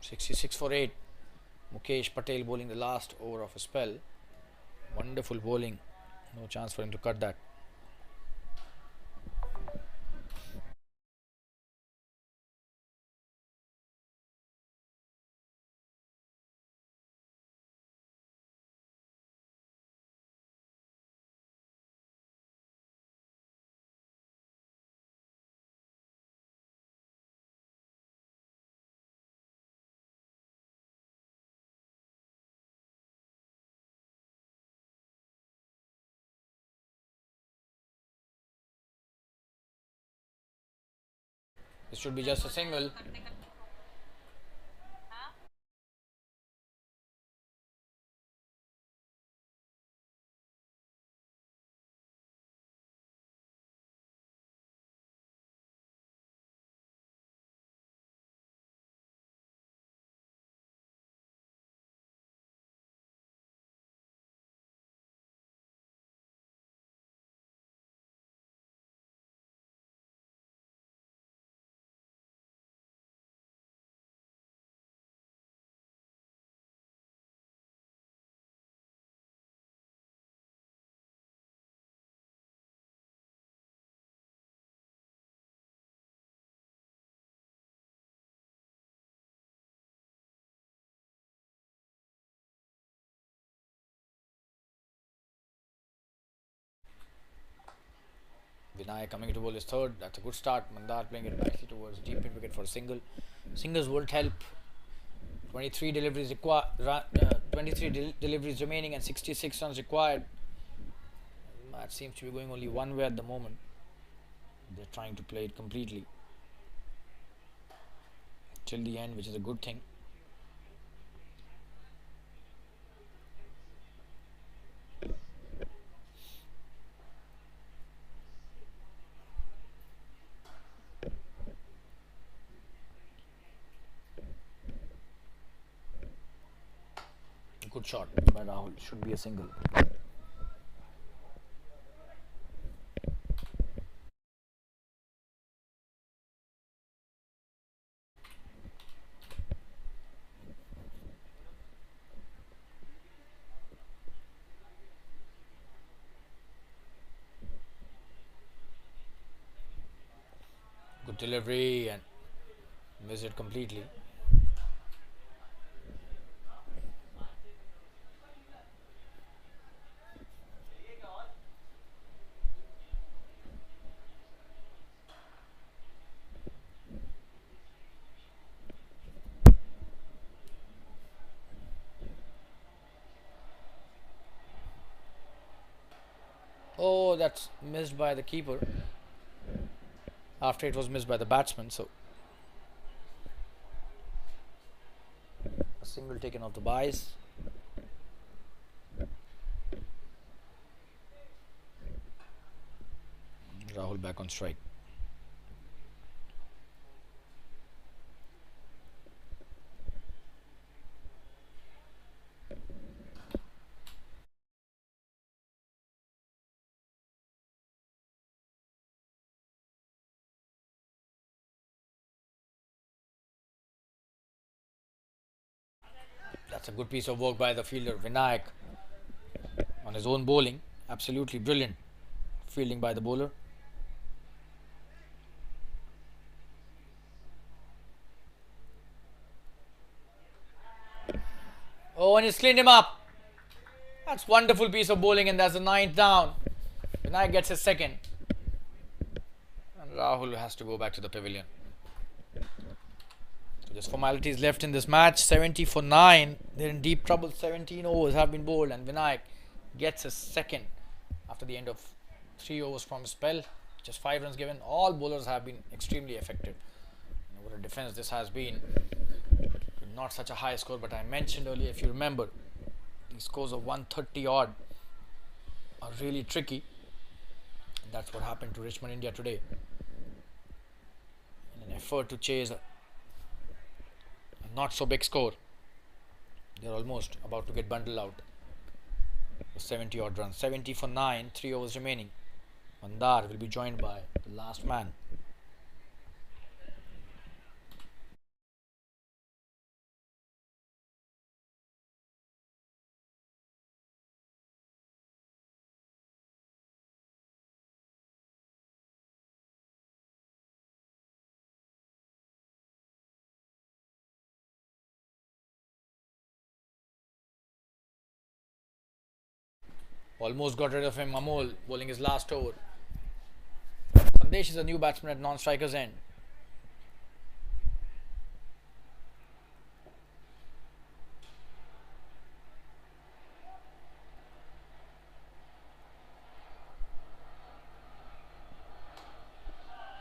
S1: "66 for 8. Mukesh Patel bowling the last over of a spell. Wonderful bowling. No chance for him to cut that. This should be just a single. Vinay coming to bowl his third. That's a good start. Mandar playing it nicely towards deep in wicket for a single. Singles won't help. 23 deliveries required. 23 deliveries remaining and 66 runs required. That seems to be going only one way at the moment. They're trying to play it completely till the end, which is a good thing. Good shot by Rahul. Should be a single. Good delivery and missed it completely. Oh, that's missed by the keeper after it was missed by the batsman. So a single taken off the byes. Rahul back on strike. That's a good piece of work by the fielder Vinayak on his own bowling. Absolutely brilliant fielding by the bowler. Oh, and he's cleaned him up. That's wonderful piece of bowling, and that's the 9th down. Vinayak gets his second. And Rahul has to go back to the pavilion. So just formalities left in this match. 70 for 9. They're in deep trouble. 17 overs have been bowled, and Vinayak gets his second after the end of 3 overs from his spell. Just 5 runs given. All bowlers have been extremely effective. What a defense this has been. Not such a high score, but I mentioned earlier, if you remember, these scores of 130 odd are really tricky. That's what happened to Richmond India today. In an effort to chase a not so big score, they're almost about to get bundled out. 70 odd runs. 70 for 9, 3 overs remaining. Mandar will be joined by the last man. Almost got rid of him. Amol bowling his last over. Sandesh is a new batsman at non-striker's end.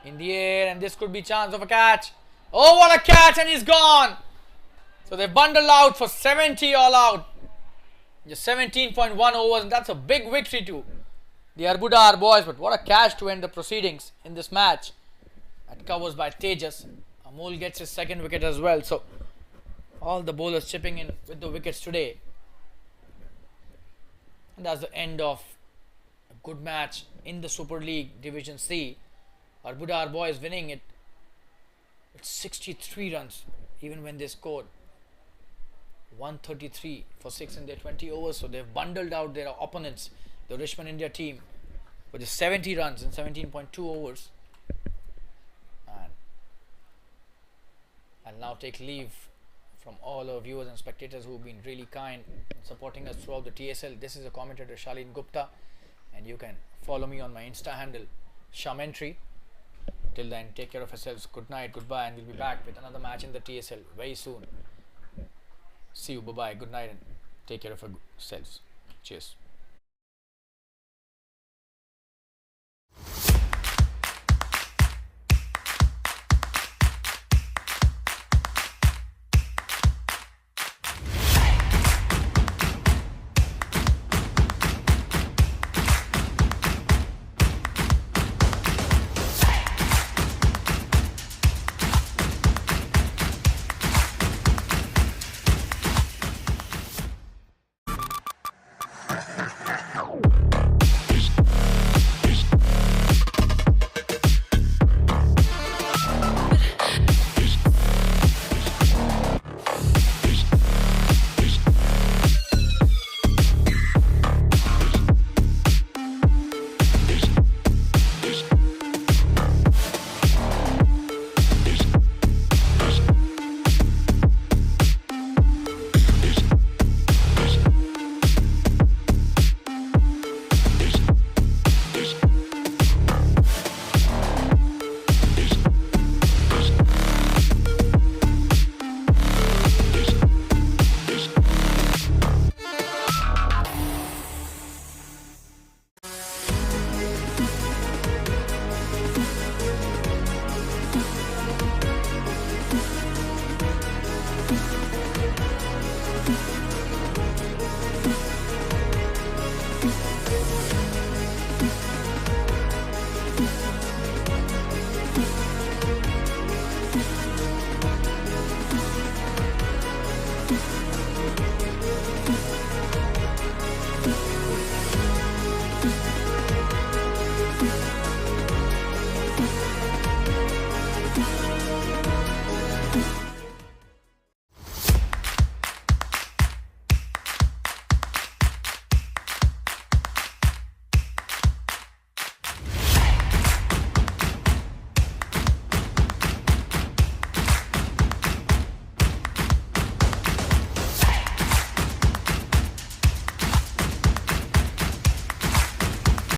S1: In the air, and this could be chance of a catch. Oh, what a catch, and he's gone. So they bundled out for 70 all out. Just 17.1 overs, and that's a big victory to the Arbuda boys. But what a catch to end the proceedings in this match. That covers by Tejas. Amol gets his second wicket as well. So all the bowlers chipping in with the wickets today. And that's the end of a good match in the Super League Division C. Arbuda boys winning it with 63 runs, even when they scored 133 for 6 in their 20 overs. So they've bundled out their opponents, the Richmond India team, with just 70 runs in 17.2 overs. And I'll now take leave from all our viewers and spectators who've been really kind in supporting us throughout the TSL. This is a commentator, Shalin Gupta, and you can follow me on my Insta handle, Shamentry. Till then, take care of yourselves. Good night, goodbye, and we'll be back with another match in the TSL very soon. See you, bye bye, good night, and take care of yourselves. Cheers.